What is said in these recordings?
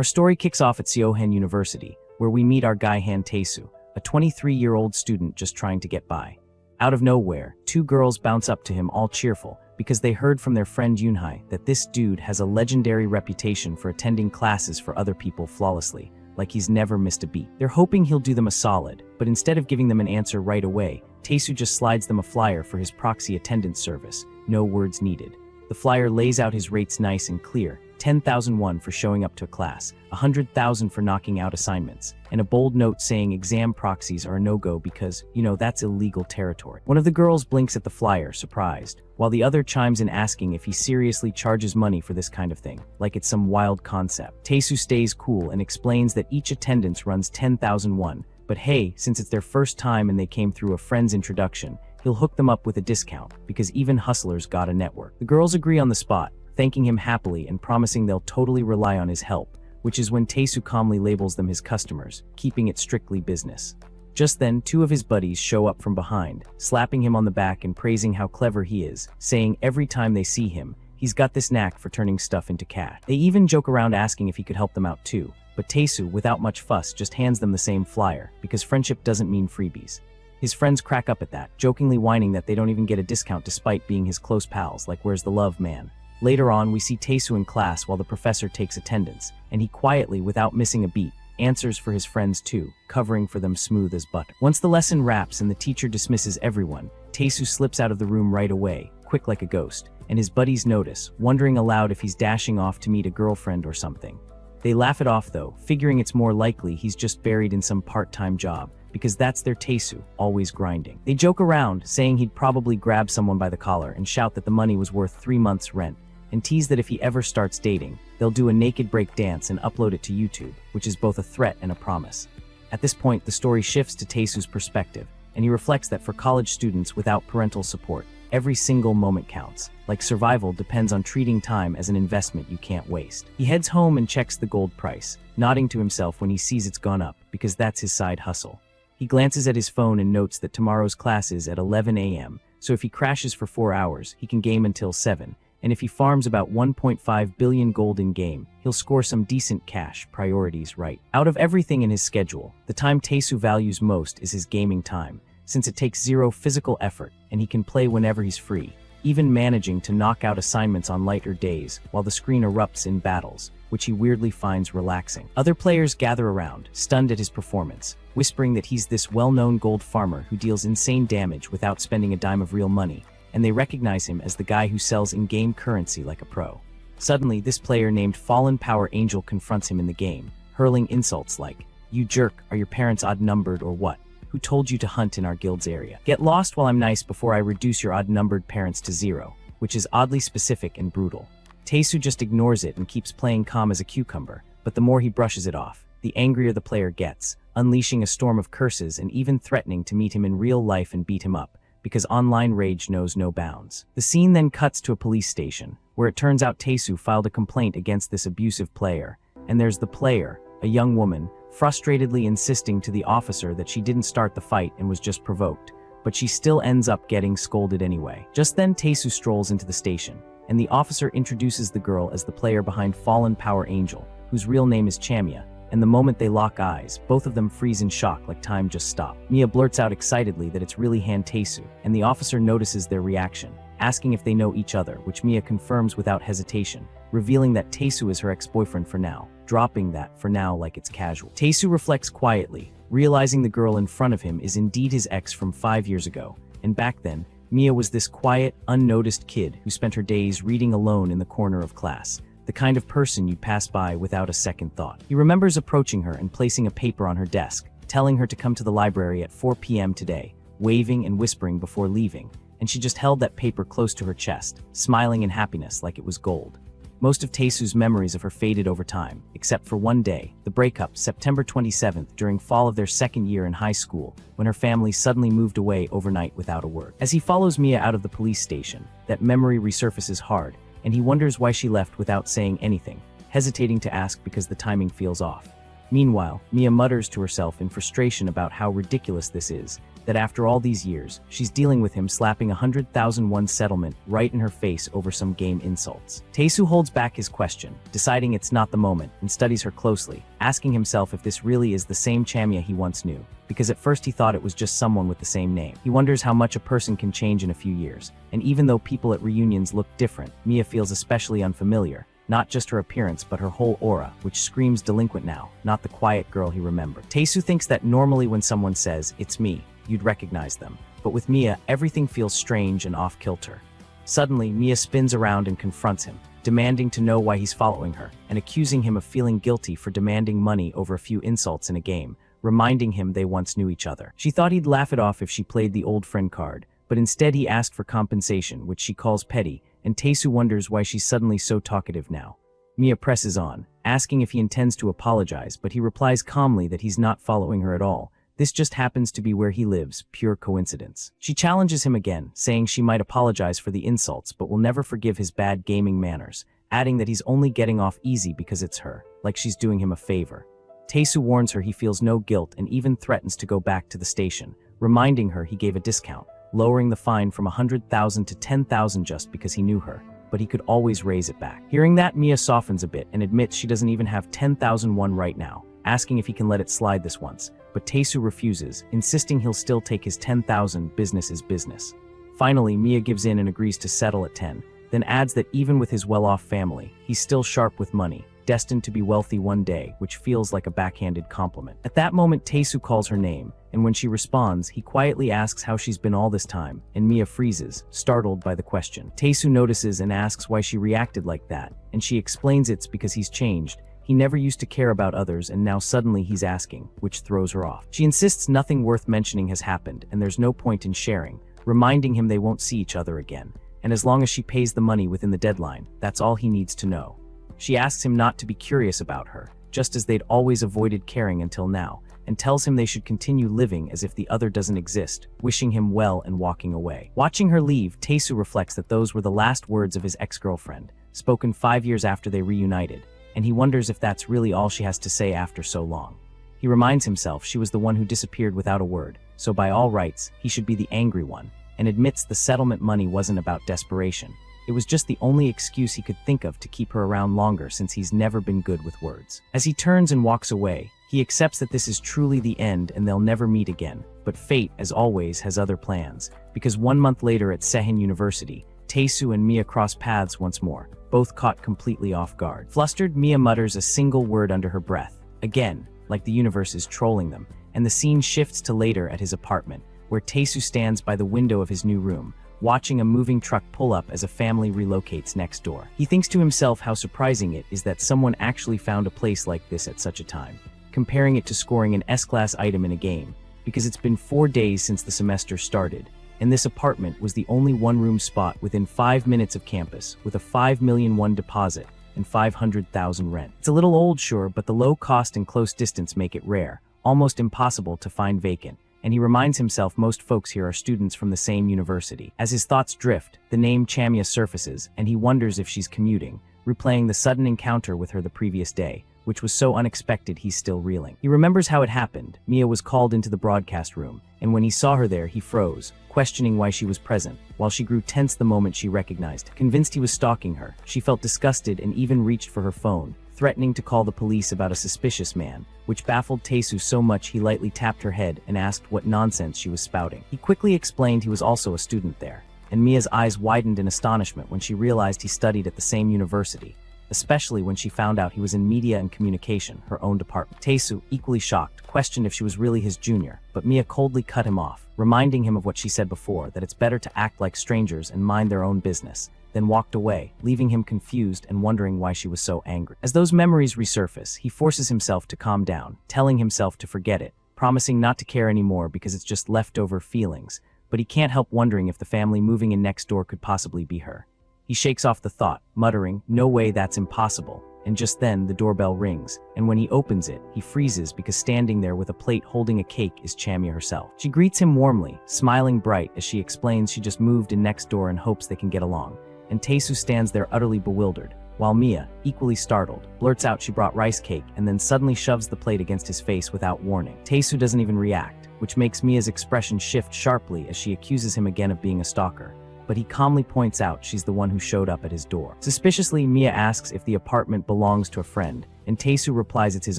Our story kicks off at Seohan University, where we meet our guy Han Tae-soo, a 23-year-old student just trying to get by. Out of nowhere, two girls bounce up to him all cheerful because they heard from their friend Yoonhae that this dude has a legendary reputation for attending classes for other people flawlessly, like he's never missed a beat. They're hoping he'll do them a solid, but instead of giving them an answer right away, Tae-soo just slides them a flyer for his proxy attendance service, no words needed. The flyer lays out his rates nice and clear: 10,000 won for showing up to a class, 100,000 for knocking out assignments, and a bold note saying exam proxies are a no-go because, that's illegal territory. One of the girls blinks at the flyer, surprised, while the other chimes in asking if he seriously charges money for this kind of thing, like it's some wild concept. Tae-soo stays cool and explains that each attendance runs 10,000 won, but hey, since it's their first time and they came through a friend's introduction, he'll hook them up with a discount, because even hustlers got a network. The girls agree on the spot, thanking him happily and promising they'll totally rely on his help, which is when Tae-soo calmly labels them his customers, keeping it strictly business. Just then, two of his buddies show up from behind, slapping him on the back and praising how clever he is, saying every time they see him, he's got this knack for turning stuff into cash. They even joke around asking if he could help them out too, but Tae-soo, without much fuss, just hands them the same flyer, because friendship doesn't mean freebies. His friends crack up at that, jokingly whining that they don't even get a discount despite being his close pals, like where's the love, man? Later on, we see Tae-soo in class while the professor takes attendance, and he quietly, without missing a beat, answers for his friends too, covering for them smooth as butter. Once the lesson wraps and the teacher dismisses everyone, Tae-soo slips out of the room right away, quick like a ghost, and his buddies notice, wondering aloud if he's dashing off to meet a girlfriend or something. They laugh it off though, figuring it's more likely he's just buried in some part-time job, because that's their Tae-soo, always grinding. They joke around, saying he'd probably grab someone by the collar and shout that the money was worth 3 months' rent, and tease that if he ever starts dating, they'll do a naked break dance and upload it to YouTube, which is both a threat and a promise. At this point, the story shifts to Tae-soo's perspective, and he reflects that for college students without parental support, every single moment counts. Like survival depends on treating time as an investment you can't waste. He heads home and checks the gold price, nodding to himself when he sees it's gone up, because that's his side hustle. He glances at his phone and notes that tomorrow's class is at 11 a.m., so if he crashes for 4 hours, he can game until 7, and if he farms about 1.5 billion gold in game, he'll score some decent cash, priorities right. Out of everything in his schedule, the time Tae-soo values most is his gaming time, since it takes zero physical effort and he can play whenever he's free, even managing to knock out assignments on lighter days while the screen erupts in battles, which he weirdly finds relaxing. Other players gather around, stunned at his performance, whispering that he's this well-known gold farmer who deals insane damage without spending a dime of real money, and they recognize him as the guy who sells in-game currency like a pro. Suddenly, this player named Fallen Power Angel confronts him in the game, hurling insults like, "You jerk, are your parents odd-numbered or what? Who told you to hunt in our guild's area? Get lost while I'm nice before I reduce your odd-numbered parents to 0, which is oddly specific and brutal. Tae-soo just ignores it and keeps playing calm as a cucumber, but the more he brushes it off, the angrier the player gets, unleashing a storm of curses and even threatening to meet him in real life and beat him up, because online rage knows no bounds. The scene then cuts to a police station, where it turns out Tae-soo filed a complaint against this abusive player, and there's the player, a young woman, frustratedly insisting to the officer that she didn't start the fight and was just provoked, but she still ends up getting scolded anyway. Just then Tae-soo strolls into the station, and the officer introduces the girl as the player behind Fallen Power Angel, whose real name is Chamia, and the moment they lock eyes, both of them freeze in shock like time just stopped. Mia blurts out excitedly that it's really Han Tae-soo, and the officer notices their reaction, asking if they know each other, which Mia confirms without hesitation, revealing that Tae-soo is her ex-boyfriend for now, dropping that for now like it's casual. Tae-soo reflects quietly, realizing the girl in front of him is indeed his ex from 5 years ago, and back then, Mia was this quiet, unnoticed kid who spent her days reading alone in the corner of class, the kind of person you'd pass by without a second thought. He remembers approaching her and placing a paper on her desk, telling her to come to the library at 4 p.m. today, waving and whispering before leaving, and she just held that paper close to her chest, smiling in happiness like it was gold. Most of Tae-soo's memories of her faded over time, except for one day, the breakup, September 27th, during fall of their second year in high school, when her family suddenly moved away overnight without a word. As he follows Mia out of the police station, that memory resurfaces hard, and he wonders why she left without saying anything, hesitating to ask because the timing feels off. Meanwhile, Mia mutters to herself in frustration about how ridiculous this is, that after all these years, she's dealing with him slapping 100,000 settlement right in her face over some game insults. Taesu holds back his question, deciding it's not the moment, and studies her closely, asking himself if this really is the same Chamia he once knew, because at first he thought it was just someone with the same name. He wonders how much a person can change in a few years, and even though people at reunions look different, Mia feels especially unfamiliar. Not just her appearance, but her whole aura, which screams delinquent now, not the quiet girl he remembered. Taesu thinks that normally when someone says, "It's me," you'd recognize them. But with Mia, everything feels strange and off-kilter. Suddenly, Mia spins around and confronts him, demanding to know why he's following her, and accusing him of feeling guilty for demanding money over a few insults in a game, reminding him they once knew each other. She thought he'd laugh it off if she played the old friend card, but instead he asked for compensation, which she calls petty, and Taesu wonders why she's suddenly so talkative now. Mia presses on, asking if he intends to apologize, but he replies calmly that he's not following her at all. This just happens to be where he lives, pure coincidence. She challenges him again, saying she might apologize for the insults but will never forgive his bad gaming manners, adding that he's only getting off easy because it's her, like she's doing him a favor. Taesu warns her he feels no guilt and even threatens to go back to the station, reminding her he gave a discount, lowering the fine from 100,000 to 10,000 just because he knew her, but he could always raise it back. Hearing that, Mia softens a bit and admits she doesn't even have 10,001 right now, asking if he can let it slide this once, but Taesu refuses, insisting he'll still take his 10,000. Business is business. Finally, Mia gives in and agrees to settle at 10, then adds that even with his well-off family, he's still sharp with money, destined to be wealthy one day, which feels like a backhanded compliment. At that moment, Taesu calls her name, and when she responds, he quietly asks how she's been all this time, and Mia freezes, startled by the question. Taesu notices and asks why she reacted like that, and she explains it's because he's changed. He never used to care about others, and now suddenly he's asking, which throws her off. She insists nothing worth mentioning has happened, and there's no point in sharing, reminding him they won't see each other again, and as long as she pays the money within the deadline, that's all he needs to know. She asks him not to be curious about her, just as they'd always avoided caring until now, and tells him they should continue living as if the other doesn't exist, wishing him well and walking away. Watching her leave, Taesu reflects that those were the last words of his ex-girlfriend, spoken 5 years after they reunited, and he wonders if that's really all she has to say after so long. He reminds himself she was the one who disappeared without a word, so by all rights, he should be the angry one, and admits the settlement money wasn't about desperation. It was just the only excuse he could think of to keep her around longer since he's never been good with words. As he turns and walks away, he accepts that this is truly the end and they'll never meet again, but fate, as always, has other plans, because 1 month later at Sehen University, Taesu and Mia cross paths once more, both caught completely off guard. Flustered, Mia mutters a single word under her breath, again, like the universe is trolling them, and the scene shifts to later at his apartment, where Taesu stands by the window of his new room, watching a moving truck pull up as a family relocates next door. He thinks to himself how surprising it is that someone actually found a place like this at such a time, comparing it to scoring an S-class item in a game, because it's been 4 days since the semester started, and this apartment was the only one-room spot within 5 minutes of campus, with a 5 million won deposit and 500,000 rent. It's a little old, sure, but the low cost and close distance make it rare, almost impossible to find vacant, and he reminds himself most folks here are students from the same university. As his thoughts drift, the name Chamia surfaces, and he wonders if she's commuting, replaying the sudden encounter with her the previous day, which was so unexpected he's still reeling. He remembers how it happened. Mia was called into the broadcast room, and when he saw her there, he froze, questioning why she was present, while she grew tense the moment she recognized him. Convinced he was stalking her, she felt disgusted and even reached for her phone, threatening to call the police about a suspicious man, which baffled Taesu so much he lightly tapped her head and asked what nonsense she was spouting. He quickly explained he was also a student there, and Mia's eyes widened in astonishment when she realized he studied at the same university, especially when she found out he was in media and communication, her own department. Taesu, equally shocked, questioned if she was really his junior, but Mia coldly cut him off, reminding him of what she said before, that it's better to act like strangers and mind their own business, then walked away, leaving him confused and wondering why she was so angry. As those memories resurface, he forces himself to calm down, telling himself to forget it, promising not to care anymore because it's just leftover feelings, but he can't help wondering if the family moving in next door could possibly be her. He shakes off the thought, muttering, "No way, that's impossible," and just then the doorbell rings, and when he opens it, he freezes because standing there with a plate holding a cake is Chamia herself. She greets him warmly, smiling bright as she explains she just moved in next door and hopes they can get along, and Taesu stands there utterly bewildered, while Mia, equally startled, blurts out she brought rice cake and then suddenly shoves the plate against his face without warning. Taesu doesn't even react, which makes Mia's expression shift sharply as she accuses him again of being a stalker. But he calmly points out she's the one who showed up at his door. Suspiciously, Mia asks if the apartment belongs to a friend, and Taesu replies it's his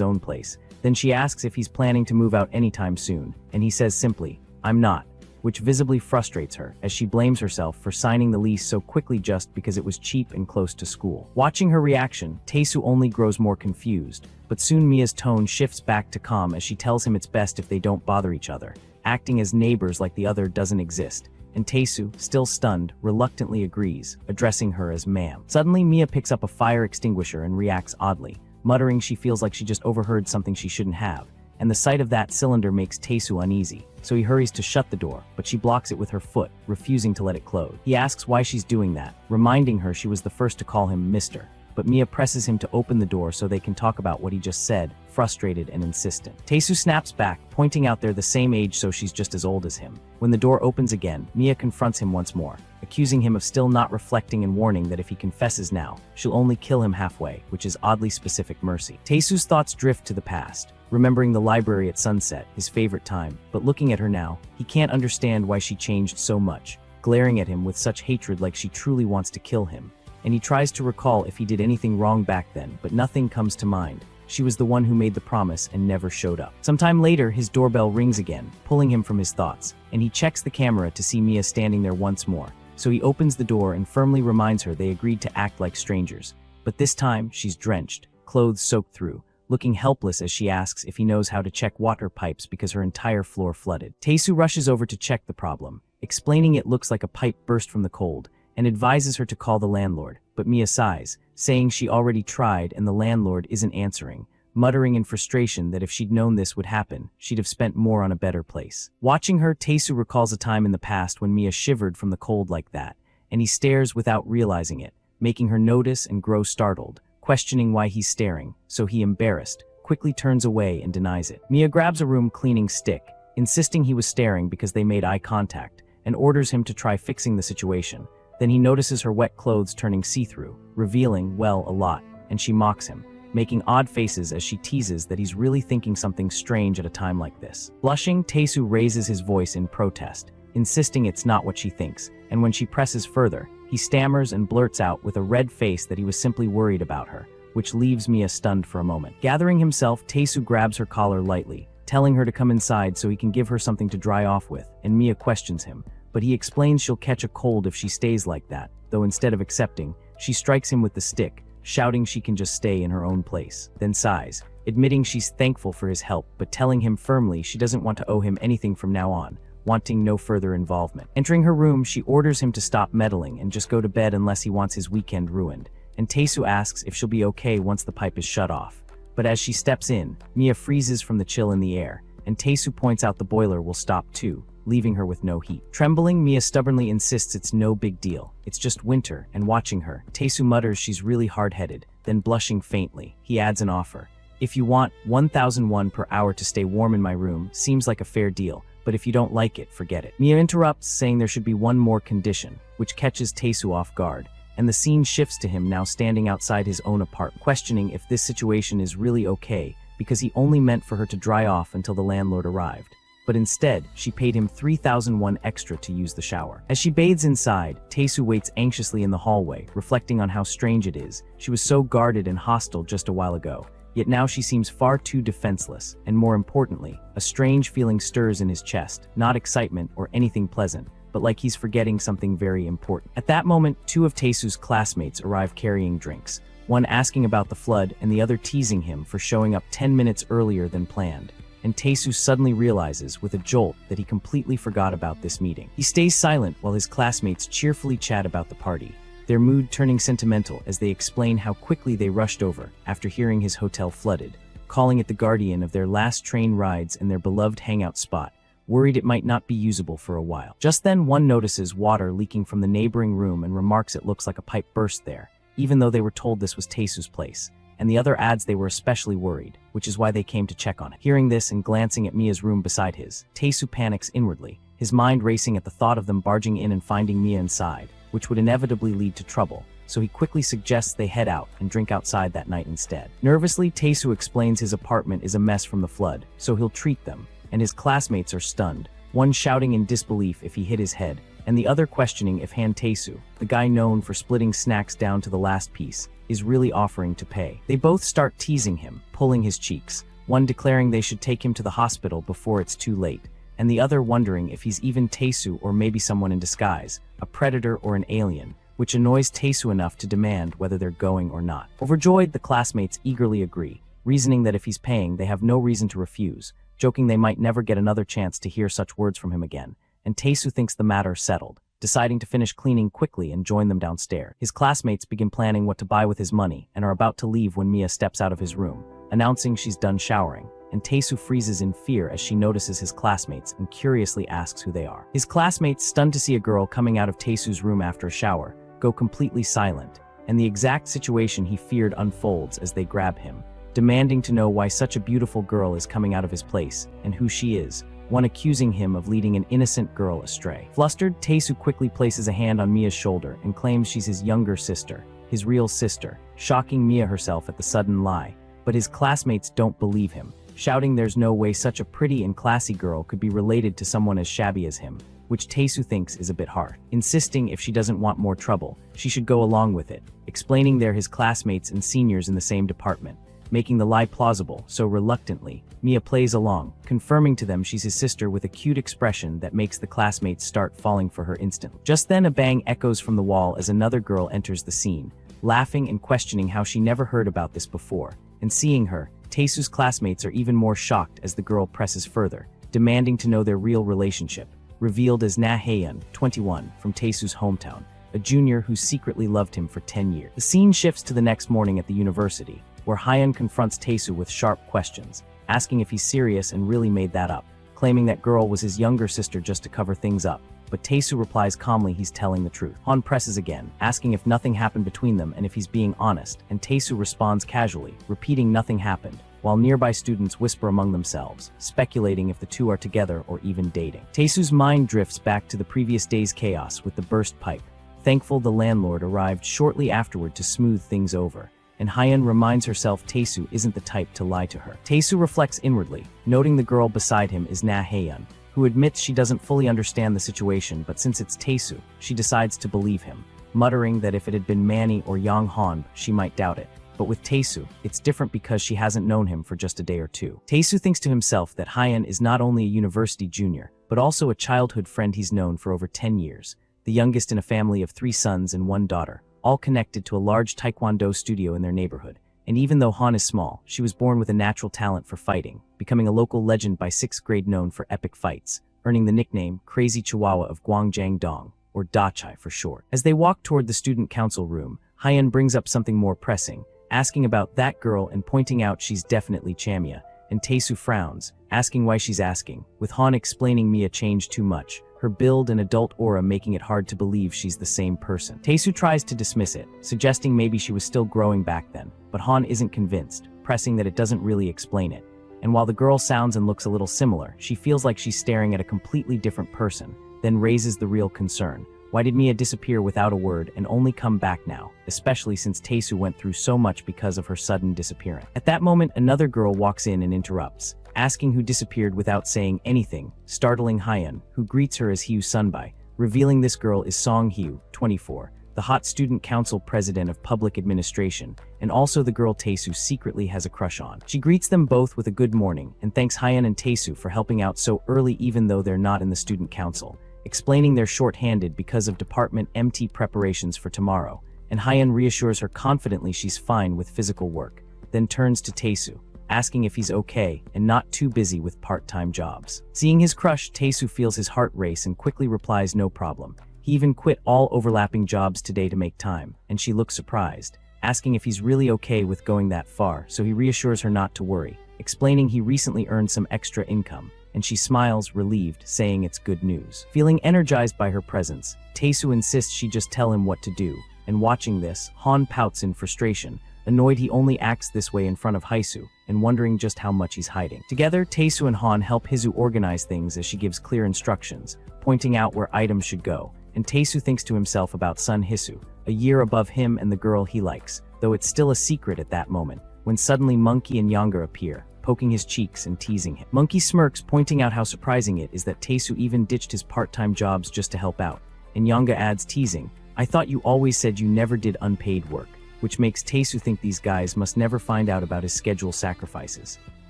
own place. Then she asks if he's planning to move out anytime soon, and he says simply, "I'm not," which visibly frustrates her, as she blames herself for signing the lease so quickly just because it was cheap and close to school. Watching her reaction, Taesu only grows more confused, but soon Mia's tone shifts back to calm as she tells him it's best if they don't bother each other, acting as neighbors like the other doesn't exist. And Taesu, still stunned, reluctantly agrees, addressing her as ma'am. Suddenly, Mia picks up a fire extinguisher and reacts oddly, muttering she feels like she just overheard something she shouldn't have, and the sight of that cylinder makes Taesu uneasy, so he hurries to shut the door, but she blocks it with her foot, refusing to let it close. He asks why she's doing that, reminding her she was the first to call him Mr., but Mia presses him to open the door so they can talk about what he just said, frustrated and insistent. Taesu snaps back, pointing out they're the same age so she's just as old as him. When the door opens again, Mia confronts him once more, accusing him of still not reflecting and warning that if he confesses now, she'll only kill him halfway, which is oddly specific mercy. Taesu's thoughts drift to the past, remembering the library at sunset, his favorite time, but looking at her now, he can't understand why she changed so much, glaring at him with such hatred like she truly wants to kill him. And he tries to recall if he did anything wrong back then, but nothing comes to mind. She was the one who made the promise and never showed up. Sometime later, his doorbell rings again, pulling him from his thoughts, and he checks the camera to see Mia standing there once more. So he opens the door and firmly reminds her they agreed to act like strangers. But this time, she's drenched, clothes soaked through, looking helpless as she asks if he knows how to check water pipes because her entire floor flooded. Taesu rushes over to check the problem, explaining it looks like a pipe burst from the cold, and advises her to call the landlord, but Mia sighs, saying she already tried and the landlord isn't answering, muttering in frustration that if she'd known this would happen, she'd have spent more on a better place. Watching her, Taesu recalls a time in the past when Mia shivered from the cold like that, and he stares without realizing it, making her notice and grow startled, questioning why he's staring, so he, embarrassed, quickly turns away and denies it. Mia grabs a room cleaning stick, insisting he was staring because they made eye contact, and orders him to try fixing the situation. Then he notices her wet clothes turning see-through, revealing, well, a lot, and she mocks him, making odd faces as she teases that he's really thinking something strange at a time like this. Blushing, Taesu raises his voice in protest, insisting it's not what she thinks, and when she presses further, he stammers and blurts out with a red face that he was simply worried about her, which leaves Mia stunned for a moment. Gathering himself, Taesu grabs her collar lightly, telling her to come inside so he can give her something to dry off with, and Mia questions him, but he explains she'll catch a cold if she stays like that, though instead of accepting, she strikes him with the stick, shouting she can just stay in her own place, then sighs, admitting she's thankful for his help but telling him firmly she doesn't want to owe him anything from now on, wanting no further involvement. Entering her room, she orders him to stop meddling and just go to bed unless he wants his weekend ruined, and Taesu asks if she'll be okay once the pipe is shut off. But as she steps in, Mia freezes from the chill in the air, and Taesu points out the boiler will stop too, leaving her with no heat. Trembling, Mia stubbornly insists it's no big deal, it's just winter, and watching her, Taesu mutters she's really hard-headed, then blushing faintly, he adds an offer. If you want 1,001 per hour to stay warm in my room, seems like a fair deal, but if you don't like it, forget it. Mia interrupts, saying there should be one more condition, which catches Taesu off guard, and the scene shifts to him now standing outside his own apartment, questioning if this situation is really okay, because he only meant for her to dry off until the landlord arrived. But instead, she paid him 3,001 extra to use the shower. As she bathes inside, Taesu waits anxiously in the hallway, reflecting on how strange it is. She was so guarded and hostile just a while ago, yet now she seems far too defenseless, and more importantly, a strange feeling stirs in his chest, not excitement or anything pleasant, but like he's forgetting something very important. At that moment, two of Taesu's classmates arrive carrying drinks, one asking about the flood and the other teasing him for showing up 10 minutes earlier than planned. And Taesu suddenly realizes, with a jolt, that he completely forgot about this meeting. He stays silent while his classmates cheerfully chat about the party, their mood turning sentimental as they explain how quickly they rushed over after hearing his hotel flooded, calling it the guardian of their last train rides and their beloved hangout spot, worried it might not be usable for a while. Just then, one notices water leaking from the neighboring room and remarks it looks like a pipe burst there, even though they were told this was Taesu's place. And the other adds they were especially worried, which is why they came to check on it. Hearing this and glancing at Mia's room beside his, Taesu panics inwardly, his mind racing at the thought of them barging in and finding Mia inside, which would inevitably lead to trouble, so he quickly suggests they head out and drink outside that night instead. Nervously, Taesu explains his apartment is a mess from the flood, so he'll treat them, and his classmates are stunned, one shouting in disbelief if he hit his head, and the other questioning if Han Tae-soo, the guy known for splitting snacks down to the last piece, is really offering to pay. They both start teasing him, pulling his cheeks, one declaring they should take him to the hospital before it's too late, and the other wondering if he's even Tae-soo or maybe someone in disguise, a predator or an alien, which annoys Tae-soo enough to demand whether they're going or not. Overjoyed, the classmates eagerly agree, reasoning that if he's paying, they have no reason to refuse, joking they might never get another chance to hear such words from him again, and Tae-soo thinks the matter settled, deciding to finish cleaning quickly and join them downstairs. His classmates begin planning what to buy with his money and are about to leave when Mia steps out of his room, announcing she's done showering, and Tae-soo freezes in fear as she notices his classmates and curiously asks who they are. His classmates, stunned to see a girl coming out of Tae-soo's room after a shower, go completely silent, and the exact situation he feared unfolds as they grab him, demanding to know why such a beautiful girl is coming out of his place and who she is, one accusing him of leading an innocent girl astray. Flustered, Tae-soo quickly places a hand on Mia's shoulder and claims she's his younger sister, his real sister, shocking Mia herself at the sudden lie, but his classmates don't believe him, shouting there's no way such a pretty and classy girl could be related to someone as shabby as him, which Tae-soo thinks is a bit hard, insisting if she doesn't want more trouble, she should go along with it, explaining they're his classmates and seniors in the same department, making the lie plausible, so reluctantly, Mia plays along, confirming to them she's his sister with a cute expression that makes the classmates start falling for her instantly. Just then a bang echoes from the wall as another girl enters the scene, laughing and questioning how she never heard about this before, and seeing her, Tae-soo's classmates are even more shocked as the girl presses further, demanding to know their real relationship, revealed as Na Hae-yeon, 21, from Tae-soo's hometown, a junior who secretly loved him for 10 years. The scene shifts to the next morning at the university, where Hae-yeon confronts Tae-soo with sharp questions, asking if he's serious and really made that up, claiming that girl was his younger sister just to cover things up, but Tae-soo replies calmly he's telling the truth. Han presses again, asking if nothing happened between them and if he's being honest, and Tae-soo responds casually, repeating nothing happened, while nearby students whisper among themselves, speculating if the two are together or even dating. Tae-soo's mind drifts back to the previous day's chaos with the burst pipe, thankful the landlord arrived shortly afterward to smooth things over, and Hae-yeon reminds herself Tae-soo isn't the type to lie to her. Tae-soo reflects inwardly, noting the girl beside him is Na Hae-yeon, who admits she doesn't fully understand the situation, but since it's Tae-soo, she decides to believe him, muttering that if it had been Manny or Yang Han, she might doubt it. But with Tae-soo, it's different because she hasn't known him for just a day or two. Tae-soo thinks to himself that Hae-yeon is not only a university junior, but also a childhood friend he's known for over 10 years, the youngest in a family of 3 sons and 1 daughter, all connected to a large taekwondo studio in their neighborhood. And even though Han is small, she was born with a natural talent for fighting, becoming a local legend by 6th grade known for epic fights, earning the nickname Crazy Chihuahua of Gwangjang-dong, or Dachai for short. As they walk toward the student council room, Hae-yeon brings up something more pressing, asking about that girl and pointing out she's definitely Chamia, and Tae-soo frowns, asking why she's asking, with Han explaining Mia changed too much, her build and adult aura making it hard to believe she's the same person. Tae-soo tries to dismiss it, suggesting maybe she was still growing back then, but Han isn't convinced, pressing that it doesn't really explain it. And while the girl sounds and looks a little similar, she feels like she's staring at a completely different person, then raises the real concern. Why did Mia disappear without a word and only come back now, especially since Tae-soo went through so much because of her sudden disappearance? At that moment, another girl walks in and interrupts, asking who disappeared without saying anything, startling Hae-yeon, who greets her as Hyu Sunbai, revealing this girl is Song Hyu, 24, the hot student council president of public administration, and also the girl Tae-soo secretly has a crush on. She greets them both with a good morning and thanks Hae-yeon and Tae-soo for helping out so early even though they're not in the student council, explaining they're short-handed because of department MT preparations for tomorrow, and Hae-yeon reassures her confidently she's fine with physical work, then turns to Tae-soo, asking if he's okay and not too busy with part-time jobs. Seeing his crush, Tae-soo feels his heart race and quickly replies no problem. He even quit all overlapping jobs today to make time, and she looks surprised, asking if he's really okay with going that far, so he reassures her not to worry, explaining he recently earned some extra income, and she smiles, relieved, saying it's good news. Feeling energized by her presence, Tae-soo insists she just tell him what to do, and watching this, Han pouts in frustration, annoyed he only acts this way in front of Hae-soo, and wondering just how much he's hiding. Together, Tae-soo and Han help Hye-soo organize things as she gives clear instructions, pointing out where items should go, and Tae-soo thinks to himself about son Hye-soo, a year above him and the girl he likes, though it's still a secret at that moment, when suddenly Monkey and Younger appear, poking his cheeks and teasing him. Monkey smirks, pointing out how surprising it is that Taesu even ditched his part-time jobs just to help out. And Yanga adds, teasing, I thought you always said you never did unpaid work, which makes Taesu think these guys must never find out about his schedule sacrifices.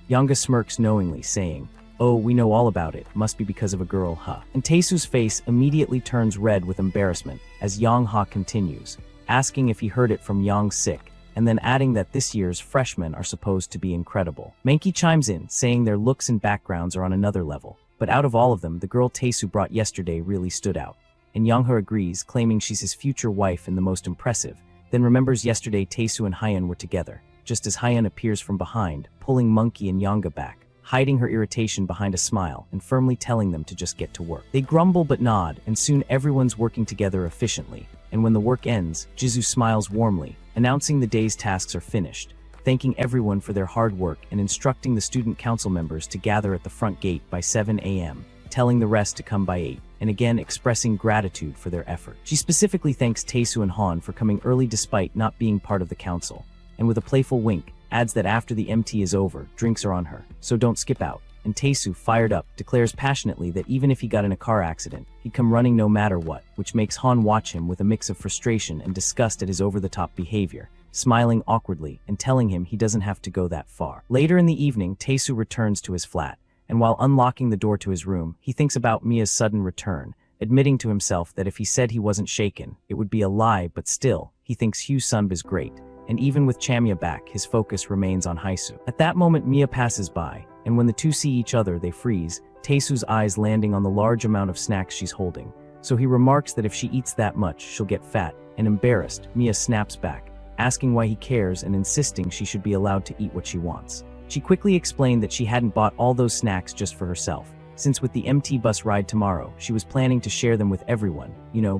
Yanga smirks knowingly, saying, oh, we know all about it, must be because of a girl, huh? And Taesu's face immediately turns red with embarrassment as Yang Ha continues, asking if he heard it from Yang Sik, and then adding that this year's freshmen are supposed to be incredible. Mankey chimes in, saying their looks and backgrounds are on another level, but out of all of them, the girl Taesu brought yesterday really stood out. And Yang Ha agrees, claiming she's his future wife and the most impressive, then remembers yesterday Taesu and Hyeon were together, just as Hyeon appears from behind, pulling Monkey and Yanga back, hiding her irritation behind a smile and firmly telling them to just get to work. They grumble but nod, and soon everyone's working together efficiently, and when the work ends, Jisoo smiles warmly, announcing the day's tasks are finished, thanking everyone for their hard work and instructing the student council members to gather at the front gate by 7 a.m., telling the rest to come by 8, and again expressing gratitude for their effort. She specifically thanks Taesu and Han for coming early despite not being part of the council, and with a playful wink, adds that after the MT is over, drinks are on her, so don't skip out. And Taesu, fired up, declares passionately that even if he got in a car accident, he'd come running no matter what, which makes Han watch him with a mix of frustration and disgust at his over-the-top behavior, smiling awkwardly and telling him he doesn't have to go that far. Later in the evening, Taesu returns to his flat, and while unlocking the door to his room, he thinks about Mia's sudden return, admitting to himself that if he said he wasn't shaken, it would be a lie, but still, he thinks Hugh Sunb is great. And even with Chamia back, his focus remains on Haisu. At that moment, Mia passes by, and when the two see each other, they freeze, Taesu's eyes landing on the large amount of snacks she's holding. So he remarks that if she eats that much, she'll get fat, and embarrassed, Mia snaps back, asking why he cares and insisting she should be allowed to eat what she wants. She quickly explained that she hadn't bought all those snacks just for herself, since with the MT bus ride tomorrow, she was planning to share them with everyone,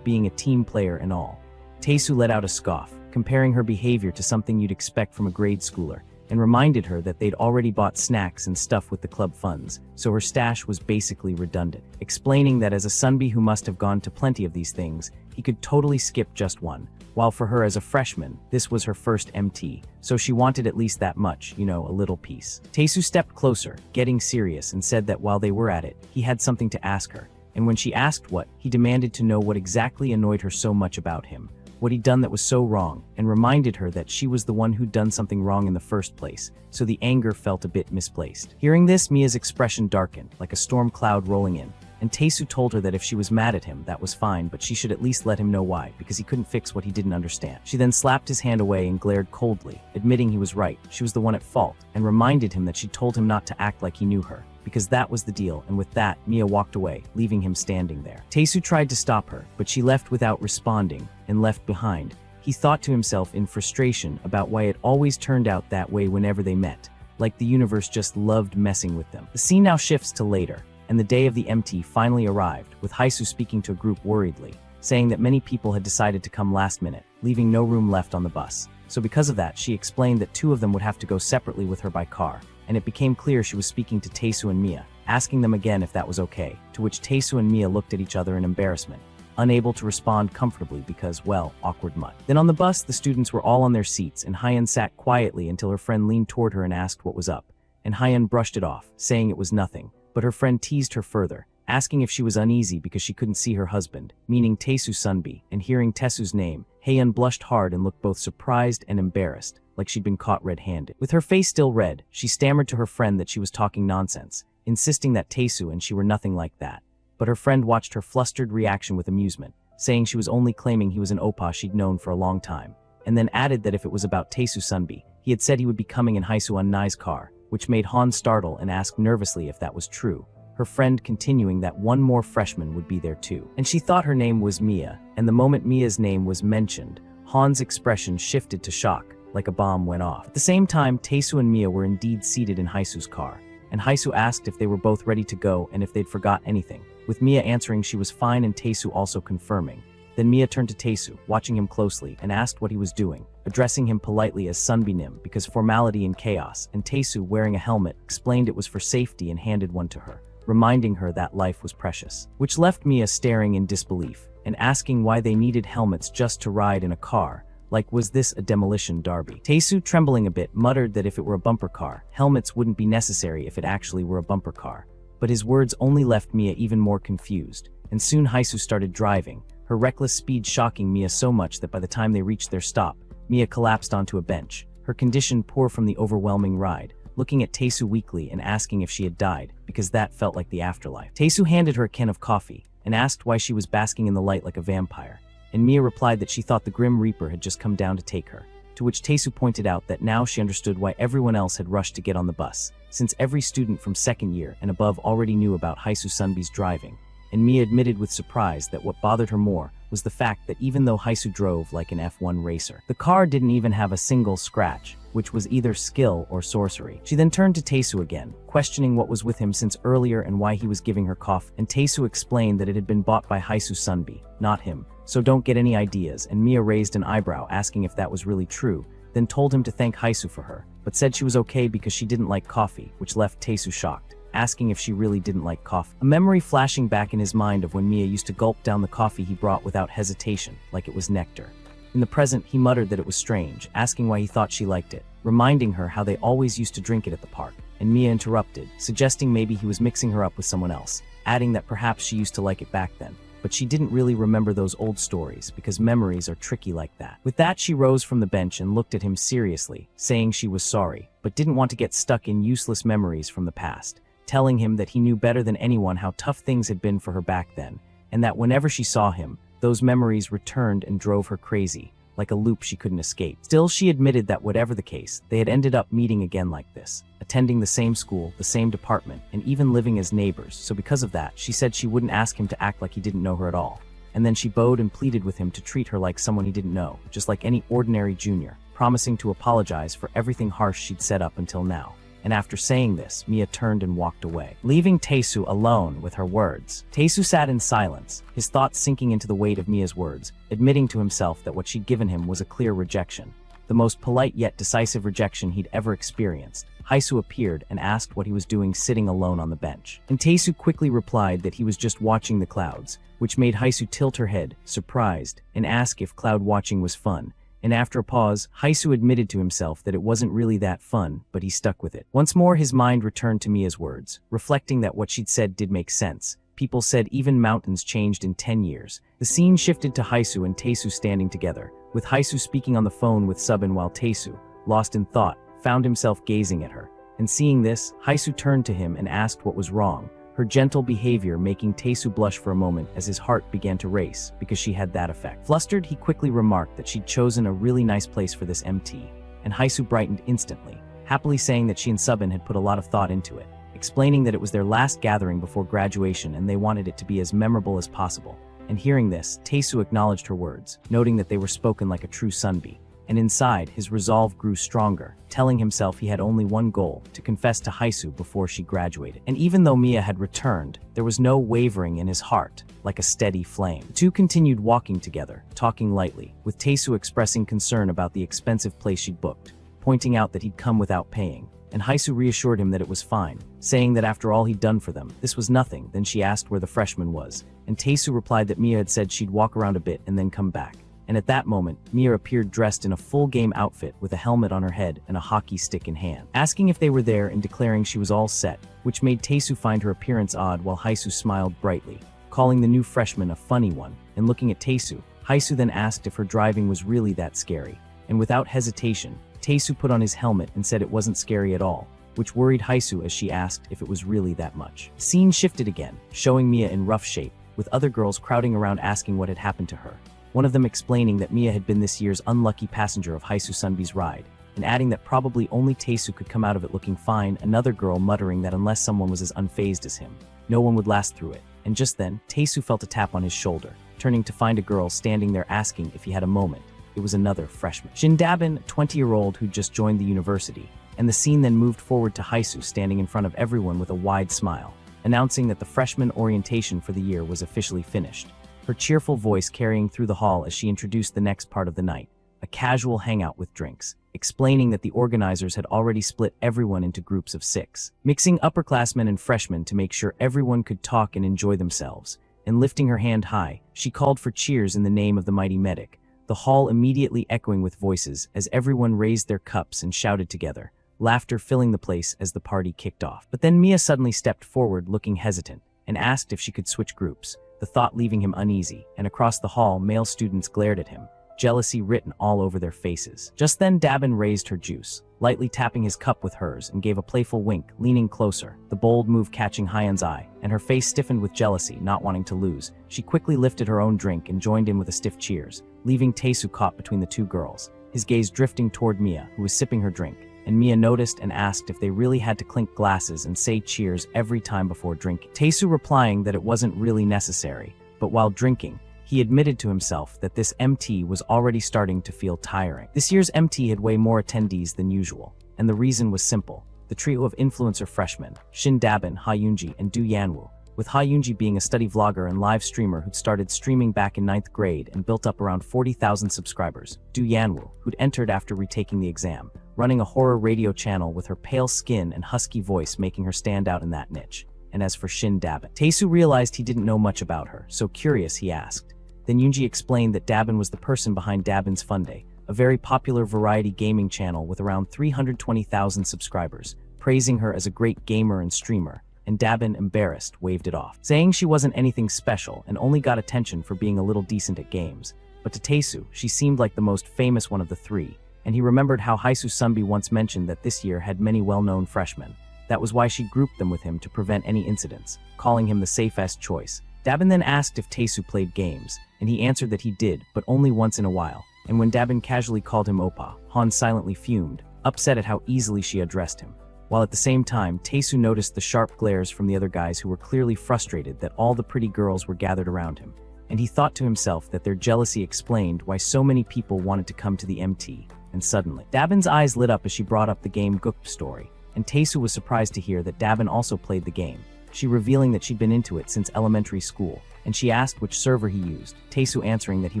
being a team player and all. Taesu let out a scoff, comparing her behavior to something you'd expect from a grade schooler, and reminded her that they'd already bought snacks and stuff with the club funds, so her stash was basically redundant, explaining that as a Sunbi who must have gone to plenty of these things, he could totally skip just one, while for her as a freshman, this was her first MT, so she wanted at least that much, a little piece. Taesu stepped closer, getting serious, and said that while they were at it, he had something to ask her, and when she asked what, he demanded to know what exactly annoyed her so much about him, what he'd done that was so wrong, and reminded her that she was the one who'd done something wrong in the first place, so the anger felt a bit misplaced. Hearing this, Mia's expression darkened, like a storm cloud rolling in, and Taesu told her that if she was mad at him, that was fine, but she should at least let him know why, because he couldn't fix what he didn't understand. She then slapped his hand away and glared coldly, admitting he was right, she was the one at fault, and reminded him that she told him not to act like he knew her, because that was the deal, and with that, Mia walked away, leaving him standing there. Taesu tried to stop her, but she left without responding, and left behind. He thought to himself in frustration about why it always turned out that way whenever they met, like the universe just loved messing with them. The scene now shifts to later, and the day of the MT finally arrived, with Haisu speaking to a group worriedly, saying that many people had decided to come last minute, leaving no room left on the bus. So because of that, she explained that 2 of them would have to go separately with her by car, and it became clear she was speaking to Taesu and Mia, asking them again if that was okay, to which Taesu and Mia looked at each other in embarrassment, unable to respond comfortably because, well, awkward mutt. Then on the bus, the students were all on their seats, and Hyeon sat quietly until her friend leaned toward her and asked what was up, and Hyeon brushed it off, saying it was nothing, but her friend teased her further, asking if she was uneasy because she couldn't see her husband, meaning Taesu Sunbi, and hearing Taesu's name, Hyeon blushed hard and looked both surprised and embarrassed, like she'd been caught red-handed. With her face still red, she stammered to her friend that she was talking nonsense, insisting that Taesu and she were nothing like that. But her friend watched her flustered reaction with amusement, saying she was only claiming he was an oppa she'd known for a long time, and then added that if it was about Taesu Sunbi, he had said he would be coming in Haisu Nai's car, which made Han startle and ask nervously if that was true, her friend continuing that one more freshman would be there too. And she thought her name was Mia, and the moment Mia's name was mentioned, Han's expression shifted to shock, like a bomb went off. At the same time, Taesu and Mia were indeed seated in Haisu's car, and Haisu asked if they were both ready to go and if they'd forgot anything, with Mia answering she was fine and Taesu also confirming. Then Mia turned to Taesu, watching him closely, and asked what he was doing, addressing him politely as Sunbinim because formality and chaos, and Taesu, wearing a helmet, explained it was for safety and handed one to her, reminding her that life was precious, which left Mia staring in disbelief and asking why they needed helmets just to ride in a car, Like, was this a demolition derby? Taesu, trembling a bit, muttered that if it were a bumper car, helmets wouldn't be necessary if it actually were a bumper car. But his words only left Mia even more confused, and soon Haisu started driving, her reckless speed shocking Mia so much that by the time they reached their stop, Mia collapsed onto a bench, her condition poor from the overwhelming ride, looking at Taesu weakly and asking if she had died, because that felt like the afterlife. Taesu handed her a can of coffee and asked why she was basking in the light like a vampire, and Mia replied that she thought the Grim Reaper had just come down to take her, to which Taesu pointed out that now she understood why everyone else had rushed to get on the bus, since every student from second year and above already knew about Haisu Sunbi's driving, and Mia admitted with surprise that what bothered her more was the fact that even though Haisu drove like an F1 racer, the car didn't even have a single scratch, which was either skill or sorcery. She then turned to Taesu again, questioning what was with him since earlier and why he was giving her coffee, and Taesu explained that it had been bought by Haisu Sunbi, not him, so don't get any ideas, and Mia raised an eyebrow asking if that was really true, then told him to thank Haisu for her, but said she was okay because she didn't like coffee, which left Taesu shocked, asking if she really didn't like coffee. A memory flashing back in his mind of when Mia used to gulp down the coffee he brought without hesitation, like it was nectar. In the present, he muttered that it was strange, asking why he thought she liked it, reminding her how they always used to drink it at the park, and Mia interrupted, suggesting maybe he was mixing her up with someone else, adding that perhaps she used to like it back then, but she didn't really remember those old stories because memories are tricky like that. With that, she rose from the bench and looked at him seriously, saying she was sorry, but didn't want to get stuck in useless memories from the past, telling him that he knew better than anyone how tough things had been for her back then, and that whenever she saw him, those memories returned and drove her crazy, like a loop she couldn't escape. Still, she admitted that whatever the case, they had ended up meeting again like this, attending the same school, the same department, and even living as neighbors, so because of that, she said she wouldn't ask him to act like he didn't know her at all. And then she bowed and pleaded with him to treat her like someone he didn't know, just like any ordinary junior, promising to apologize for everything harsh she'd said up until now. And after saying this, Mia turned and walked away, leaving Taesu alone with her words. Taesu sat in silence, his thoughts sinking into the weight of Mia's words, admitting to himself that what she'd given him was a clear rejection, the most polite yet decisive rejection he'd ever experienced. Haisu appeared and asked what he was doing sitting alone on the bench, and Taesu quickly replied that he was just watching the clouds, which made Haisu tilt her head, surprised, and ask if cloud watching was fun. And after a pause, Haisu admitted to himself that it wasn't really that fun, but he stuck with it. Once more, his mind returned to Mia's words, reflecting that what she'd said did make sense. People said even mountains changed in 10 years. The scene shifted to Haisu and Taesu standing together, with Haisu speaking on the phone with Subin while Taesu, lost in thought, found himself gazing at her. And seeing this, Haisu turned to him and asked what was wrong, her gentle behavior making Taesu blush for a moment as his heart began to race, because she had that effect. Flustered, he quickly remarked that she'd chosen a really nice place for this MT, and Haisu brightened instantly, happily saying that she and Subin had put a lot of thought into it, explaining that it was their last gathering before graduation and they wanted it to be as memorable as possible. And hearing this, Taesu acknowledged her words, noting that they were spoken like a true Sunbi. And inside, his resolve grew stronger, telling himself he had only one goal, to confess to Haisu before she graduated. And even though Mia had returned, there was no wavering in his heart, like a steady flame. The two continued walking together, talking lightly, with Taesu expressing concern about the expensive place she'd booked, pointing out that he'd come without paying, and Haisu reassured him that it was fine, saying that after all he'd done for them, this was nothing. Then she asked where the freshman was, and Taesu replied that Mia had said she'd walk around a bit and then come back. And at that moment, Mia appeared dressed in a full-game outfit with a helmet on her head and a hockey stick in hand, asking if they were there and declaring she was all set, which made Taesu find her appearance odd while Haisu smiled brightly, calling the new freshman a funny one, and looking at Taesu, Haisu then asked if her driving was really that scary, and without hesitation, Taesu put on his helmet and said it wasn't scary at all, which worried Haisu as she asked if it was really that much. The scene shifted again, showing Mia in rough shape, with other girls crowding around asking what had happened to her. One of them explaining that Mia had been this year's unlucky passenger of Haisu Sunbi's ride, and adding that probably only Taesu could come out of it looking fine, another girl muttering that unless someone was as unfazed as him, no one would last through it. And just then, Taesu felt a tap on his shoulder, turning to find a girl standing there asking if he had a moment. It was another freshman, Jindabin, a 20-year-old who'd just joined the university, and the scene then moved forward to Haisu standing in front of everyone with a wide smile, announcing that the freshman orientation for the year was officially finished, her cheerful voice carrying through the hall as she introduced the next part of the night, a casual hangout with drinks, explaining that the organizers had already split everyone into groups of 6, mixing upperclassmen and freshmen to make sure everyone could talk and enjoy themselves, and lifting her hand high, she called for cheers in the name of the mighty medic, the hall immediately echoing with voices as everyone raised their cups and shouted together, laughter filling the place as the party kicked off. But then Mia suddenly stepped forward looking hesitant and asked if she could switch groups, the thought leaving him uneasy, and across the hall male students glared at him, jealousy written all over their faces. Just then Dabin raised her juice, lightly tapping his cup with hers, and gave a playful wink, leaning closer, the bold move catching Hyeon's eye, and her face stiffened with jealousy, not wanting to lose. She quickly lifted her own drink and joined in with a stiff cheers, leaving Taesu caught between the two girls, his gaze drifting toward Mia, who was sipping her drink, and Mia noticed and asked if they really had to clink glasses and say cheers every time before drinking. Taesu replying that it wasn't really necessary, but while drinking, he admitted to himself that this MT was already starting to feel tiring. This year's MT had way more attendees than usual, and the reason was simple. The trio of influencer freshmen, Shin Dabin, Ha Yoonji, and Do Yanwoo, with Ha Yoonji being a study vlogger and live streamer who'd started streaming back in 9th grade and built up around 40,000 subscribers. Do Yanwoo, who'd entered after retaking the exam, running a horror radio channel with her pale skin and husky voice making her stand out in that niche. And as for Shin Dabin, Taesu realized he didn't know much about her, so curious he asked. Then Yoonji explained that Dabin was the person behind Dabin's Fun Day, a very popular variety gaming channel with around 320,000 subscribers, praising her as a great gamer and streamer, and Dabin, embarrassed, waved it off, saying she wasn't anything special and only got attention for being a little decent at games. But to Taesu, she seemed like the most famous one of the three, and he remembered how Haisu Sunbi once mentioned that this year had many well-known freshmen. That was why she grouped them with him to prevent any incidents, calling him the safest choice. Dabin then asked if Taesu played games, and he answered that he did, but only once in a while, and when Dabin casually called him Oppa, Han silently fumed, upset at how easily she addressed him. While at the same time, Taesu noticed the sharp glares from the other guys who were clearly frustrated that all the pretty girls were gathered around him, and he thought to himself that their jealousy explained why so many people wanted to come to the MT, and suddenly, Dabin's eyes lit up as she brought up the game Gook story, and Taesu was surprised to hear that Dabin also played the game, she revealing that she'd been into it since elementary school, and she asked which server he used, Taesu answering that he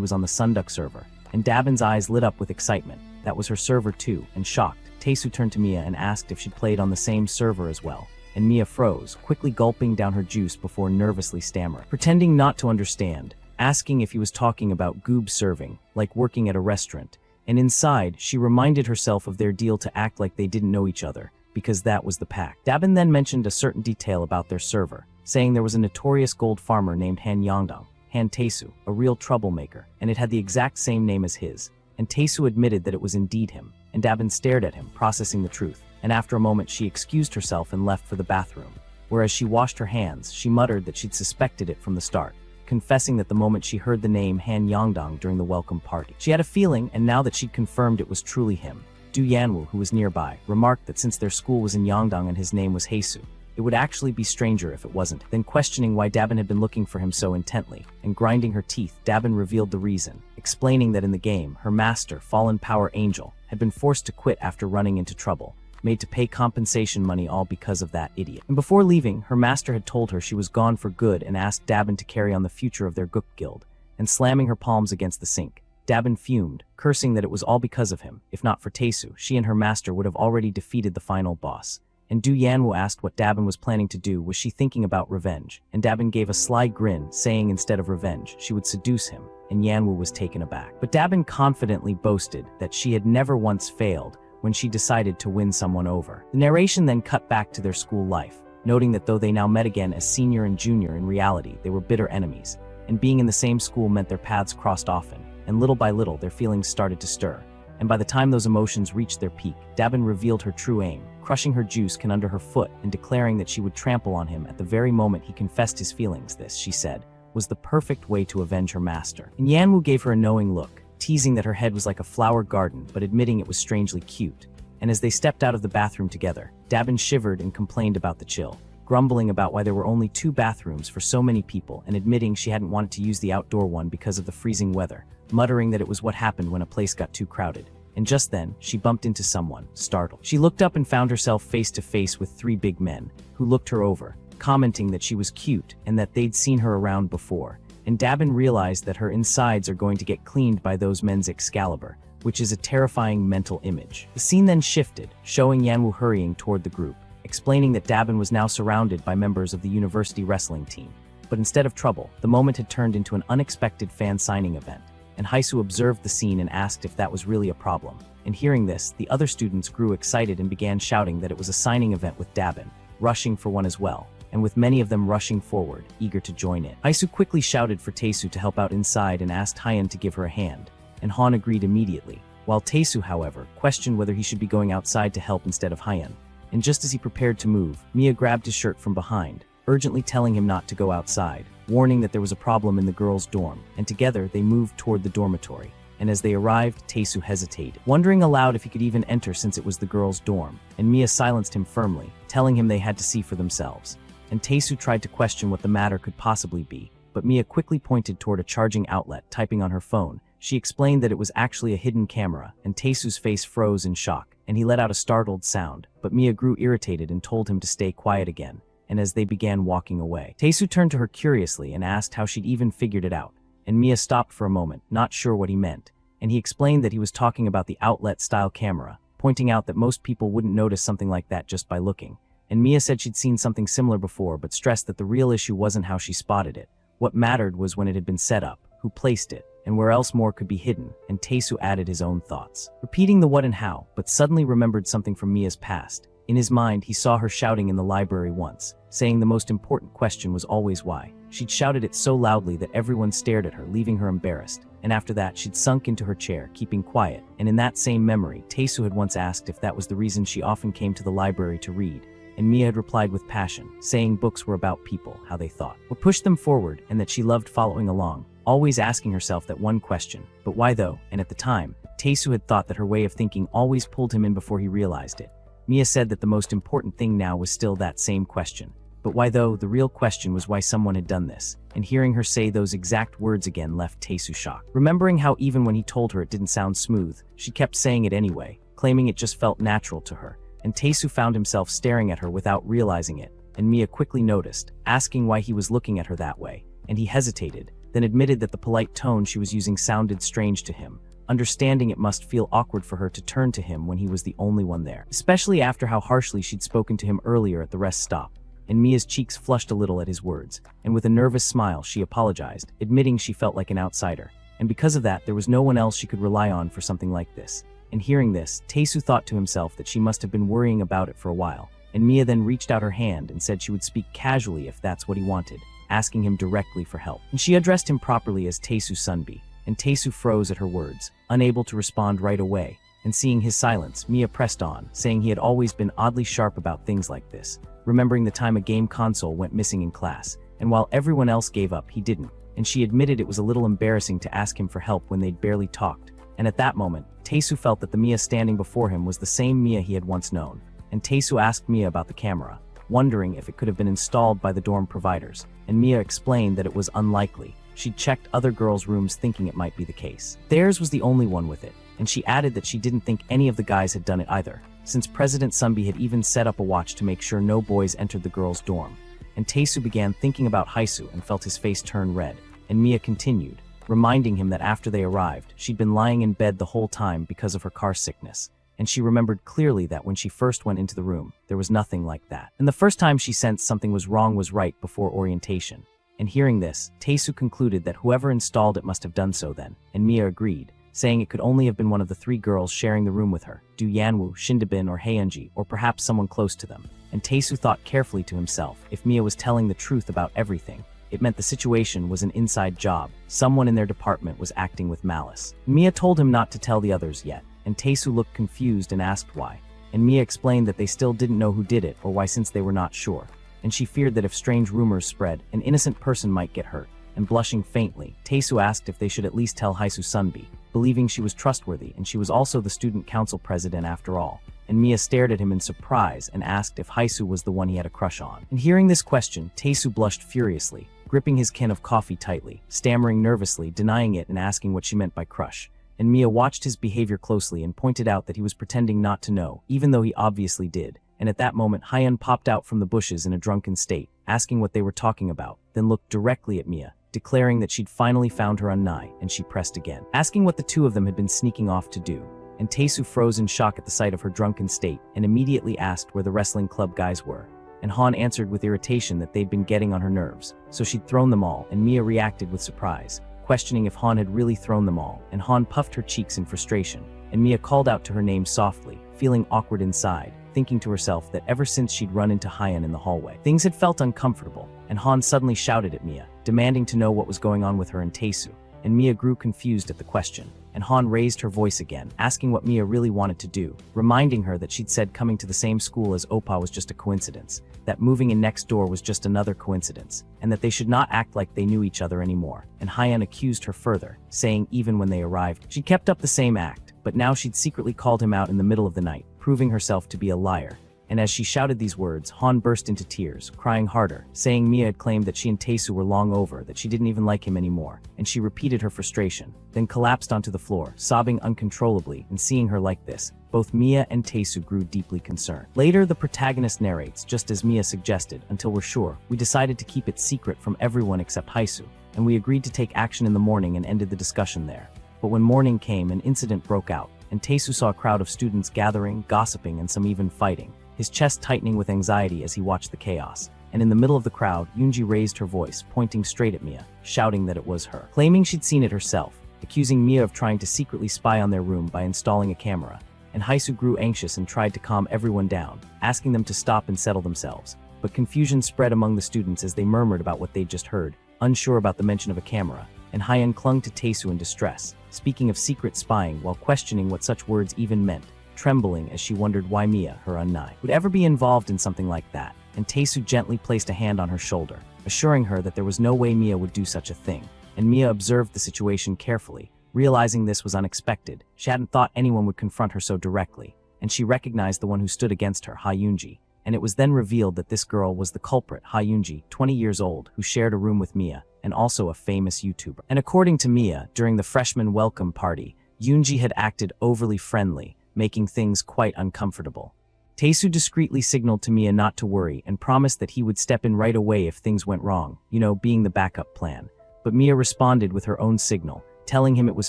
was on the Sunduk server, and Dabin's eyes lit up with excitement. That was her server too, and shocked, Taesu turned to Mia and asked if she'd played on the same server as well, and Mia froze, quickly gulping down her juice before nervously stammering, pretending not to understand, asking if he was talking about goob serving, like working at a restaurant, and inside, she reminded herself of their deal to act like they didn't know each other, because that was the pact. Dabin then mentioned a certain detail about their server, saying there was a notorious gold farmer named Han Yongdong, Han Taesu, a real troublemaker, and it had the exact same name as his, and Taesu admitted that it was indeed him, and Dabin stared at him, processing the truth, and after a moment she excused herself and left for the bathroom, whereas she washed her hands, she muttered that she'd suspected it from the start, confessing that the moment she heard the name Han Yongdong during the welcome party. She had a feeling, and now that she'd confirmed it was truly him, Do Yanwoo, who was nearby, remarked that since their school was in Yongdong and his name was Haesu, it would actually be stranger if it wasn't. Then questioning why Dabin had been looking for him so intently, and grinding her teeth, Dabin revealed the reason, explaining that in the game, her master, Fallen Power Angel, had been forced to quit after running into trouble, made to pay compensation money all because of that idiot. And before leaving, her master had told her she was gone for good and asked Dabin to carry on the future of their Gook guild, and slamming her palms against the sink. Dabin fumed, cursing that it was all because of him. If not for Taesu, she and her master would have already defeated the final boss. And Do Yanwoo asked what Dabin was planning to do. Was she thinking about revenge? And Dabin gave a sly grin, saying instead of revenge, she would seduce him, and Yanwoo was taken aback. But Dabin confidently boasted that she had never once failed when she decided to win someone over. The narration then cut back to their school life, noting that though they now met again as senior and junior, in reality they were bitter enemies, and being in the same school meant their paths crossed often, and little by little their feelings started to stir. And by the time those emotions reached their peak, Dabin revealed her true aim, crushing her juice can under her foot and declaring that she would trample on him at the very moment he confessed his feelings. This, she said, was the perfect way to avenge her master. And Yanwoo gave her a knowing look, teasing that her head was like a flower garden but admitting it was strangely cute. And as they stepped out of the bathroom together, Dabin shivered and complained about the chill, grumbling about why there were only 2 bathrooms for so many people and admitting she hadn't wanted to use the outdoor one because of the freezing weather, muttering that it was what happened when a place got too crowded. And just then, she bumped into someone, startled. She looked up and found herself face to face with 3 big men, who looked her over, commenting that she was cute and that they'd seen her around before. And Dabin realized that her insides are going to get cleaned by those men's Excalibur, which is a terrifying mental image. The scene then shifted, showing Yanwoo hurrying toward the group, explaining that Dabin was now surrounded by members of the university wrestling team. But instead of trouble, the moment had turned into an unexpected fan signing event. and Haisu observed the scene and asked if that was really a problem. And hearing this, the other students grew excited and began shouting that it was a signing event with Dabin, rushing for one as well, and with many of them rushing forward, eager to join in. Haisu quickly shouted for Taesu to help out inside and asked Hyun to give her a hand, and Han agreed immediately, while Taesu, however, questioned whether he should be going outside to help instead of Hyun. And just as he prepared to move, Mia grabbed his shirt from behind, urgently telling him not to go outside, warning that there was a problem in the girls' dorm, and together they moved toward the dormitory. And as they arrived, Taesu hesitated, wondering aloud if he could even enter since it was the girls' dorm, and Mia silenced him firmly, telling him they had to see for themselves. And Taesu tried to question what the matter could possibly be, but Mia quickly pointed toward a charging outlet, typing on her phone. She explained that it was actually a hidden camera, and Taesu's face froze in shock, and he let out a startled sound, but Mia grew irritated and told him to stay quiet again. And as they began walking away, Taesu turned to her curiously and asked how she'd even figured it out, and Mia stopped for a moment, not sure what he meant, and he explained that he was talking about the outlet-style camera, pointing out that most people wouldn't notice something like that just by looking, and Mia said she'd seen something similar before but stressed that the real issue wasn't how she spotted it. What mattered was when it had been set up, who placed it, and where else more could be hidden, and Taesu added his own thoughts, repeating the what and how, but suddenly remembered something from Mia's past. In his mind, he saw her shouting in the library once, saying the most important question was always why. She'd shouted it so loudly that everyone stared at her, leaving her embarrassed, and after that she'd sunk into her chair, keeping quiet, and in that same memory, Taesu had once asked if that was the reason she often came to the library to read, and Mia had replied with passion, saying books were about people, how they thought, what pushed them forward, and that she loved following along, always asking herself that one question, but why though? And at the time, Taesu had thought that her way of thinking always pulled him in before he realized it. Mia said that the most important thing now was still that same question. But why though? The real question was why someone had done this, and hearing her say those exact words again left Taesu shocked. Remembering how even when he told her it didn't sound smooth, she kept saying it anyway, claiming it just felt natural to her, and Taesu found himself staring at her without realizing it, and Mia quickly noticed, asking why he was looking at her that way, and he hesitated, then admitted that the polite tone she was using sounded strange to him, understanding it must feel awkward for her to turn to him when he was the only one there, especially after how harshly she'd spoken to him earlier at the rest stop. And Mia's cheeks flushed a little at his words, and with a nervous smile she apologized, admitting she felt like an outsider, and because of that there was no one else she could rely on for something like this. And hearing this, Taesu thought to himself that she must have been worrying about it for a while, and Mia then reached out her hand and said she would speak casually if that's what he wanted, asking him directly for help. And she addressed him properly as Taesu Sunbi, and Taesu froze at her words, unable to respond right away, and seeing his silence, Mia pressed on, saying he had always been oddly sharp about things like this, remembering the time a game console went missing in class, and while everyone else gave up, he didn't, and she admitted it was a little embarrassing to ask him for help when they'd barely talked, and at that moment, Taesu felt that the Mia standing before him was the same Mia he had once known, and Taesu asked Mia about the camera, wondering if it could have been installed by the dorm providers, and Mia explained that it was unlikely. She'd checked other girls' rooms thinking it might be the case. Theirs was the only one with it, and she added that she didn't think any of the guys had done it either, since President Sunbi had even set up a watch to make sure no boys entered the girls' dorm. And Taesu began thinking about Haisu and felt his face turn red, and Mia continued, reminding him that after they arrived, she'd been lying in bed the whole time because of her car sickness, and she remembered clearly that when she first went into the room, there was nothing like that. And the first time she sensed something was wrong was right before orientation. And hearing this, Taesu concluded that whoever installed it must have done so then, and Mia agreed, saying it could only have been one of the three girls sharing the room with her, Du Yanwoo, Shindabin, or Haeunji, or perhaps someone close to them. And Taesu thought carefully to himself, if Mia was telling the truth about everything, it meant the situation was an inside job, someone in their department was acting with malice. Mia told him not to tell the others yet, and Taesu looked confused and asked why, and Mia explained that they still didn't know who did it or why since they were not sure, and she feared that if strange rumors spread, an innocent person might get hurt, and blushing faintly, Taesu asked if they should at least tell Haisu Sunbi, believing she was trustworthy and she was also the student council president after all, and Mia stared at him in surprise and asked if Haisu was the one he had a crush on. And hearing this question, Taesu blushed furiously, gripping his can of coffee tightly, stammering nervously, denying it and asking what she meant by crush. And Mia watched his behavior closely and pointed out that he was pretending not to know, even though he obviously did. And at that moment, Hyun popped out from the bushes in a drunken state, asking what they were talking about, then looked directly at Mia, declaring that she'd finally found her unnai, and she pressed again, asking what the two of them had been sneaking off to do. And Taesu froze in shock at the sight of her drunken state and immediately asked where the wrestling club guys were. And Han answered with irritation that they'd been getting on her nerves, so she'd thrown them all, and Mia reacted with surprise, questioning if Han had really thrown them all, and Han puffed her cheeks in frustration, and Mia called out to her name softly, feeling awkward inside, thinking to herself that ever since she'd run into Hyan in the hallway, things had felt uncomfortable, and Han suddenly shouted at Mia, demanding to know what was going on with her and Taesu, and Mia grew confused at the question, and Han raised her voice again, asking what Mia really wanted to do, reminding her that she'd said coming to the same school as Oppa was just a coincidence, that moving in next door was just another coincidence, and that they should not act like they knew each other anymore, and Hyan accused her further, saying even when they arrived, she'd kept up the same act, but now she'd secretly called him out in the middle of the night, proving herself to be a liar. And as she shouted these words, Han burst into tears, crying harder, saying Mia had claimed that she and Taesu were long over, that she didn't even like him anymore, and she repeated her frustration, then collapsed onto the floor, sobbing uncontrollably, and seeing her like this, both Mia and Taesu grew deeply concerned. Later, the protagonist narrates, just as Mia suggested, until we're sure, we decided to keep it secret from everyone except Haisu, and we agreed to take action in the morning and ended the discussion there. But when morning came, an incident broke out, and Taesu saw a crowd of students gathering, gossiping, and some even fighting, his chest tightening with anxiety as he watched the chaos. And in the middle of the crowd, Yoonji raised her voice, pointing straight at Mia, shouting that it was her, claiming she'd seen it herself, accusing Mia of trying to secretly spy on their room by installing a camera. And Haisu grew anxious and tried to calm everyone down, asking them to stop and settle themselves. But confusion spread among the students as they murmured about what they'd just heard, unsure about the mention of a camera, and Hyan clung to Taesu in distress, speaking of secret spying while questioning what such words even meant, trembling as she wondered why Mia, her unknai, would ever be involved in something like that, and Taesu gently placed a hand on her shoulder, assuring her that there was no way Mia would do such a thing, and Mia observed the situation carefully, realizing this was unexpected. She hadn't thought anyone would confront her so directly, and she recognized the one who stood against her, Ha Yoonji, and it was then revealed that this girl was the culprit, Ha Yoonji, 20 years old, who shared a room with Mia, and also a famous YouTuber. And according to Mia, during the freshman welcome party, Yoonji had acted overly friendly, making things quite uncomfortable. Taesu discreetly signaled to Mia not to worry and promised that he would step in right away if things went wrong, being the backup plan. But Mia responded with her own signal, telling him it was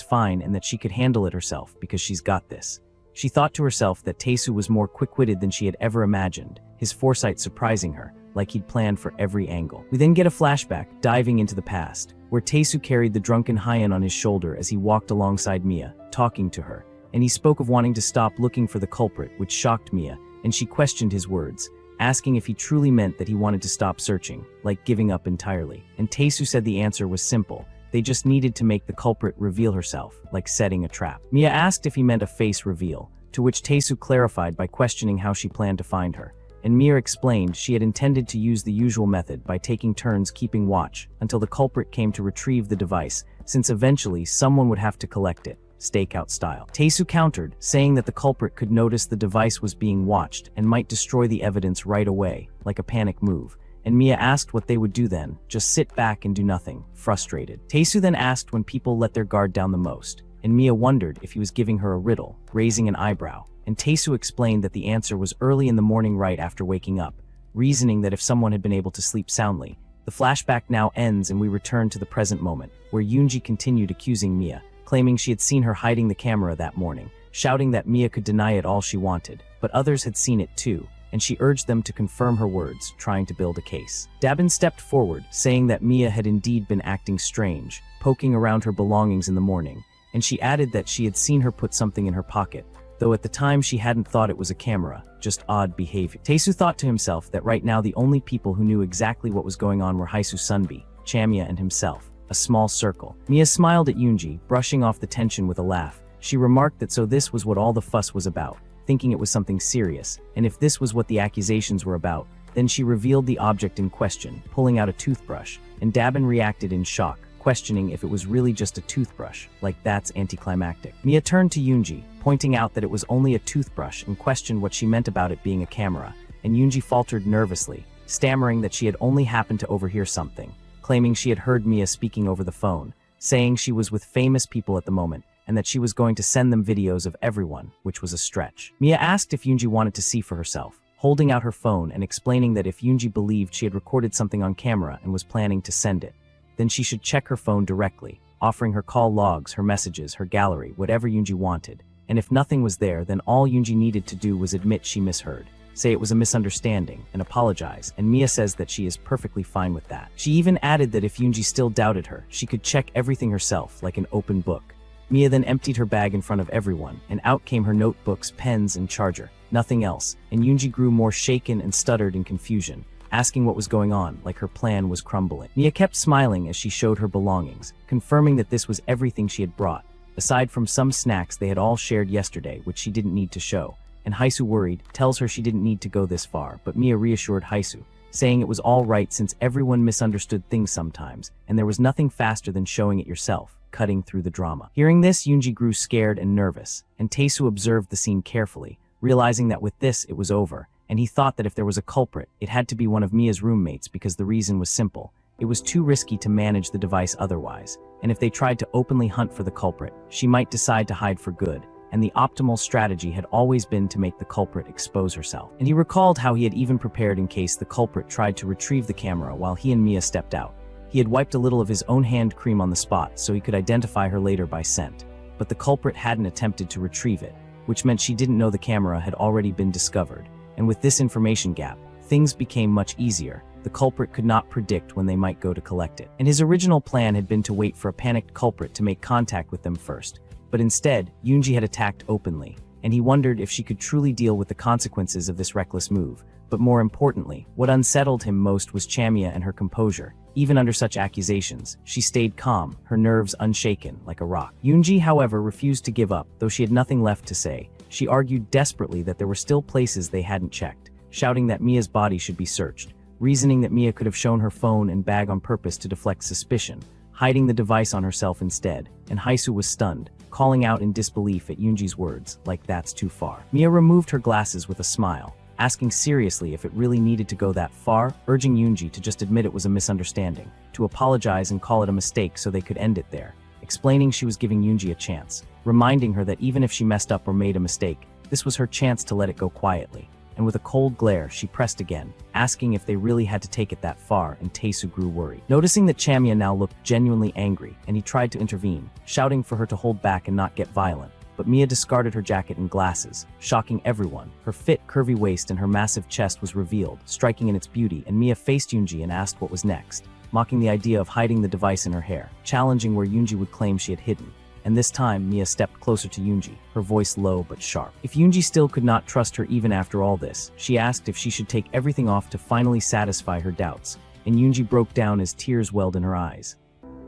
fine and that she could handle it herself because she's got this. She thought to herself that Taesu was more quick-witted than she had ever imagined, his foresight surprising her, like he'd planned for every angle. We then get a flashback, diving into the past, where Taesu carried the drunken Hyan on his shoulder as he walked alongside Mia, talking to her, and he spoke of wanting to stop looking for the culprit, which shocked Mia, and she questioned his words, asking if he truly meant that he wanted to stop searching, like giving up entirely. And Taesu said the answer was simple. They just needed to make the culprit reveal herself, like setting a trap. Mia asked if he meant a face reveal, to which Taesu clarified by questioning how she planned to find her. And Mia explained she had intended to use the usual method by taking turns keeping watch until the culprit came to retrieve the device, since eventually someone would have to collect it, stakeout style. Taesu countered, saying that the culprit could notice the device was being watched and might destroy the evidence right away, like a panic move. And Mia asked what they would do then, just sit back and do nothing, frustrated. Taesu then asked when people let their guard down the most, and Mia wondered if he was giving her a riddle, raising an eyebrow. And Taesu explained that the answer was early in the morning right after waking up, reasoning that if someone had been able to sleep soundly. The flashback now ends and we return to the present moment, where Yoonji continued accusing Mia, claiming she had seen her hiding the camera that morning, shouting that Mia could deny it all she wanted, but others had seen it too, and she urged them to confirm her words, trying to build a case. Dabin stepped forward, saying that Mia had indeed been acting strange, poking around her belongings in the morning, and she added that she had seen her put something in her pocket, though at the time she hadn't thought it was a camera, just odd behavior. Taesu thought to himself that right now the only people who knew exactly what was going on were Haisu Sunbi, Chamia and himself, a small circle. Mia smiled at Yoonji, brushing off the tension with a laugh. She remarked that so this was what all the fuss was about, thinking it was something serious, and if this was what the accusations were about, then she revealed the object in question, pulling out a toothbrush, and Dabin reacted in shock, questioning if it was really just a toothbrush, like that's anticlimactic. Mia turned to Yoonji, pointing out that it was only a toothbrush and questioned what she meant about it being a camera, and Yoonji faltered nervously, stammering that she had only happened to overhear something, claiming she had heard Mia speaking over the phone, saying she was with famous people at the moment, and that she was going to send them videos of everyone, which was a stretch. Mia asked if Yoonji wanted to see for herself, holding out her phone and explaining that if Yoonji believed she had recorded something on camera and was planning to send it, then she should check her phone directly, offering her call logs, her messages, her gallery, whatever Yoonji wanted. And if nothing was there, then all Yoonji needed to do was admit she misheard. say it was a misunderstanding, and apologize, and Mia says that she is perfectly fine with that. She even added that if Yoonji still doubted her, she could check everything herself like an open book. Mia then emptied her bag in front of everyone, and out came her notebooks, pens, and charger. Nothing else, and Yoonji grew more shaken and stuttered in confusion, asking what was going on, like her plan was crumbling. Mia kept smiling as she showed her belongings, confirming that this was everything she had brought, aside from some snacks they had all shared yesterday, which she didn't need to show. And Haisu, worried, tells her she didn't need to go this far, but Mia reassured Haisu, saying it was all right since everyone misunderstood things sometimes, and there was nothing faster than showing it yourself, cutting through the drama. Hearing this, Yoonji grew scared and nervous, and Taesu observed the scene carefully, realizing that with this it was over, and he thought that if there was a culprit, it had to be one of Mia's roommates because the reason was simple. It was too risky to manage the device otherwise, and if they tried to openly hunt for the culprit, she might decide to hide for good, and the optimal strategy had always been to make the culprit expose herself. And he recalled how he had even prepared in case the culprit tried to retrieve the camera while he and Mia stepped out. He had wiped a little of his own hand cream on the spot so he could identify her later by scent, but the culprit hadn't attempted to retrieve it, which meant she didn't know the camera had already been discovered. And with this information gap, things became much easier. The culprit could not predict when they might go to collect it. And his original plan had been to wait for a panicked culprit to make contact with them first. But instead, Yoonji had attacked openly, and he wondered if she could truly deal with the consequences of this reckless move. But more importantly, what unsettled him most was Chamia and her composure. Even under such accusations, she stayed calm, her nerves unshaken, like a rock. Yoonji, however, refused to give up, though she had nothing left to say. She argued desperately that there were still places they hadn't checked, shouting that Mia's body should be searched, reasoning that Mia could have shown her phone and bag on purpose to deflect suspicion, hiding the device on herself instead, and Haisu was stunned, calling out in disbelief at Yoonji's words, like that's too far. Mia removed her glasses with a smile, asking seriously if it really needed to go that far, urging Yoonji to just admit it was a misunderstanding, to apologize and call it a mistake so they could end it there, explaining she was giving Yoonji a chance, reminding her that even if she messed up or made a mistake, this was her chance to let it go quietly. And with a cold glare, she pressed again, asking if they really had to take it that far, and Taesu grew worried. Noticing that Chamia now looked genuinely angry, and he tried to intervene, shouting for her to hold back and not get violent. But Mia discarded her jacket and glasses, shocking everyone. Her fit, curvy waist and her massive chest was revealed, striking in its beauty, and Mia faced Yoonji and asked what was next, mocking the idea of hiding the device in her hair, challenging where Yoonji would claim she had hidden. And this time, Mia stepped closer to Yoonji, her voice low but sharp. If Yoonji still could not trust her even after all this, she asked if she should take everything off to finally satisfy her doubts, and Yoonji broke down as tears welled in her eyes.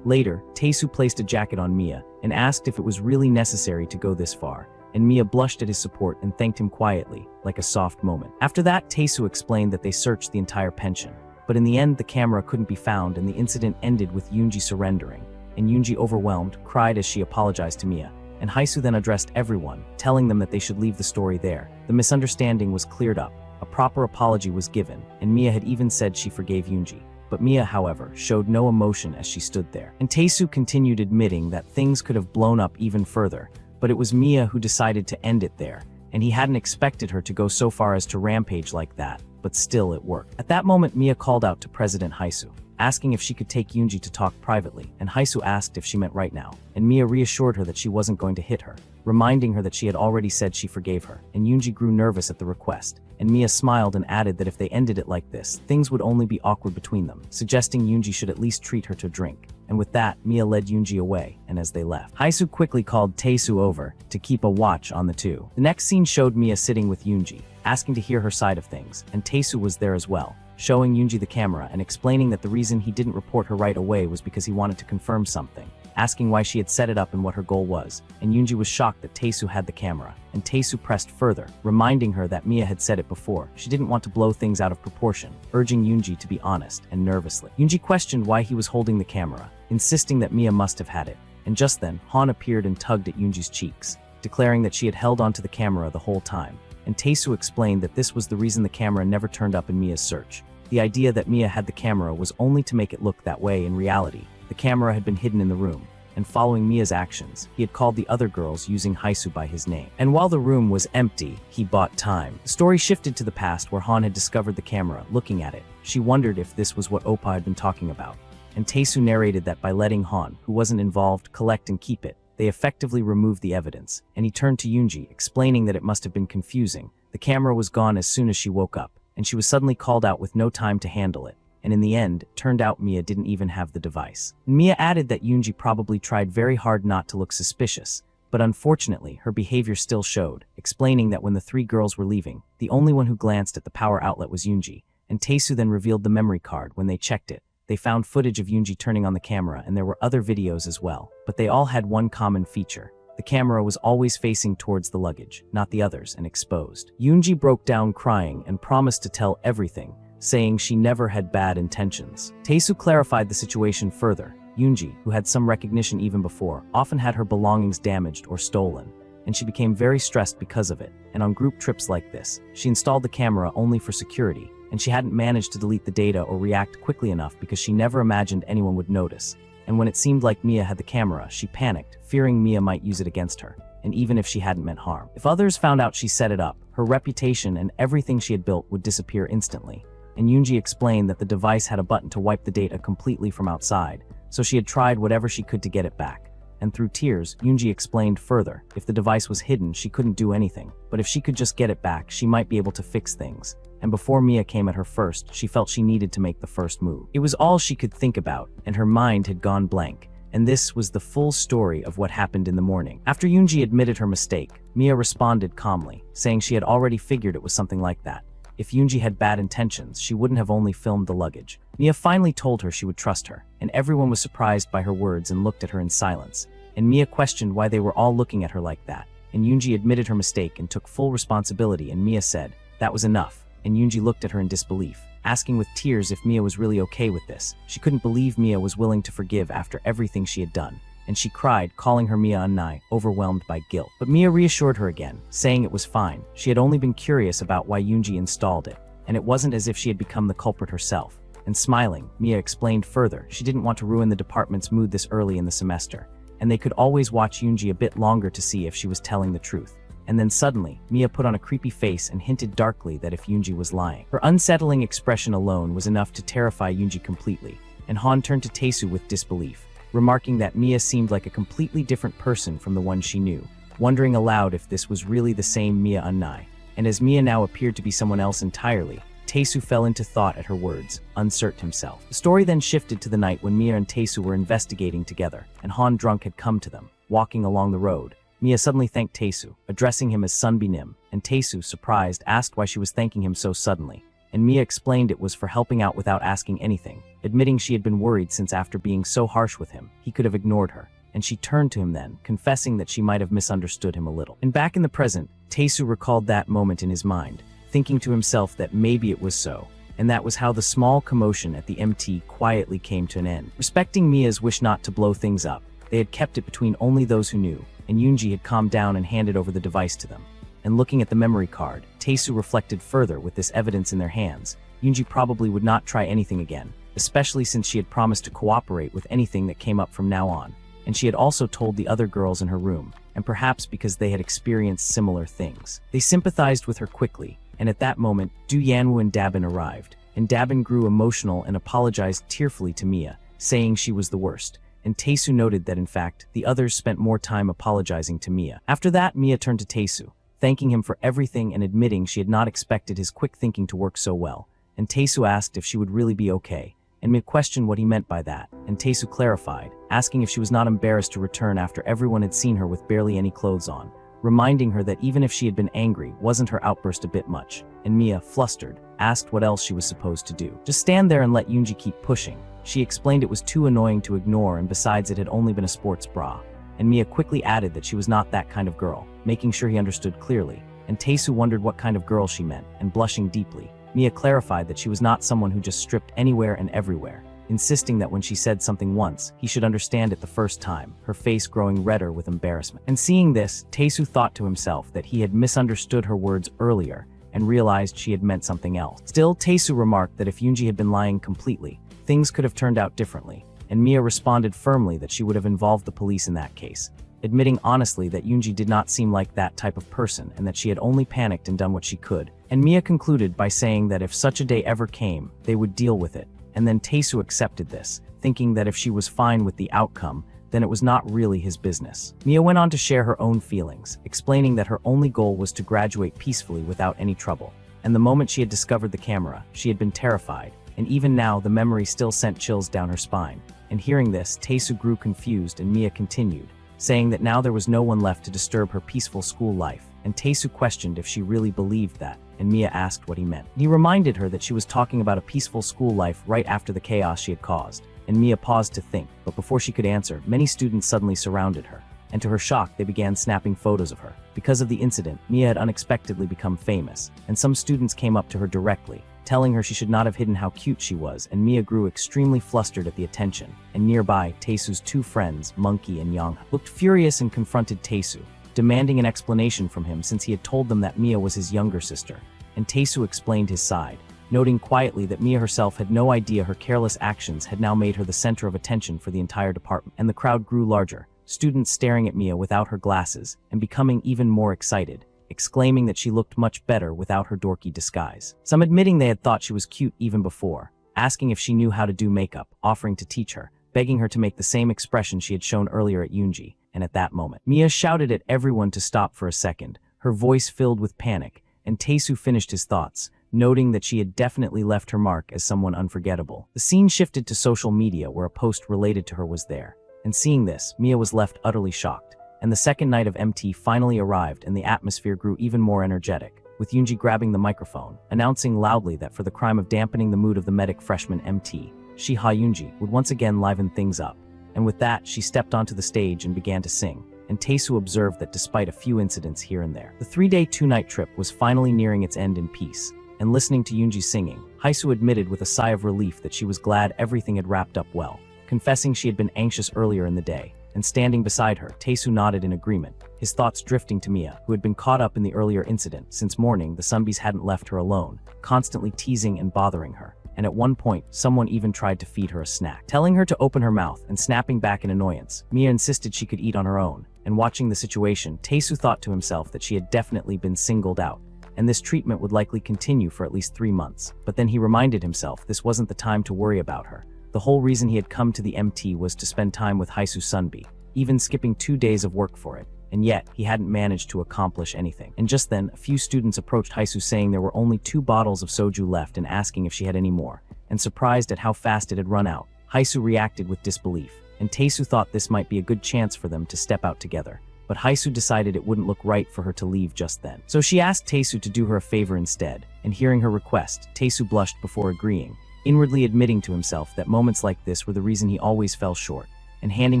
Later, Taesu placed a jacket on Mia and asked if it was really necessary to go this far, and Mia blushed at his support and thanked him quietly, like a soft moment. After that, Taesu explained that they searched the entire pension, but in the end the camera couldn't be found and the incident ended with Yoonji surrendering. And Yoonji, overwhelmed, cried as she apologized to Mia, and Haisu then addressed everyone, telling them that they should leave the story there. The misunderstanding was cleared up, a proper apology was given, and Mia had even said she forgave Yoonji. But Mia, however, showed no emotion as she stood there. And Taesu continued admitting that things could have blown up even further, but it was Mia who decided to end it there, and he hadn't expected her to go so far as to rampage like that, but still it worked. At that moment, Mia called out to President Haisu, asking if she could take Yoonji to talk privately, and Haisu asked if she meant right now, and Mia reassured her that she wasn't going to hit her, reminding her that she had already said she forgave her, and Yoonji grew nervous at the request, and Mia smiled and added that if they ended it like this, things would only be awkward between them, suggesting Yoonji should at least treat her to a drink. And with that, Mia led Yoonji away, and as they left, Haisu quickly called Taesu over to keep a watch on the two. The next scene showed Mia sitting with Yoonji, asking to hear her side of things, and Taesu was there as well, showing Yoonji the camera and explaining that the reason he didn't report her right away was because he wanted to confirm something, asking why she had set it up and what her goal was, and Yoonji was shocked that Taesu had the camera, and Taesu pressed further, reminding her that Mia had said it before. She didn't want to blow things out of proportion, urging Yoonji to be honest, and nervously. Yoonji questioned why he was holding the camera, insisting that Mia must have had it, and just then, Han appeared and tugged at Yoonji's cheeks, declaring that she had held onto the camera the whole time, and Taesu explained that this was the reason the camera never turned up in Mia's search. The idea that Mia had the camera was only to make it look that way. In reality, the camera had been hidden in the room, and following Mia's actions, he had called the other girls using Haisu by his name. And while the room was empty, he bought time. The story shifted to the past where Han had discovered the camera. Looking at it, she wondered if this was what Oppa had been talking about, and Taesu narrated that by letting Han, who wasn't involved, collect and keep it, they effectively removed the evidence, and he turned to Yoonji, explaining that it must have been confusing. The camera was gone as soon as she woke up, and she was suddenly called out with no time to handle it. And in the end, it turned out Mia didn't even have the device. Mia added that Yoonji probably tried very hard not to look suspicious, but unfortunately, her behavior still showed, explaining that when the three girls were leaving, the only one who glanced at the power outlet was Yoonji, and Taesu then revealed the memory card. When they checked it, they found footage of Yoonji turning on the camera, and there were other videos as well, but they all had one common feature. The camera was always facing towards the luggage, not the others, and exposed. Yoonji broke down crying and promised to tell everything, saying she never had bad intentions. Taesu clarified the situation further. Yoonji, who had some recognition even before, often had her belongings damaged or stolen, and she became very stressed because of it. And on group trips like this, she installed the camera only for security, and she hadn't managed to delete the data or react quickly enough because she never imagined anyone would notice. And when it seemed like Mia had the camera, she panicked, fearing Mia might use it against her, and even if she hadn't meant harm. If others found out she set it up, her reputation and everything she had built would disappear instantly. And Yoonji explained that the device had a button to wipe the data completely from outside, so she had tried whatever she could to get it back. And through tears, Yoonji explained further, if the device was hidden, she couldn't do anything, but if she could just get it back, she might be able to fix things. And before Mia came at her first, she felt she needed to make the first move. It was all she could think about, and her mind had gone blank. And this was the full story of what happened in the morning. After Yoonji admitted her mistake, Mia responded calmly, saying she had already figured it was something like that. If Yoonji had bad intentions, she wouldn't have only filmed the luggage. Mia finally told her she would trust her, and everyone was surprised by her words and looked at her in silence. And Mia questioned why they were all looking at her like that. And Yoonji admitted her mistake and took full responsibility, and Mia said, "That was enough." And Yoonji looked at her in disbelief, asking with tears if Mia was really okay with this. She couldn't believe Mia was willing to forgive after everything she had done, and she cried, calling her Mia Unnai, overwhelmed by guilt. But Mia reassured her again, saying it was fine. She had only been curious about why Yoonji installed it, and it wasn't as if she had become the culprit herself. And smiling, Mia explained further she didn't want to ruin the department's mood this early in the semester, and they could always watch Yoonji a bit longer to see if she was telling the truth. And then suddenly, Mia put on a creepy face and hinted darkly that if Yoonji was lying. Her unsettling expression alone was enough to terrify Yoonji completely, and Han turned to Taesu with disbelief, remarking that Mia seemed like a completely different person from the one she knew, wondering aloud if this was really the same Mia Unnai. And as Mia now appeared to be someone else entirely, Taesu fell into thought at her words, uncertain himself. The story then shifted to the night when Mia and Taesu were investigating together, and Han drunk had come to them, walking along the road. Mia suddenly thanked Taesu, addressing him as Sunbinim, and Taesu, surprised, asked why she was thanking him so suddenly. And Mia explained it was for helping out without asking anything, admitting she had been worried since after being so harsh with him, he could have ignored her. And she turned to him then, confessing that she might have misunderstood him a little. And back in the present, Taesu recalled that moment in his mind, thinking to himself that maybe it was so, and that was how the small commotion at the MT quietly came to an end. Respecting Mia's wish not to blow things up, they had kept it between only those who knew, and Yoonji had calmed down and handed over the device to them. And looking at the memory card, Taesu reflected further. With this evidence in their hands, Yoonji probably would not try anything again, especially since she had promised to cooperate with anything that came up from now on. And she had also told the other girls in her room, and perhaps because they had experienced similar things. They sympathized with her quickly, and at that moment, Du Yanwoo and Dabin arrived, and Dabin grew emotional and apologized tearfully to Mia, saying she was the worst. And Taesu noted that in fact, the others spent more time apologizing to Mia. After that, Mia turned to Taesu, thanking him for everything and admitting she had not expected his quick thinking to work so well. And Taesu asked if she would really be okay, and Mia questioned what he meant by that, and Taesu clarified, asking if she was not embarrassed to return after everyone had seen her with barely any clothes on, reminding her that even if she had been angry, wasn't her outburst a bit much? And Mia, flustered, asked what else she was supposed to do. Just stand there and let Yoonji keep pushing. She explained it was too annoying to ignore, and besides it had only been a sports bra. And Mia quickly added that she was not that kind of girl, making sure he understood clearly. And Taesu wondered what kind of girl she meant, and blushing deeply, Mia clarified that she was not someone who just stripped anywhere and everywhere, insisting that when she said something once, he should understand it the first time, her face growing redder with embarrassment. And seeing this, Taesu thought to himself that he had misunderstood her words earlier and realized she had meant something else. Still, Taesu remarked that if Yoonji had been lying completely, things could have turned out differently, and Mia responded firmly that she would have involved the police in that case, admitting honestly that Yoonji did not seem like that type of person and that she had only panicked and done what she could. And Mia concluded by saying that if such a day ever came, they would deal with it. And then Taesu accepted this, thinking that if she was fine with the outcome, then it was not really his business. Mia went on to share her own feelings, explaining that her only goal was to graduate peacefully without any trouble. And the moment she had discovered the camera, she had been terrified, and even now the memory still sent chills down her spine. And hearing this, Taesu grew confused and Mia continued, saying that now there was no one left to disturb her peaceful school life, and Taesu questioned if she really believed that, and Mia asked what he meant. He reminded her that she was talking about a peaceful school life right after the chaos she had caused, and Mia paused to think, but before she could answer, many students suddenly surrounded her, and to her shock, they began snapping photos of her. Because of the incident, Mia had unexpectedly become famous, and some students came up to her directly, telling her she should not have hidden how cute she was, and Mia grew extremely flustered at the attention. And nearby, Taesu's two friends, Monkey and Yang, looked furious and confronted Taesu, demanding an explanation from him since he had told them that Mia was his younger sister. And Taesu explained his side, noting quietly that Mia herself had no idea her careless actions had now made her the center of attention for the entire department. And the crowd grew larger, students staring at Mia without her glasses and becoming even more excited, exclaiming that she looked much better without her dorky disguise. Some admitting they had thought she was cute even before, asking if she knew how to do makeup, offering to teach her, begging her to make the same expression she had shown earlier at Yoonji. And at that moment, Mia shouted at everyone to stop for a second, her voice filled with panic, and Taesu finished his thoughts, noting that she had definitely left her mark as someone unforgettable. The scene shifted to social media where a post related to her was there, and seeing this, Mia was left utterly shocked. And the second night of MT finally arrived and the atmosphere grew even more energetic, with Yoonji grabbing the microphone, announcing loudly that for the crime of dampening the mood of the medic freshman MT, she Yoonji would once again liven things up. And with that, she stepped onto the stage and began to sing, and Taesu observed that despite a few incidents here and there, the 3-day 2-night trip was finally nearing its end in peace. And listening to Yoonji singing, Haisu admitted with a sigh of relief that she was glad everything had wrapped up well, confessing she had been anxious earlier in the day. And standing beside her, Taesu nodded in agreement, his thoughts drifting to Mia, who had been caught up in the earlier incident. Since morning, the Sunbees hadn't left her alone, constantly teasing and bothering her. And at one point, someone even tried to feed her a snack. Telling her to open her mouth and snapping back in annoyance, Mia insisted she could eat on her own. And watching the situation, Taesu thought to himself that she had definitely been singled out, and this treatment would likely continue for at least 3 months. But then he reminded himself this wasn't the time to worry about her. The whole reason he had come to the MT was to spend time with Haisu Sunbi, even skipping 2 days of work for it, and yet he hadn't managed to accomplish anything. And just then, a few students approached Haisu saying there were only 2 bottles of soju left and asking if she had any more, and surprised at how fast it had run out, Haisu reacted with disbelief, and Taesu thought this might be a good chance for them to step out together. But Haisu decided it wouldn't look right for her to leave just then. So she asked Taesu to do her a favor instead, and hearing her request, Taesu blushed before agreeing, inwardly admitting to himself that moments like this were the reason he always fell short. And handing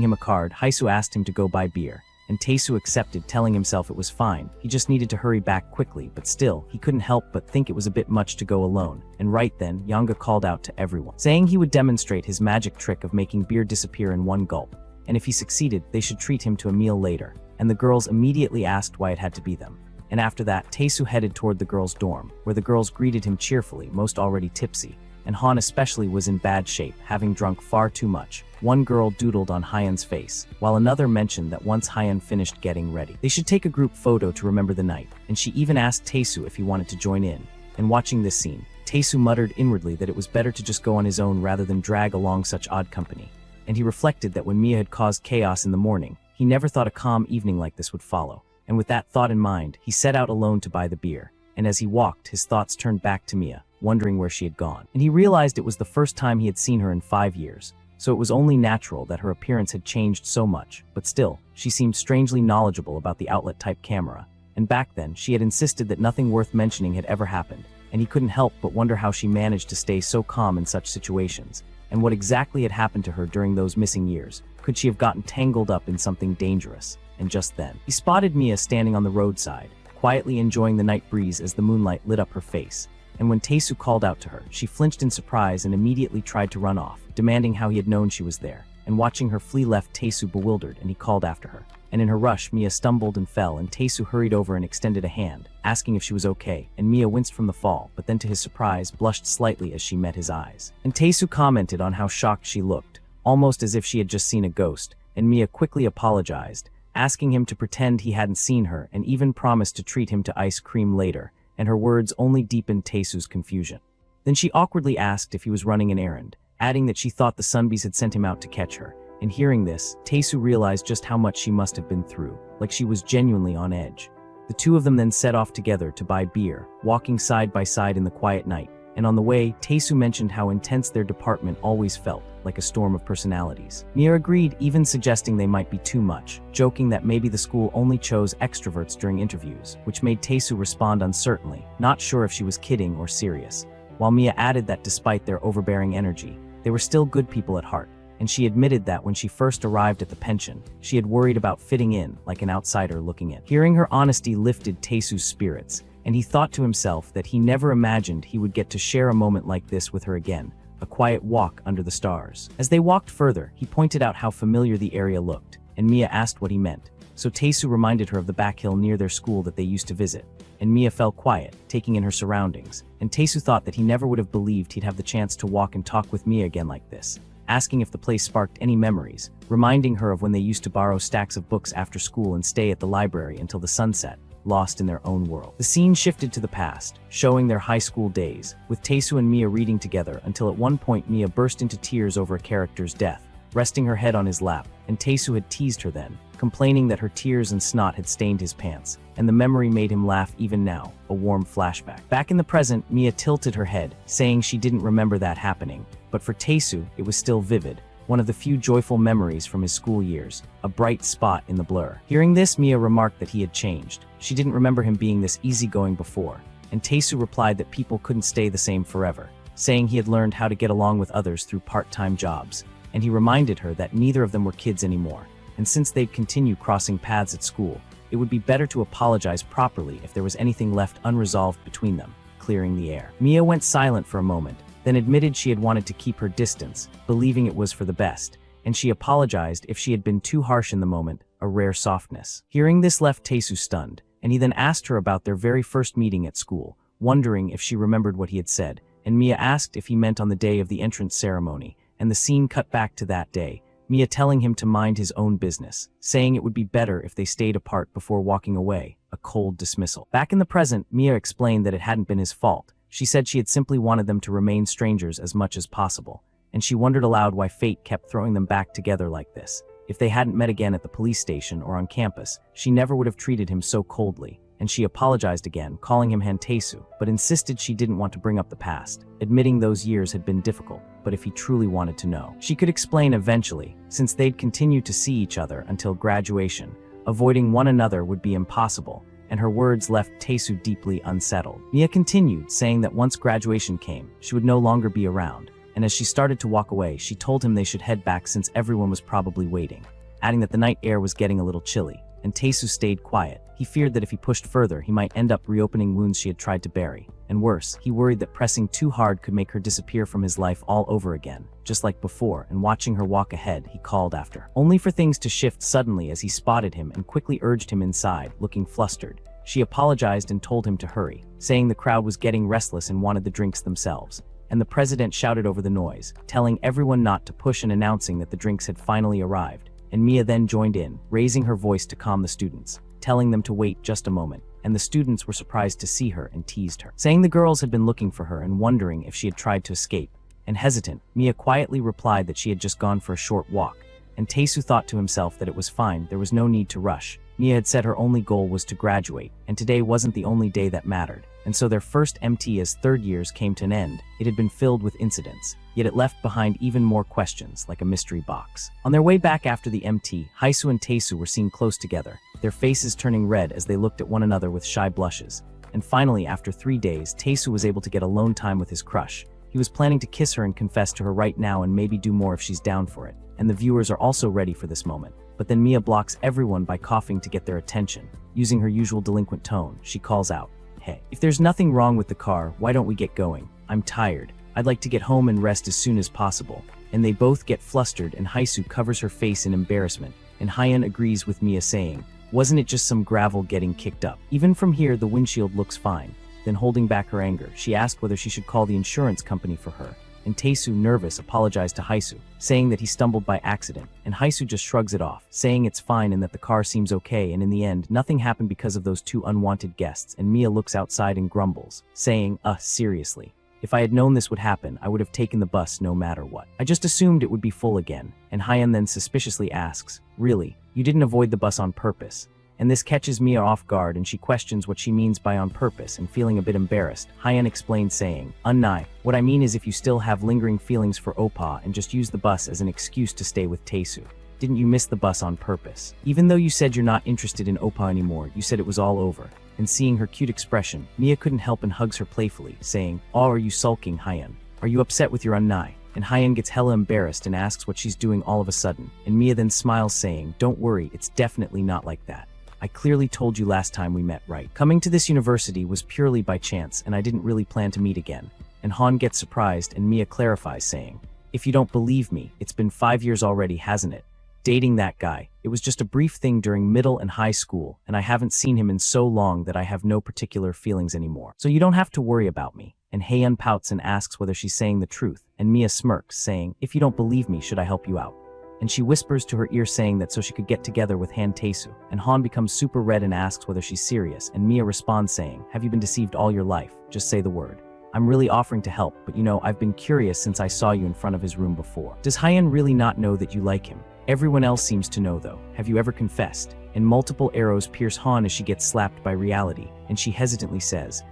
him a card, Haisu asked him to go buy beer, and Taesu accepted, telling himself it was fine, he just needed to hurry back quickly, but still, he couldn't help but think it was a bit much to go alone. And right then, Yanga called out to everyone, saying he would demonstrate his magic trick of making beer disappear in one gulp, and if he succeeded, they should treat him to a meal later. And the girls immediately asked why it had to be them. And after that, Taesu headed toward the girls' dorm, where the girls greeted him cheerfully, most already tipsy, and Han especially was in bad shape, having drunk far too much. One girl doodled on Hyeon's face, while another mentioned that once Hyeon finished getting ready, they should take a group photo to remember the night, and she even asked Taesu if he wanted to join in. And watching this scene, Taesu muttered inwardly that it was better to just go on his own rather than drag along such odd company. And he reflected that when Mia had caused chaos in the morning, he never thought a calm evening like this would follow. And with that thought in mind, he set out alone to buy the beer. And as he walked, his thoughts turned back to Mia, wondering where she had gone. And he realized it was the first time he had seen her in 5 years. So it was only natural that her appearance had changed so much, but still, she seemed strangely knowledgeable about the outlet-type camera. And back then, she had insisted that nothing worth mentioning had ever happened, and he couldn't help but wonder how she managed to stay so calm in such situations, and what exactly had happened to her during those missing years. Could she have gotten tangled up in something dangerous? And just then, he spotted Mia standing on the roadside, quietly enjoying the night breeze as the moonlight lit up her face. And when Taesu called out to her, she flinched in surprise and immediately tried to run off, demanding how he had known she was there. And watching her flee left Taesu bewildered, and he called after her. And in her rush, Mia stumbled and fell, and Taesu hurried over and extended a hand, asking if she was okay, and Mia winced from the fall, but then to his surprise, blushed slightly as she met his eyes. And Taesu commented on how shocked she looked, almost as if she had just seen a ghost, and Mia quickly apologized, asking him to pretend he hadn't seen her, and even promised to treat him to ice cream later, and her words only deepened Taesu's confusion. Then she awkwardly asked if he was running an errand, adding that she thought the Sunbees had sent him out to catch her, And hearing this, Taesu realized just how much she must have been through, like she was genuinely on edge. The two of them then set off together to buy beer, walking side by side in the quiet night, and on the way, Taesu mentioned how intense their department always felt, like a storm of personalities. Mia agreed, even suggesting they might be too much, joking that maybe the school only chose extroverts during interviews, which made Taesu respond uncertainly, not sure if she was kidding or serious. While Mia added that despite their overbearing energy, they were still good people at heart, and she admitted that when she first arrived at the pension, she had worried about fitting in like an outsider looking in. Hearing her honesty lifted Taesu's spirits, and he thought to himself that he never imagined he would get to share a moment like this with her again, a quiet walk under the stars. As they walked further, he pointed out how familiar the area looked, and Mia asked what he meant. So Taesu reminded her of the back hill near their school that they used to visit, and Mia fell quiet, taking in her surroundings, and Taesu thought that he never would have believed he'd have the chance to walk and talk with Mia again like this, asking if the place sparked any memories, reminding her of when they used to borrow stacks of books after school and stay at the library until the sunset, lost in their own world. The scene shifted to the past, showing their high school days, with Taesu and Mia reading together until at one point Mia burst into tears over a character's death, resting her head on his lap, and Taesu had teased her then, complaining that her tears and snot had stained his pants, and the memory made him laugh even now, a warm flashback. Back in the present, Mia tilted her head, saying she didn't remember that happening, but for Taesu, it was still vivid, one of the few joyful memories from his school years, a bright spot in the blur. Hearing this, Mia remarked that he had changed. She didn't remember him being this easygoing before, and Taesu replied that people couldn't stay the same forever, saying he had learned how to get along with others through part-time jobs, and he reminded her that neither of them were kids anymore, and since they'd continue crossing paths at school, it would be better to apologize properly if there was anything left unresolved between them, clearing the air. Mia went silent for a moment, then admitted she had wanted to keep her distance, believing it was for the best, and she apologized if she had been too harsh in the moment, a rare softness. Hearing this left Taesu stunned, and he then asked her about their very first meeting at school, wondering if she remembered what he had said, and Mia asked if he meant on the day of the entrance ceremony, and the scene cut back to that day, Mia telling him to mind his own business, saying it would be better if they stayed apart before walking away, a cold dismissal. Back in the present, Mia explained that it hadn't been his fault. She said she had simply wanted them to remain strangers as much as possible, and she wondered aloud why fate kept throwing them back together like this. If they hadn't met again at the police station or on campus, she never would have treated him so coldly, and she apologized again, calling him Hantesu, but insisted she didn't want to bring up the past, admitting those years had been difficult, but if he truly wanted to know, she could explain eventually, since they'd continue to see each other until graduation. Avoiding one another would be impossible, and her words left Taesu deeply unsettled. Mia continued, saying that once graduation came, she would no longer be around, and as she started to walk away, she told him they should head back since everyone was probably waiting, adding that the night air was getting a little chilly, and Taesu stayed quiet. He feared that if he pushed further, he might end up reopening wounds she had tried to bury, and worse, he worried that pressing too hard could make her disappear from his life all over again, just like before, and watching her walk ahead, he called after, only for things to shift suddenly as he spotted him and quickly urged him inside, looking flustered. She apologized and told him to hurry, saying the crowd was getting restless and wanted the drinks themselves, and the president shouted over the noise, telling everyone not to push and announcing that the drinks had finally arrived, and Mia then joined in, raising her voice to calm the students, telling them to wait just a moment, and the students were surprised to see her and teased her, saying the girls had been looking for her and wondering if she had tried to escape, and hesitant, Mia quietly replied that she had just gone for a short walk, and Taesu thought to himself that it was fine, there was no need to rush. Mia had said her only goal was to graduate, and today wasn't the only day that mattered, and so their first MT as third years came to an end. It had been filled with incidents, yet it left behind even more questions, like a mystery box. On their way back after the MT, Haisu and Taesu were seen close together, their faces turning red as they looked at one another with shy blushes. And finally, after 3 days, Taesu was able to get alone time with his crush. He was planning to kiss her and confess to her right now and maybe do more if she's down for it, and the viewers are also ready for this moment. But then Mia blocks everyone by coughing to get their attention. Using her usual delinquent tone, she calls out, "Hey, if there's nothing wrong with the car, why don't we get going? I'm tired. I'd like to get home and rest as soon as possible." And they both get flustered and Haisu covers her face in embarrassment, and Hyun agrees with Mia saying, "Wasn't it just some gravel getting kicked up? Even from here the windshield looks fine." Then holding back her anger, she asked whether she should call the insurance company for her, and Taesu, nervous, apologized to Haisu, saying that he stumbled by accident, and Haisu just shrugs it off, saying it's fine and that the car seems okay, and in the end, nothing happened because of those two unwanted guests, and Mia looks outside and grumbles, saying, seriously. If I had known this would happen, I would have taken the bus no matter what. I just assumed it would be full again, and Hyun then suspiciously asks, really, you didn't avoid the bus on purpose? And this catches Mia off guard and she questions what she means by on purpose, and feeling a bit embarrassed, Hyun explains saying, Unnai, what I mean is if you still have lingering feelings for Oppa and just use the bus as an excuse to stay with Taesu. Didn't you miss the bus on purpose? Even though you said you're not interested in Oppa anymore, you said it was all over. And seeing her cute expression, Mia couldn't help and hugs her playfully, saying, Oh, are you sulking, Hyun? Are you upset with your Unnai? And Hyun gets hella embarrassed and asks what she's doing all of a sudden, and Mia then smiles saying, Don't worry, it's definitely not like that. I clearly told you last time we met, right? Coming to this university was purely by chance and I didn't really plan to meet again. And Han gets surprised and Mia clarifies saying, If you don't believe me, it's been 5 years already, hasn't it? Dating that guy. It was just a brief thing during middle and high school, and I haven't seen him in so long that I have no particular feelings anymore. So you don't have to worry about me. And Haeun pouts and asks whether she's saying the truth, and Mia smirks, saying, If you don't believe me, should I help you out? And she whispers to her ear saying that so she could get together with Han Taesu. And Han becomes super red and asks whether she's serious, and Mia responds saying, Have you been deceived all your life? Just say the word. I'm really offering to help, but you know, I've been curious since I saw you in front of his room before. Does Hyun really not know that you like him? Everyone else seems to know though. Have you ever confessed? And multiple arrows pierce Han as she gets slapped by reality, and she hesitantly says,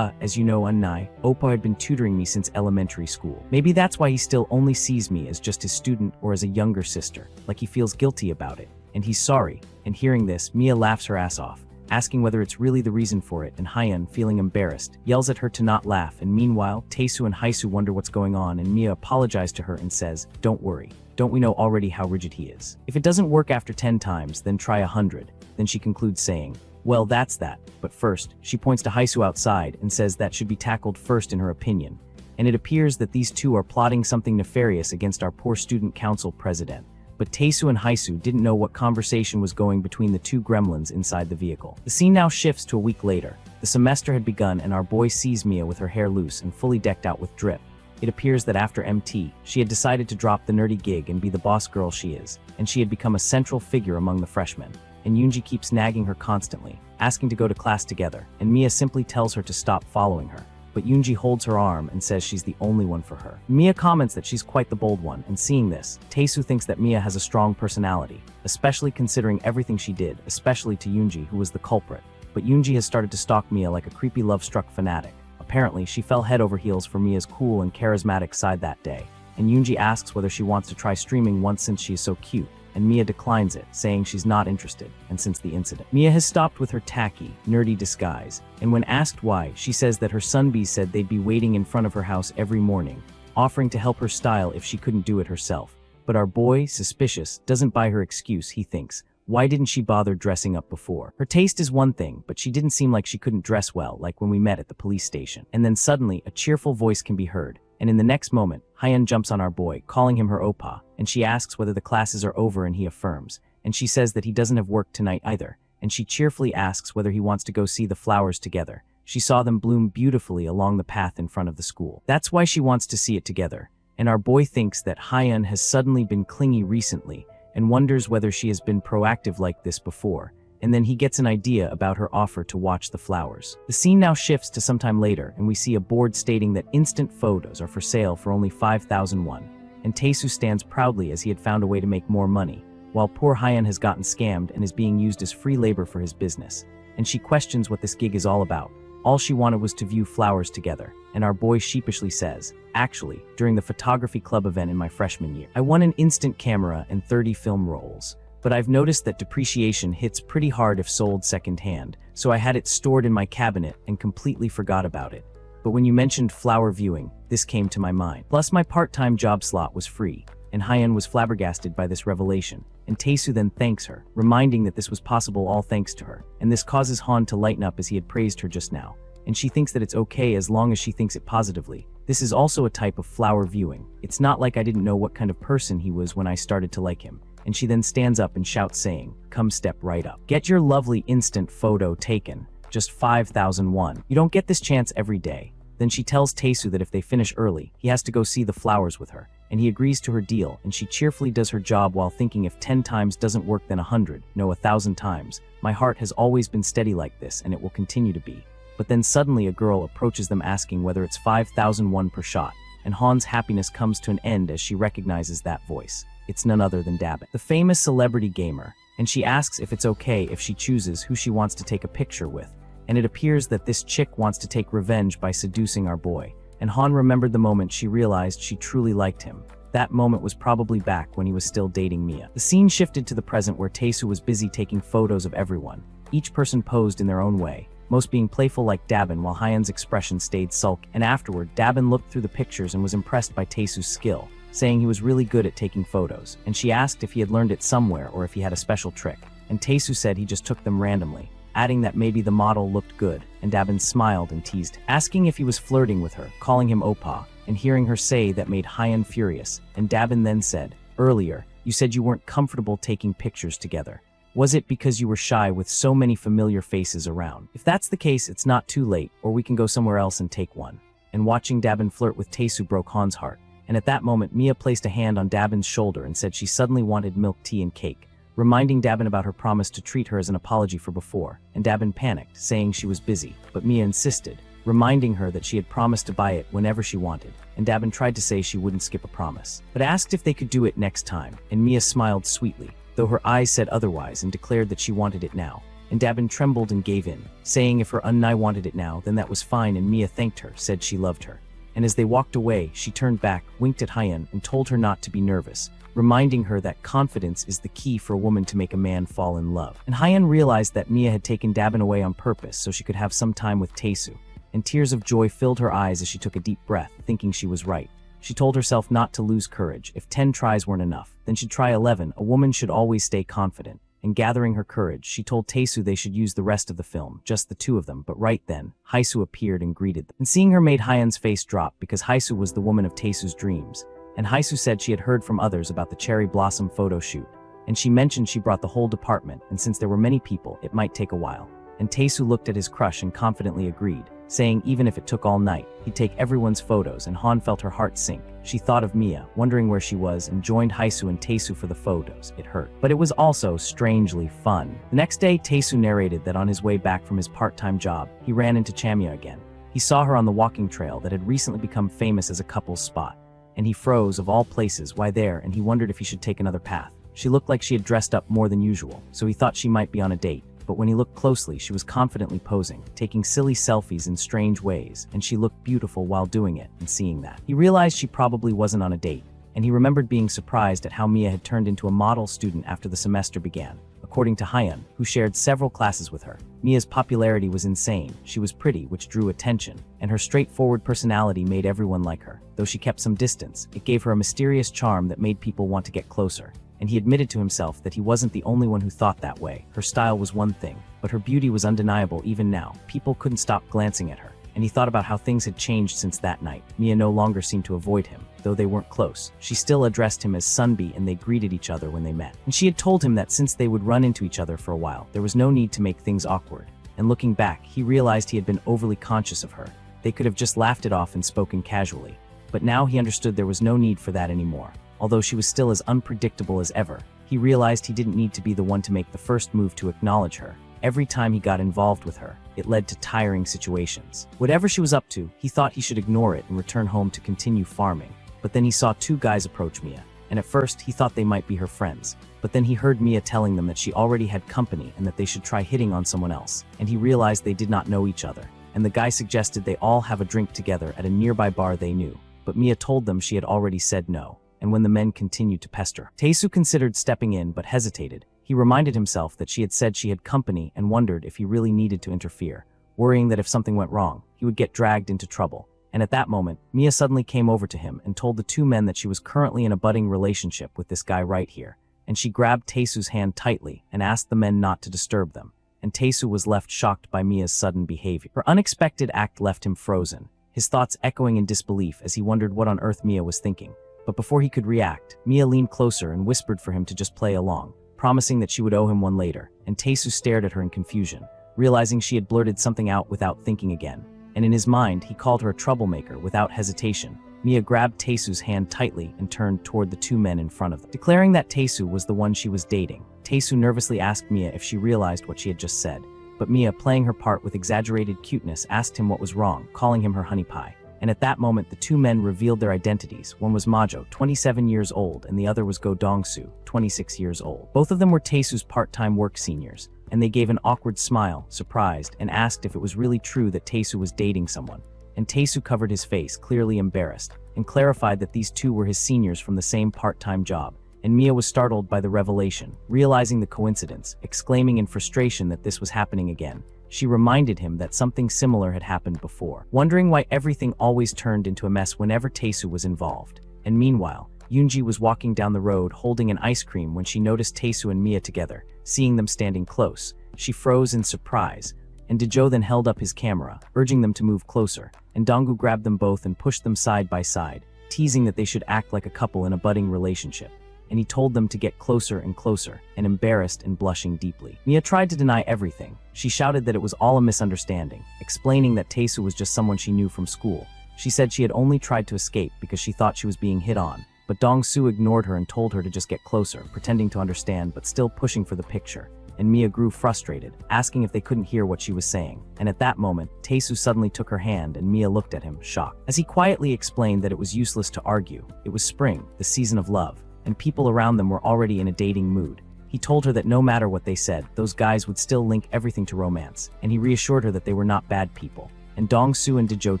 as you know, Unnai, Oppa had been tutoring me since elementary school. Maybe that's why he still only sees me as just his student or as a younger sister, like he feels guilty about it, and he's sorry. And hearing this, Mia laughs her ass off, asking whether it's really the reason for it, and Hyun, feeling embarrassed, yells at her to not laugh, and meanwhile, Taesu and Haisu wonder what's going on, and Mia apologizes to her and says, Don't worry. Don't we know already how rigid he is? If it doesn't work after 10 times, then try 100. Then she concludes saying, Well, that's that. But first, she points to Haisu outside and says that should be tackled first in her opinion. And it appears that these two are plotting something nefarious against our poor student council president. But Taesu and Haisu didn't know what conversation was going between the two gremlins inside the vehicle. The scene now shifts to a week later. The semester had begun and our boy sees Mia with her hair loose and fully decked out with drip. It appears that after MT, she had decided to drop the nerdy gig and be the boss girl she is, and she had become a central figure among the freshmen. And Yoonji keeps nagging her constantly, asking to go to class together, and Mia simply tells her to stop following her. But Yoonji holds her arm and says she's the only one for her. Mia comments that she's quite the bold one, and seeing this, Taesu thinks that Mia has a strong personality, especially considering everything she did, especially to Yoonji, who was the culprit. But Yoonji has started to stalk Mia like a creepy love-struck fanatic. Apparently, she fell head over heels for Mia's cool and charismatic side that day, and Yoonji asks whether she wants to try streaming once since she is so cute, and Mia declines it, saying she's not interested, and since the incident. Mia has stopped with her tacky, nerdy disguise, and when asked why, she says that her sunbees said they'd be waiting in front of her house every morning, offering to help her style if she couldn't do it herself. But our boy, suspicious, doesn't buy her excuse, he thinks. Why didn't she bother dressing up before? Her taste is one thing, but she didn't seem like she couldn't dress well, like when we met at the police station. And then suddenly, a cheerful voice can be heard. And in the next moment, Hyun jumps on our boy, calling him her Oppa, and she asks whether the classes are over and he affirms. And she says that he doesn't have work tonight either. And she cheerfully asks whether he wants to go see the flowers together. She saw them bloom beautifully along the path in front of the school. That's why she wants to see it together. And our boy thinks that Hyun has suddenly been clingy recently, and wonders whether she has been proactive like this before, and then he gets an idea about her offer to watch the flowers. The scene now shifts to sometime later, and we see a board stating that instant photos are for sale for only 5,000 won, and Taesu stands proudly as he had found a way to make more money, while poor Hyun has gotten scammed and is being used as free labor for his business. And she questions what this gig is all about. All she wanted was to view flowers together, and our boy sheepishly says, Actually, during the photography club event in my freshman year, I won an instant camera and 30 film rolls. But I've noticed that depreciation hits pretty hard if sold secondhand, so I had it stored in my cabinet and completely forgot about it. But when you mentioned flower viewing, this came to my mind. Plus my part-time job slot was free, and Hyun was flabbergasted by this revelation, and Taesu then thanks her, reminding that this was possible all thanks to her, and this causes Han to lighten up as he had praised her just now, and she thinks that it's okay as long as she thinks it positively. This is also a type of flower viewing. It's not like I didn't know what kind of person he was when I started to like him. And she then stands up and shouts saying, Come step right up. Get your lovely instant photo taken. Just 5,001. You don't get this chance every day. Then she tells Taesu that if they finish early, he has to go see the flowers with her, and he agrees to her deal, and she cheerfully does her job while thinking if 10 times doesn't work then 100, no 1,000 times. My heart has always been steady like this, and it will continue to be. But then suddenly a girl approaches them asking whether it's 5,001 per shot, and Han's happiness comes to an end as she recognizes that voice. It's none other than Dabin, the famous celebrity gamer, and she asks if it's okay if she chooses who she wants to take a picture with. And it appears that this chick wants to take revenge by seducing our boy. And Han remembered the moment she realized she truly liked him. That moment was probably back when he was still dating Mia. The scene shifted to the present where Taesu was busy taking photos of everyone. Each person posed in their own way, most being playful like Dabin, while Hyan's expression stayed sulky. And afterward, Dabin looked through the pictures and was impressed by Taesu's skill, saying he was really good at taking photos. And she asked if he had learned it somewhere or if he had a special trick. And Taesu said he just took them randomly, adding that maybe the model looked good, and Dabin smiled and teased, asking if he was flirting with her, calling him Oppa, and hearing her say that made Hyan furious. And Dabin then said, "Earlier, you said you weren't comfortable taking pictures together. Was it because you were shy with so many familiar faces around? If that's the case, it's not too late, or we can go somewhere else and take one." And watching Dabin flirt with Taesu broke Han's heart. And at that moment, Mia placed a hand on Dabin's shoulder and said she suddenly wanted milk tea and cake, reminding Dabin about her promise to treat her as an apology for before. And Dabin panicked, saying she was busy, but Mia insisted, reminding her that she had promised to buy it whenever she wanted. And Dabin tried to say she wouldn't skip a promise, but asked if they could do it next time. And Mia smiled sweetly, though her eyes said otherwise, and declared that she wanted it now. And Dabin trembled and gave in, saying if her Unnai wanted it now, then that was fine, and Mia thanked her, said she loved her. And as they walked away, she turned back, winked at Hyan, and told her not to be nervous, reminding her that confidence is the key for a woman to make a man fall in love. And Hyan realized that Mia had taken Dabin away on purpose so she could have some time with Taesu, and tears of joy filled her eyes as she took a deep breath, thinking she was right. She told herself not to lose courage. If 10 tries weren't enough, then she'd try 11. A woman should always stay confident. And gathering her courage, she told Taesu they should use the rest of the film, just the two of them. But right then, Haisu appeared and greeted them. And seeing her made Hyan's face drop, because Haisu was the woman of Taesu's dreams. And Haisu said she had heard from others about the cherry blossom photo shoot. And she mentioned she brought the whole department, and since there were many people, it might take a while. And Taesu looked at his crush and confidently agreed, saying even if it took all night, he'd take everyone's photos. And Han felt her heart sink. She thought of Mia, wondering where she was, and joined Haisu and Taesu for the photos. It hurt, but it was also strangely fun. The next day, Taesu narrated that on his way back from his part-time job, he ran into Chamya again. He saw her on the walking trail that had recently become famous as a couple's spot. And he froze, of all places, why there, and he wondered if he should take another path. She looked like she had dressed up more than usual, so he thought she might be on a date. But when he looked closely, she was confidently posing, taking silly selfies in strange ways, and she looked beautiful while doing it. And seeing that, he realized she probably wasn't on a date, and he remembered being surprised at how Mia had turned into a model student after the semester began. According to Hyan, who shared several classes with her, Mia's popularity was insane. She was pretty, which drew attention, and her straightforward personality made everyone like her. Though she kept some distance, it gave her a mysterious charm that made people want to get closer. And he admitted to himself that he wasn't the only one who thought that way. Her style was one thing, but her beauty was undeniable even now. People couldn't stop glancing at her, and he thought about how things had changed since that night. Mia no longer seemed to avoid him, though they weren't close. She still addressed him as Sunbi, and they greeted each other when they met. And she had told him that since they would run into each other for a while, there was no need to make things awkward. And looking back, he realized he had been overly conscious of her. They could have just laughed it off and spoken casually. But now he understood there was no need for that anymore. Although she was still as unpredictable as ever, he realized he didn't need to be the one to make the first move to acknowledge her. Every time he got involved with her, it led to tiring situations. Whatever she was up to, he thought he should ignore it and return home to continue farming. But then he saw two guys approach Mia, and at first he thought they might be her friends. But then he heard Mia telling them that she already had company and that they should try hitting on someone else, and he realized they did not know each other. And the guy suggested they all have a drink together at a nearby bar they knew, but Mia told them she had already said no. And when the men continued to pester, Taesu considered stepping in but hesitated. He reminded himself that she had said she had company and wondered if he really needed to interfere, worrying that if something went wrong, he would get dragged into trouble. And at that moment, Mia suddenly came over to him and told the two men that she was currently in a budding relationship with this guy right here. And she grabbed Taesu's hand tightly and asked the men not to disturb them. And Taesu was left shocked by Mia's sudden behavior. Her unexpected act left him frozen, his thoughts echoing in disbelief as he wondered what on earth Mia was thinking. But before he could react, Mia leaned closer and whispered for him to just play along, promising that she would owe him one later. And Taesu stared at her in confusion, realizing she had blurted something out without thinking again. And in his mind, he called her a troublemaker without hesitation. Mia grabbed Taesu's hand tightly and turned toward the two men in front of them, declaring that Taesu was the one she was dating. Taesu nervously asked Mia if she realized what she had just said, but Mia, playing her part with exaggerated cuteness, asked him what was wrong, calling him her honey pie. And at that moment, the two men revealed their identities. One was Majo, 27 years old, and the other was Go Dong-soo, 26 years old. Both of them were Taesu's part-time work seniors, and they gave an awkward smile, surprised, and asked if it was really true that Taesu was dating someone. And Taesu covered his face, clearly embarrassed, and clarified that these two were his seniors from the same part-time job. And Mia was startled by the revelation, realizing the coincidence, exclaiming in frustration that this was happening again. She reminded him that something similar had happened before, wondering why everything always turned into a mess whenever Taesu was involved. And meanwhile, Yoonji was walking down the road holding an ice cream when she noticed Taesu and Mia together. Seeing them standing close, she froze in surprise, and Daejo then held up his camera, urging them to move closer, and Donghua grabbed them both and pushed them side by side, teasing that they should act like a couple in a budding relationship. And he told them to get closer and closer, and embarrassed and blushing deeply. Mia tried to deny everything. She shouted that it was all a misunderstanding, explaining that Taesu was just someone she knew from school. She said she had only tried to escape because she thought she was being hit on, but Dong-soo ignored her and told her to just get closer, pretending to understand but still pushing for the picture. And Mia grew frustrated, asking if they couldn't hear what she was saying. And at that moment, Taesu suddenly took her hand and Mia looked at him, shocked. As he quietly explained that it was useless to argue, it was spring, the season of love, and people around them were already in a dating mood. He told her that no matter what they said, those guys would still link everything to romance, and he reassured her that they were not bad people. And Dong-soo and Daejo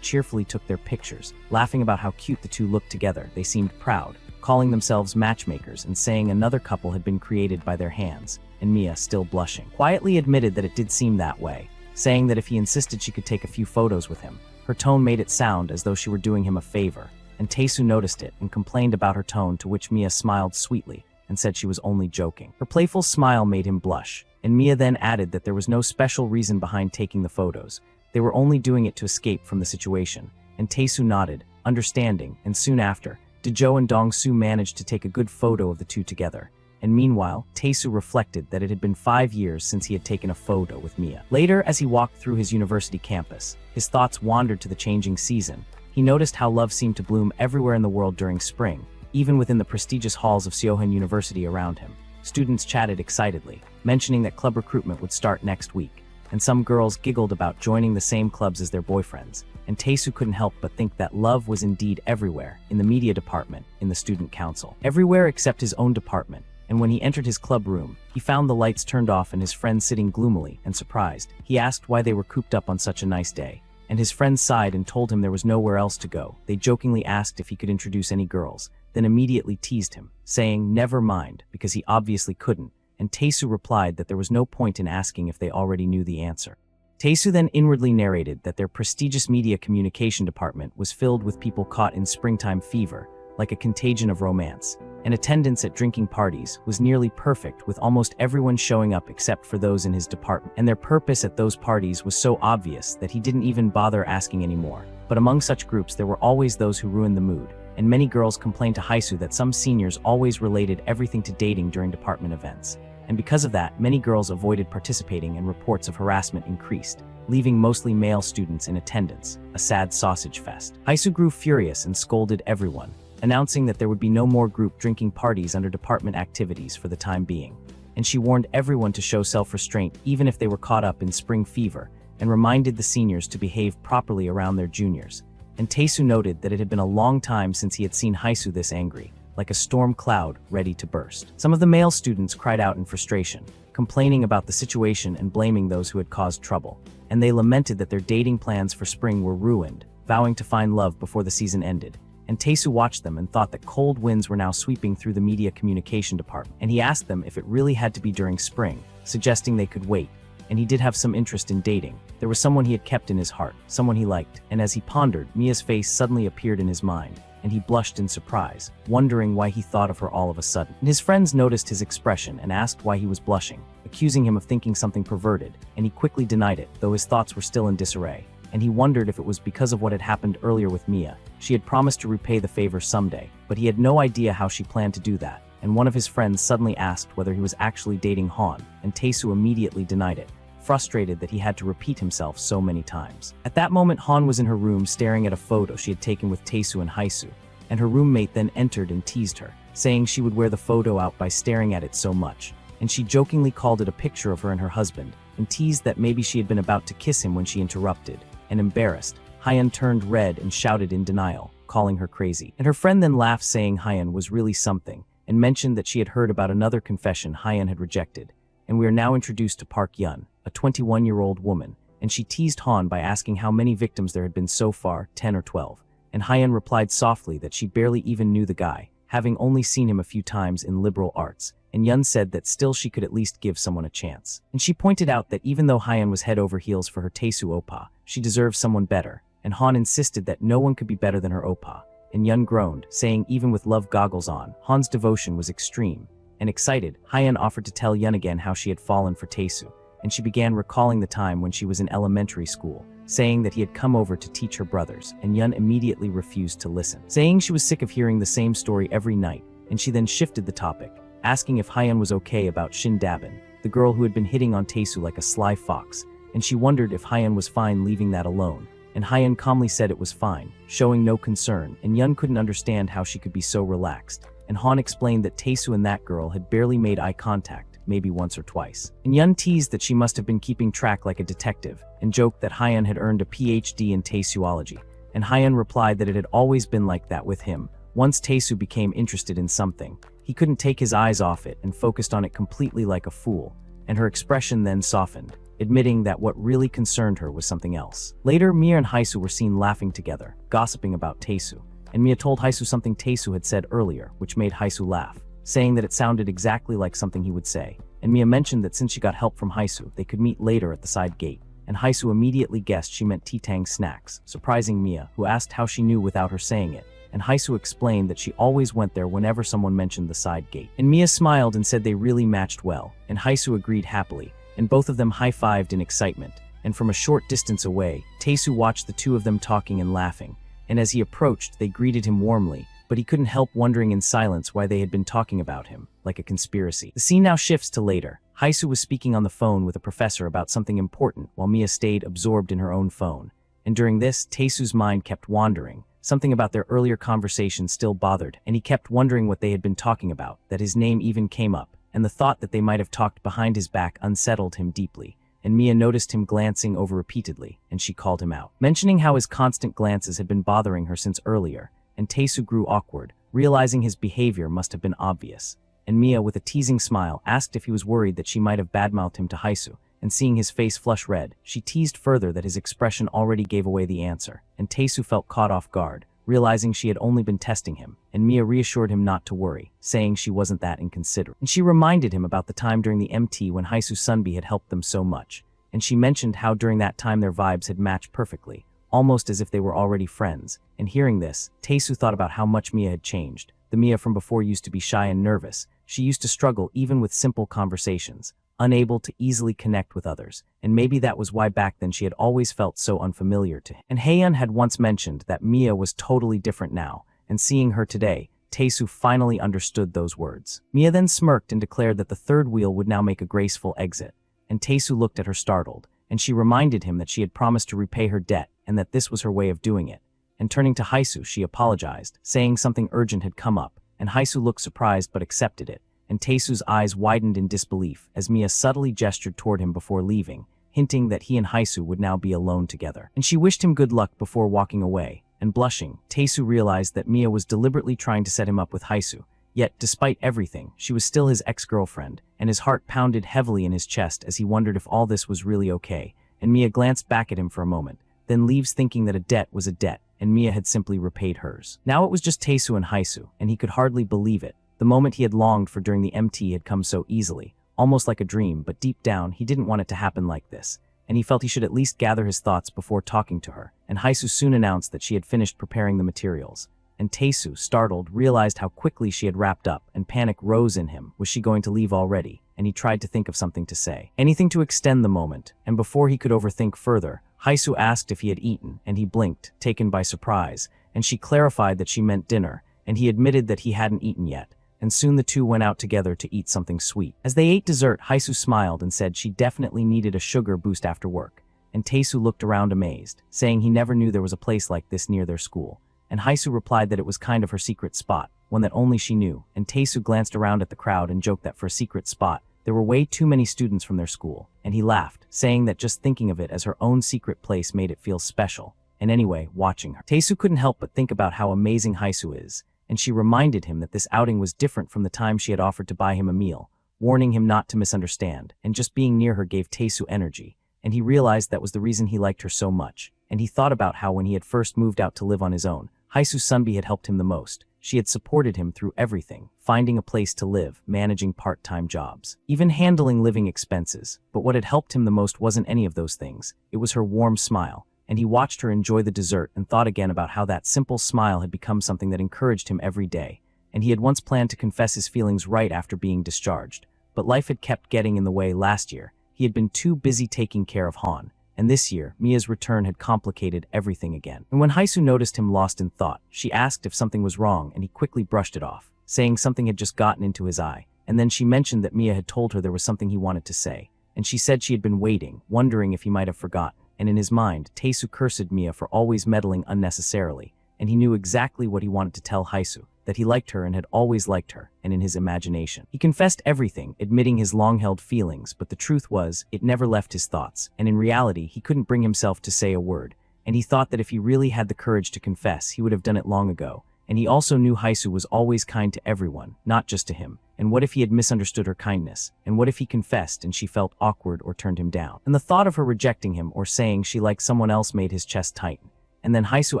cheerfully took their pictures, laughing about how cute the two looked together. They seemed proud, calling themselves matchmakers and saying another couple had been created by their hands. And Mia, still blushing, quietly admitted that it did seem that way, saying that if he insisted she could take a few photos with him. Her tone made it sound as though she were doing him a favor, and Taesu noticed it and complained about her tone, to which Mia smiled sweetly and said she was only joking. Her playful smile made him blush, and Mia then added that there was no special reason behind taking the photos. They were only doing it to escape from the situation, and Taesu nodded, understanding, and soon after, Daejo and Dong-soo managed to take a good photo of the two together. And meanwhile, Taesu reflected that it had been 5 years since he had taken a photo with Mia. Later, as he walked through his university campus, his thoughts wandered to the changing season. He noticed how love seemed to bloom everywhere in the world during spring, even within the prestigious halls of Seohan University around him. Students chatted excitedly, mentioning that club recruitment would start next week, and some girls giggled about joining the same clubs as their boyfriends. And Taesu couldn't help but think that love was indeed everywhere, in the media department, in the student council, everywhere except his own department. And when he entered his club room, he found the lights turned off and his friends sitting gloomily and surprised. He asked why they were cooped up on such a nice day, and his friends sighed and told him there was nowhere else to go. They jokingly asked if he could introduce any girls, then immediately teased him, saying never mind, because he obviously couldn't, and Taesu replied that there was no point in asking if they already knew the answer. Taesu then inwardly narrated that their prestigious media communication department was filled with people caught in springtime fever, like a contagion of romance, and attendance at drinking parties was nearly perfect, with almost everyone showing up except for those in his department. And their purpose at those parties was so obvious that he didn't even bother asking anymore. But among such groups there were always those who ruined the mood, and many girls complained to Haisu that some seniors always related everything to dating during department events. And because of that, many girls avoided participating and reports of harassment increased, leaving mostly male students in attendance, a sad sausage fest. Haisu grew furious and scolded everyone, announcing that there would be no more group drinking parties under department activities for the time being. And she warned everyone to show self-restraint even if they were caught up in spring fever, and reminded the seniors to behave properly around their juniors. And Taesu noted that it had been a long time since he had seen Haisu this angry, like a storm cloud ready to burst. Some of the male students cried out in frustration, complaining about the situation and blaming those who had caused trouble. And they lamented that their dating plans for spring were ruined, vowing to find love before the season ended. And Taesu watched them and thought that cold winds were now sweeping through the media communication department. And he asked them if it really had to be during spring, suggesting they could wait. And he did have some interest in dating. There was someone he had kept in his heart, someone he liked. And as he pondered, Mia's face suddenly appeared in his mind, and he blushed in surprise, wondering why he thought of her all of a sudden. And his friends noticed his expression and asked why he was blushing, accusing him of thinking something perverted, and he quickly denied it, though his thoughts were still in disarray. And he wondered if it was because of what had happened earlier with Mia. She had promised to repay the favor someday, but he had no idea how she planned to do that. And one of his friends suddenly asked whether he was actually dating Han, and Taesu immediately denied it, frustrated that he had to repeat himself so many times. At that moment, Han was in her room staring at a photo she had taken with Taesu and Haisu, and her roommate then entered and teased her, saying she would wear the photo out by staring at it so much, and she jokingly called it a picture of her and her husband, and teased that maybe she had been about to kiss him when she interrupted, and embarrassed, Hyun turned red and shouted in denial, calling her crazy. And her friend then laughed, saying Hyun was really something, and mentioned that she had heard about another confession Hyun had rejected. And we are now introduced to Park Yun, a 21-year-old woman, and she teased Han by asking how many victims there had been so far, 10 or 12. And Hyun replied softly that she barely even knew the guy, having only seen him a few times in liberal arts, and Yun said that still she could at least give someone a chance. And she pointed out that even though Hyun was head over heels for her Taesu oppa, she deserved someone better, and Han insisted that no one could be better than her oppa. And Yun groaned, saying even with love goggles on, Han's devotion was extreme. And excited, Hyun offered to tell Yun again how she had fallen for Taesu, and she began recalling the time when she was in elementary school, saying that he had come over to teach her brothers, and Yun immediately refused to listen, saying she was sick of hearing the same story every night, and she then shifted the topic, asking if Hyun was okay about Shin Dabin, the girl who had been hitting on Taesu like a sly fox, and she wondered if Hyun was fine leaving that alone, and Hyun calmly said it was fine, showing no concern, and Yun couldn't understand how she could be so relaxed, and Han explained that Taesu and that girl had barely made eye contact, maybe once or twice. And Yun teased that she must have been keeping track like a detective, and joked that Hyun had earned a PhD in Taesuology, and Hyun replied that it had always been like that with him. Once Taesu became interested in something, he couldn't take his eyes off it and focused on it completely like a fool, and her expression then softened, admitting that what really concerned her was something else. Later, Mia and Haisu were seen laughing together, gossiping about Taesu, and Mia told Haisu something Taesu had said earlier, which made Haisu laugh, saying that it sounded exactly like something he would say, and Mia mentioned that since she got help from Haisu, they could meet later at the side gate, and Haisu immediately guessed she meant T-Tang snacks, surprising Mia, who asked how she knew without her saying it, and Haisu explained that she always went there whenever someone mentioned the side gate. And Mia smiled and said they really matched well, and Haisu agreed happily, and both of them high-fived in excitement, and from a short distance away, Taesu watched the two of them talking and laughing, and as he approached, they greeted him warmly, but he couldn't help wondering in silence why they had been talking about him, like a conspiracy. The scene now shifts to later. Haisu was speaking on the phone with a professor about something important, while Mia stayed absorbed in her own phone. And during this, Taesu's mind kept wandering. Something about their earlier conversation still bothered, and he kept wondering what they had been talking about, that his name even came up, and the thought that they might have talked behind his back unsettled him deeply. And Mia noticed him glancing over repeatedly, and she called him out, mentioning how his constant glances had been bothering her since earlier, and Taesu grew awkward, realizing his behavior must have been obvious. And Mia, with a teasing smile, asked if he was worried that she might have badmouthed him to Haisu, and seeing his face flush red, she teased further that his expression already gave away the answer, and Taesu felt caught off guard, realizing she had only been testing him, and Mia reassured him not to worry, saying she wasn't that inconsiderate. And she reminded him about the time during the MT when Haisu Sunbi had helped them so much, and she mentioned how during that time their vibes had matched perfectly, almost as if they were already friends. And hearing this, Taesu thought about how much Mia had changed. The Mia from before used to be shy and nervous. She used to struggle even with simple conversations, unable to easily connect with others, and maybe that was why back then she had always felt so unfamiliar to him. And Haeun had once mentioned that Mia was totally different now, and seeing her today, Taesu finally understood those words. Mia then smirked and declared that the third wheel would now make a graceful exit, and Taesu looked at her startled, and she reminded him that she had promised to repay her debt and that this was her way of doing it. And turning to Haisu, she apologized, saying something urgent had come up, and Haisu looked surprised but accepted it, and Taesu's eyes widened in disbelief as Mia subtly gestured toward him before leaving, hinting that he and Haisu would now be alone together. And she wished him good luck before walking away, and blushing, Taesu realized that Mia was deliberately trying to set him up with Haisu. Yet, despite everything, she was still his ex-girlfriend, and his heart pounded heavily in his chest as he wondered if all this was really okay, and Mia glanced back at him for a moment, then leaves thinking that a debt was a debt, and Mia had simply repaid hers. Now it was just Taesu and Haisu, and he could hardly believe it. The moment he had longed for during the MT had come so easily, almost like a dream, but deep down, he didn't want it to happen like this, and he felt he should at least gather his thoughts before talking to her, and Haisu soon announced that she had finished preparing the materials. And Taesu, startled, realized how quickly she had wrapped up, and panic rose in him. Was she going to leave already? And he tried to think of something to say. Anything to extend the moment, and before he could overthink further, Haisu asked if he had eaten, and he blinked, taken by surprise, and she clarified that she meant dinner, and he admitted that he hadn't eaten yet, and soon the two went out together to eat something sweet. As they ate dessert, Haisu smiled and said she definitely needed a sugar boost after work, and Taesu looked around amazed, saying he never knew there was a place like this near their school. And Haisu replied that it was kind of her secret spot, one that only she knew, and Taesu glanced around at the crowd and joked that for a secret spot, There were way too many students from their school, and he laughed, saying that just thinking of it as her own secret place made it feel special. And anyway, watching her, Taesu couldn't help but think about how amazing Haisu is, and she reminded him that this outing was different from the time she had offered to buy him a meal, warning him not to misunderstand, and just being near her gave Taesu energy, and he realized that was the reason he liked her so much. And he thought about how when he had first moved out to live on his own, Haisu Sunbi had helped him the most. She had supported him through everything, finding a place to live, managing part-time jobs, even handling living expenses. But what had helped him the most wasn't any of those things. It was her warm smile, and he watched her enjoy the dessert and thought again about how that simple smile had become something that encouraged him every day. And he had once planned to confess his feelings right after being discharged, but life had kept getting in the way. Last year, he had been too busy taking care of Han, and this year, Mia's return had complicated everything again. And when Haisu noticed him lost in thought, she asked if something was wrong, and he quickly brushed it off, saying something had just gotten into his eye. And then she mentioned that Mia had told her there was something he wanted to say, and she said she had been waiting, wondering if he might have forgotten. And in his mind, Taesu cursed Mia for always meddling unnecessarily, and he knew exactly what he wanted to tell Haisu, that he liked her and had always liked her, and in his imagination. He confessed everything, admitting his long-held feelings, but the truth was, it never left his thoughts, and in reality, he couldn't bring himself to say a word, and he thought that if he really had the courage to confess, he would have done it long ago. And he also knew Haisu was always kind to everyone, not just to him. And what if he had misunderstood her kindness? And what if he confessed and she felt awkward or turned him down? And the thought of her rejecting him or saying she liked someone else made his chest tighten. And then Haisu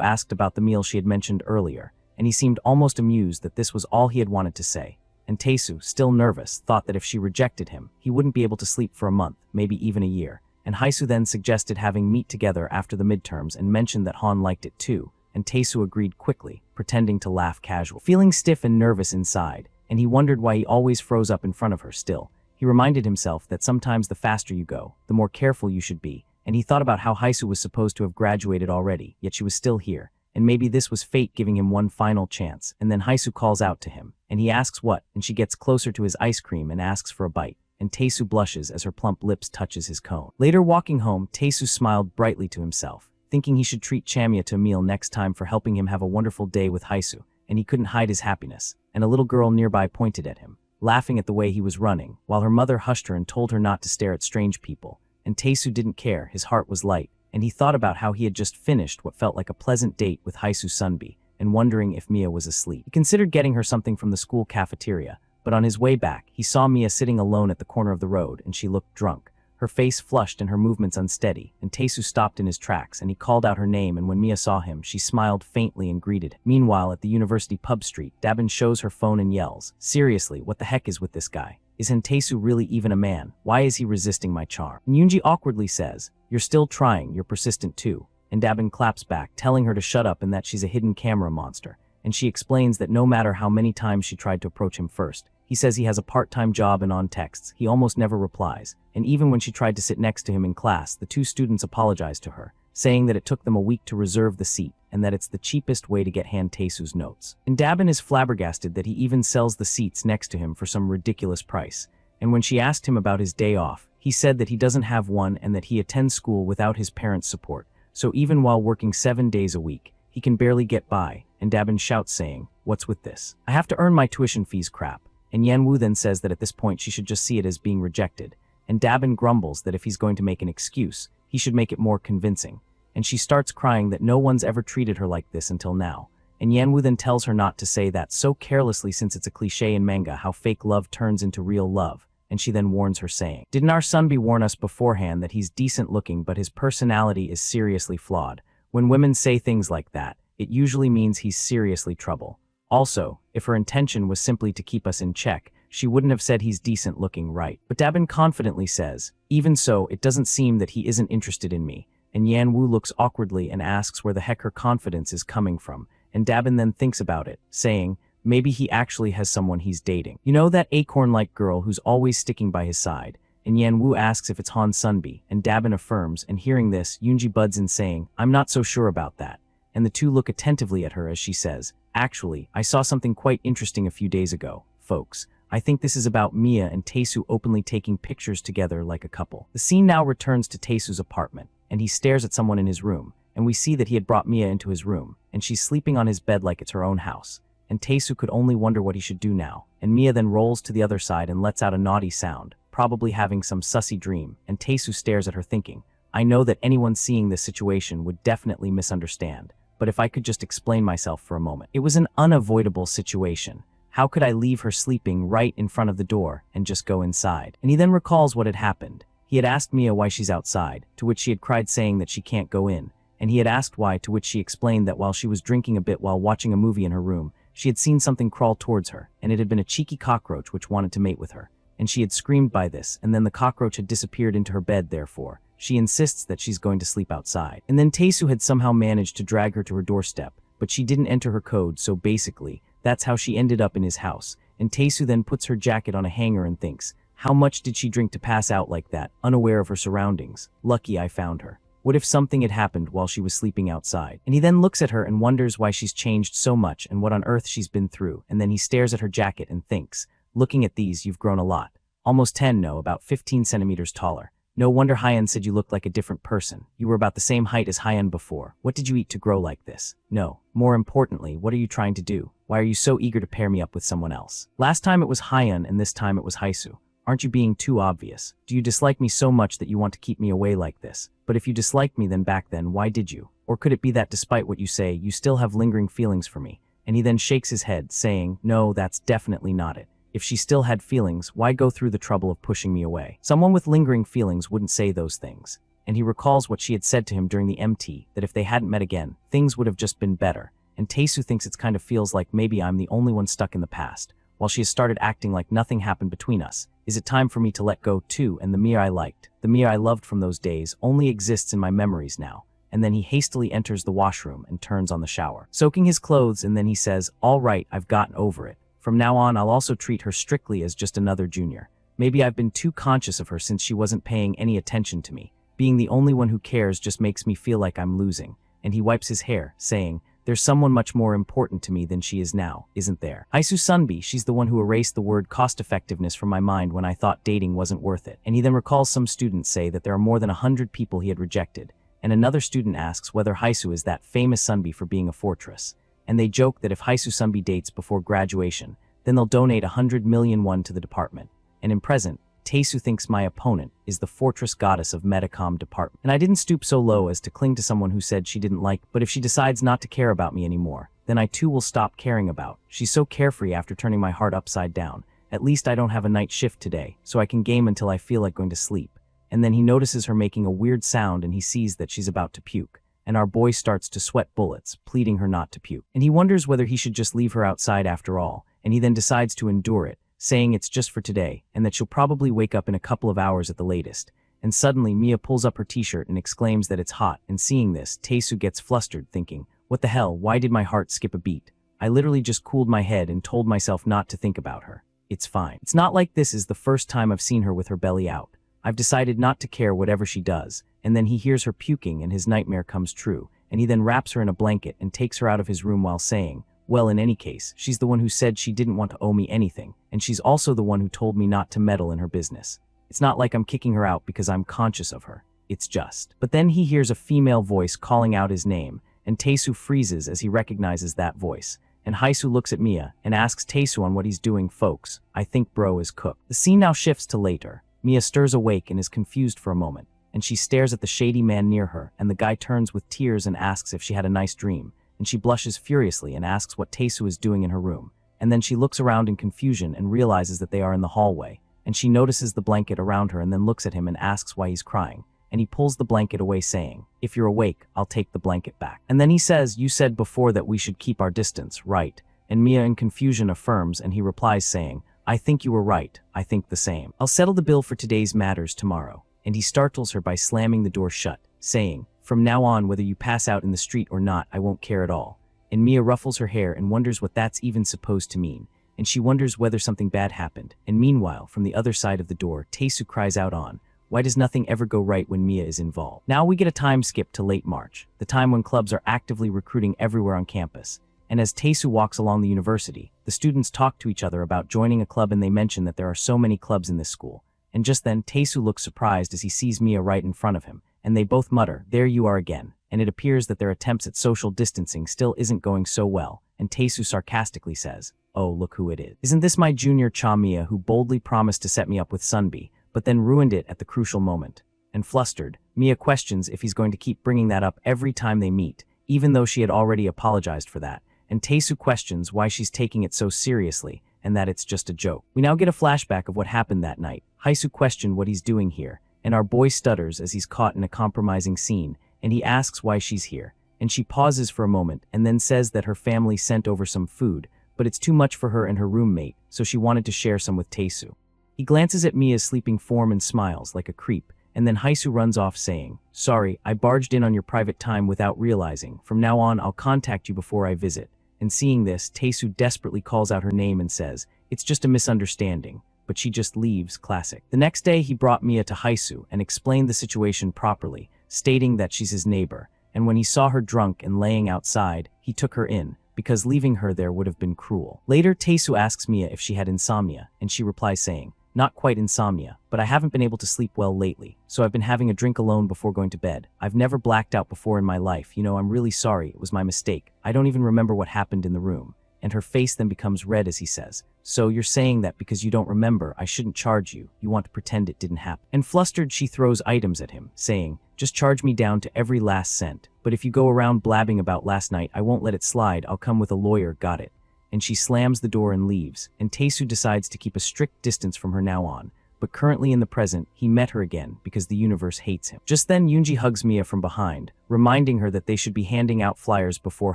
asked about the meal she had mentioned earlier, and he seemed almost amused that this was all he had wanted to say. And Taesu, still nervous, thought that if she rejected him, he wouldn't be able to sleep for a month, maybe even a year. And Haisu then suggested having meat together after the midterms and mentioned that Han liked it too, and Taesu agreed quickly, pretending to laugh casually. Feeling stiff and nervous inside, and he wondered why he always froze up in front of her still, he reminded himself that sometimes the faster you go, the more careful you should be, and he thought about how Haisu was supposed to have graduated already, yet she was still here. And maybe this was fate giving him one final chance. And then Haisu calls out to him, and he asks what, and she gets closer to his ice cream and asks for a bite, and Taesu blushes as her plump lips touches his cone. Later walking home, Taesu smiled brightly to himself, thinking he should treat Chamia to a meal next time for helping him have a wonderful day with Haisu, and he couldn't hide his happiness, and a little girl nearby pointed at him, laughing at the way he was running, while her mother hushed her and told her not to stare at strange people, and Taesu didn't care, his heart was light. And he thought about how he had just finished what felt like a pleasant date with Haisu Sunbi, and wondering if Mia was asleep. He considered getting her something from the school cafeteria, but on his way back, he saw Mia sitting alone at the corner of the road, and she looked drunk, her face flushed and her movements unsteady, and Taesu stopped in his tracks, and he called out her name, and when Mia saw him, she smiled faintly and greeted him. Meanwhile, at the university pub street, Dabin shows her phone and yells, "Seriously, what the heck is with this guy? Isn't Taesu really even a man? Why is he resisting my charm?" And Yoonji awkwardly says, "You're still trying, you're persistent too." And Dabin claps back, telling her to shut up and that she's a hidden camera monster. And she explains that no matter how many times she tried to approach him first, he says he has a part-time job and on texts, he almost never replies. And even when she tried to sit next to him in class, the two students apologized to her, saying that it took them a week to reserve the seat, and that it's the cheapest way to get Han Taesu's notes. And Dabin is flabbergasted that he even sells the seats next to him for some ridiculous price. And when she asked him about his day off, he said that he doesn't have one and that he attends school without his parents' support. So even while working 7 days a week, he can barely get by, and Dabin shouts saying, "What's with this? I have to earn my tuition fees crap." And Yanwu then says that at this point she should just see it as being rejected. And Dabin grumbles that if he's going to make an excuse, he should make it more convincing. And she starts crying that no one's ever treated her like this until now. And Yanwu then tells her not to say that so carelessly since it's a cliche in manga how fake love turns into real love. And she then warns her saying, "Didn't our Sunbi warn us beforehand that he's decent looking but his personality is seriously flawed? When women say things like that, it usually means he's seriously trouble. Also, if her intention was simply to keep us in check, she wouldn't have said he's decent looking, right?" But Dabin confidently says, "Even so, it doesn't seem that he isn't interested in me." And Yanwu looks awkwardly and asks where the heck her confidence is coming from. And Dabin then thinks about it, saying, maybe he actually has someone he's dating. You know, that acorn-like girl who's always sticking by his side. And Yanwu asks if it's Han Sunbi, and Dabin affirms, and hearing this, Yoonji buds in saying, "I'm not so sure about that." And the two look attentively at her as she says, "Actually, I saw something quite interesting a few days ago, folks. I think this is about Mia and Taesu openly taking pictures together like a couple." The scene now returns to Taesu's apartment, and he stares at someone in his room, and we see that he had brought Mia into his room, and she's sleeping on his bed like it's her own house. And Taesu could only wonder what he should do now, and Mia then rolls to the other side and lets out a naughty sound, probably having some sussy dream, and Taesu stares at her thinking, I know that anyone seeing this situation would definitely misunderstand, but if I could just explain myself for a moment. It was an unavoidable situation. How could I leave her sleeping right in front of the door and just go inside? And he then recalls what had happened. He had asked Mia why she's outside, to which she had cried saying that she can't go in, and he had asked why, to which she explained that while she was drinking a bit while watching a movie in her room, she had seen something crawl towards her, and it had been a cheeky cockroach which wanted to mate with her. And she had screamed by this, and then the cockroach had disappeared into her bed. Therefore, she insists that she's going to sleep outside. And then Taesu had somehow managed to drag her to her doorstep, but she didn't enter her code, so basically, that's how she ended up in his house. And Taesu then puts her jacket on a hanger and thinks, how much did she drink to pass out like that, unaware of her surroundings? Lucky I found her. What if something had happened while she was sleeping outside? And he then looks at her and wonders why she's changed so much and what on earth she's been through, and then he stares at her jacket and thinks, looking at these, you've grown a lot. Almost 10, no, about 15 centimeters taller. No wonder Hyun said you looked like a different person. You were about the same height as Hyun before. What did you eat to grow like this? No. More importantly, what are you trying to do? Why are you so eager to pair me up with someone else? Last time it was Hyun and this time it was Haisu. Aren't you being too obvious? Do you dislike me so much that you want to keep me away like this? But if you disliked me then back then, why did you? Or could it be that despite what you say, you still have lingering feelings for me? And he then shakes his head, saying, no, that's definitely not it. If she still had feelings, why go through the trouble of pushing me away? Someone with lingering feelings wouldn't say those things. And he recalls what she had said to him during the MT, that if they hadn't met again, things would have just been better. And Taesu thinks it kind of feels like maybe I'm the only one stuck in the past, while she has started acting like nothing happened between us. Is it time for me to let go too? And the Mia I liked, the Mia I loved from those days, only exists in my memories now. And then he hastily enters the washroom and turns on the shower, soaking his clothes, and then he says, all right, I've gotten over it. From now on, I'll also treat her strictly as just another junior. Maybe I've been too conscious of her since she wasn't paying any attention to me. Being the only one who cares just makes me feel like I'm losing. And he wipes his hair, saying, there's someone much more important to me than she is now, isn't there? Aisu Sunbi, she's the one who erased the word cost-effectiveness from my mind when I thought dating wasn't worth it. And he then recalls some students say that there are more than 100 people he had rejected. And another student asks whether Haisu is that famous Sunbi for being a fortress. And they joke that if Haisu Sunbi dates before graduation, then they'll donate 100 million won to the department. And in present, Taesu thinks my opponent is the fortress goddess of Medicom department. And I didn't stoop so low as to cling to someone who said she didn't like, but if she decides not to care about me anymore, then I too will stop caring about. She's so carefree after turning my heart upside down. At least I don't have a night shift today, so I can game until I feel like going to sleep. And then he notices her making a weird sound and he sees that she's about to puke. And our boy starts to sweat bullets, pleading her not to puke. And he wonders whether he should just leave her outside after all, and he then decides to endure it, saying it's just for today, and that she'll probably wake up in a couple of hours at the latest. And suddenly Mia pulls up her t-shirt and exclaims that it's hot, and seeing this, Taesu gets flustered, thinking, what the hell, why did my heart skip a beat? I literally just cooled my head and told myself not to think about her. It's fine. It's not like this is the first time I've seen her with her belly out. I've decided not to care whatever she does, and then he hears her puking and his nightmare comes true, and he then wraps her in a blanket and takes her out of his room while saying, well, in any case, she's the one who said she didn't want to owe me anything, and she's also the one who told me not to meddle in her business. It's not like I'm kicking her out because I'm conscious of her. It's just. But then he hears a female voice calling out his name, and Taesu freezes as he recognizes that voice. And Haisu looks at Mia and asks Taesu on what he's doing. Folks, I think bro is cooked. The scene now shifts to later. Mia stirs awake and is confused for a moment, and she stares at the shady man near her, and the guy turns with tears and asks if she had a nice dream. And she blushes furiously and asks what Taesu is doing in her room. And then she looks around in confusion and realizes that they are in the hallway. And she notices the blanket around her and then looks at him and asks why he's crying. And he pulls the blanket away saying, if you're awake, I'll take the blanket back. And then he says, you said before that we should keep our distance, right? And Mia in confusion affirms, and he replies saying, I think you were right, I think the same. I'll settle the bill for today's matters tomorrow. And he startles her by slamming the door shut, saying, from now on, whether you pass out in the street or not, I won't care at all. And Mia ruffles her hair and wonders what that's even supposed to mean. And she wonders whether something bad happened. And meanwhile, from the other side of the door, Taesu cries out on, why does nothing ever go right when Mia is involved? Now we get a time skip to late March, the time when clubs are actively recruiting everywhere on campus. And as Taesu walks along the university, the students talk to each other about joining a club and they mention that there are so many clubs in this school. And just then, Taesu looks surprised as he sees Mia right in front of him. And they both mutter, there you are again. And it appears that their attempts at social distancing still isn't going so well, and Taesu sarcastically says, oh, look who it is. Isn't this my junior Cha Mia who boldly promised to set me up with Sunbi, but then ruined it at the crucial moment. And flustered, Mia questions if he's going to keep bringing that up every time they meet, even though she had already apologized for that, and Taesu questions why she's taking it so seriously, and that it's just a joke. We now get a flashback of what happened that night. Haisu questioned what he's doing here, and our boy stutters as he's caught in a compromising scene, and he asks why she's here, and she pauses for a moment and then says that her family sent over some food, but it's too much for her and her roommate, so she wanted to share some with Taesu. He glances at Mia's sleeping form and smiles like a creep, and then Haisu runs off saying, "Sorry, I barged in on your private time without realizing. From now on, I'll contact you before I visit." And seeing this, Taesu desperately calls out her name and says, "It's just a misunderstanding," but she just leaves. Classic. The next day, he brought Mia to Haisu and explained the situation properly, stating that she's his neighbor, and when he saw her drunk and laying outside, he took her in, because leaving her there would have been cruel. Later, Taesu asks Mia if she had insomnia, and she replies saying, "Not quite insomnia, but I haven't been able to sleep well lately, so I've been having a drink alone before going to bed. I've never blacked out before in my life, I'm really sorry, it was my mistake. I don't even remember what happened in the room." And her face then becomes red as he says, "So you're saying that because you don't remember, I shouldn't charge you, you want to pretend it didn't happen." And flustered, she throws items at him, saying, "Just charge me down to every last cent, but if you go around blabbing about last night, I won't let it slide, I'll come with a lawyer, got it?" And she slams the door and leaves, and Taesu decides to keep a strict distance from her now on, but currently in the present, he met her again because the universe hates him. Just then, Yoonji hugs Mia from behind, reminding her that they should be handing out flyers before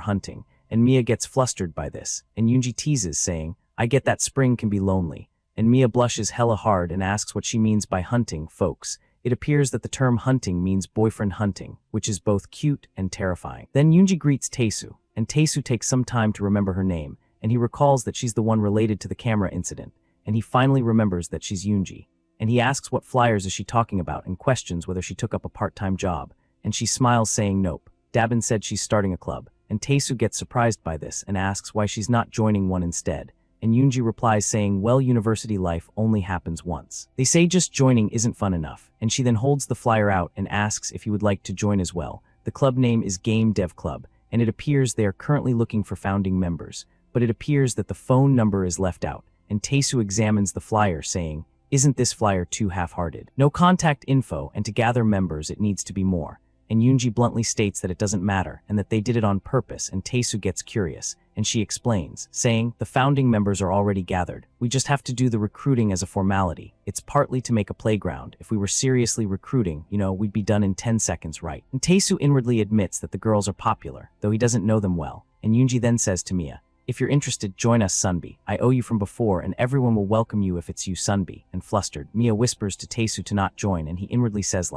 hunting, and Mia gets flustered by this, and Yoonji teases, saying, "I get that spring can be lonely," and Mia blushes hella hard and asks what she means by hunting, folks. It appears that the term hunting means boyfriend hunting, which is both cute and terrifying. Then Yoonji greets Taesu, and Taesu takes some time to remember her name, and he recalls that she's the one related to the camera incident, and he finally remembers that she's Yoonji. And he asks what flyers is she talking about and questions whether she took up a part-time job, and she smiles saying nope. Dabin said she's starting a club, and Taesu gets surprised by this and asks why she's not joining one instead, and Yoonji replies saying, well, university life only happens once. They say just joining isn't fun enough, and she then holds the flyer out and asks if he would like to join as well. The club name is Game Dev Club, and it appears they are currently looking for founding members, but it appears that the phone number is left out, and Taesu examines the flyer saying, "Isn't this flyer too half-hearted? No contact info, and to gather members it needs to be more." And Yoonji bluntly states that it doesn't matter, and that they did it on purpose, and Taesu gets curious, and she explains, saying, "The founding members are already gathered. We just have to do the recruiting as a formality. It's partly to make a playground. If we were seriously recruiting, we'd be done in 10 seconds, right?" And Taesu inwardly admits that the girls are popular, though he doesn't know them well, and Yoonji then says to Mia, "If you're interested, join us, Sunbi. I owe you from before, and everyone will welcome you if it's you, Sunbi." And flustered, Mia whispers to Taesu to not join, and he inwardly says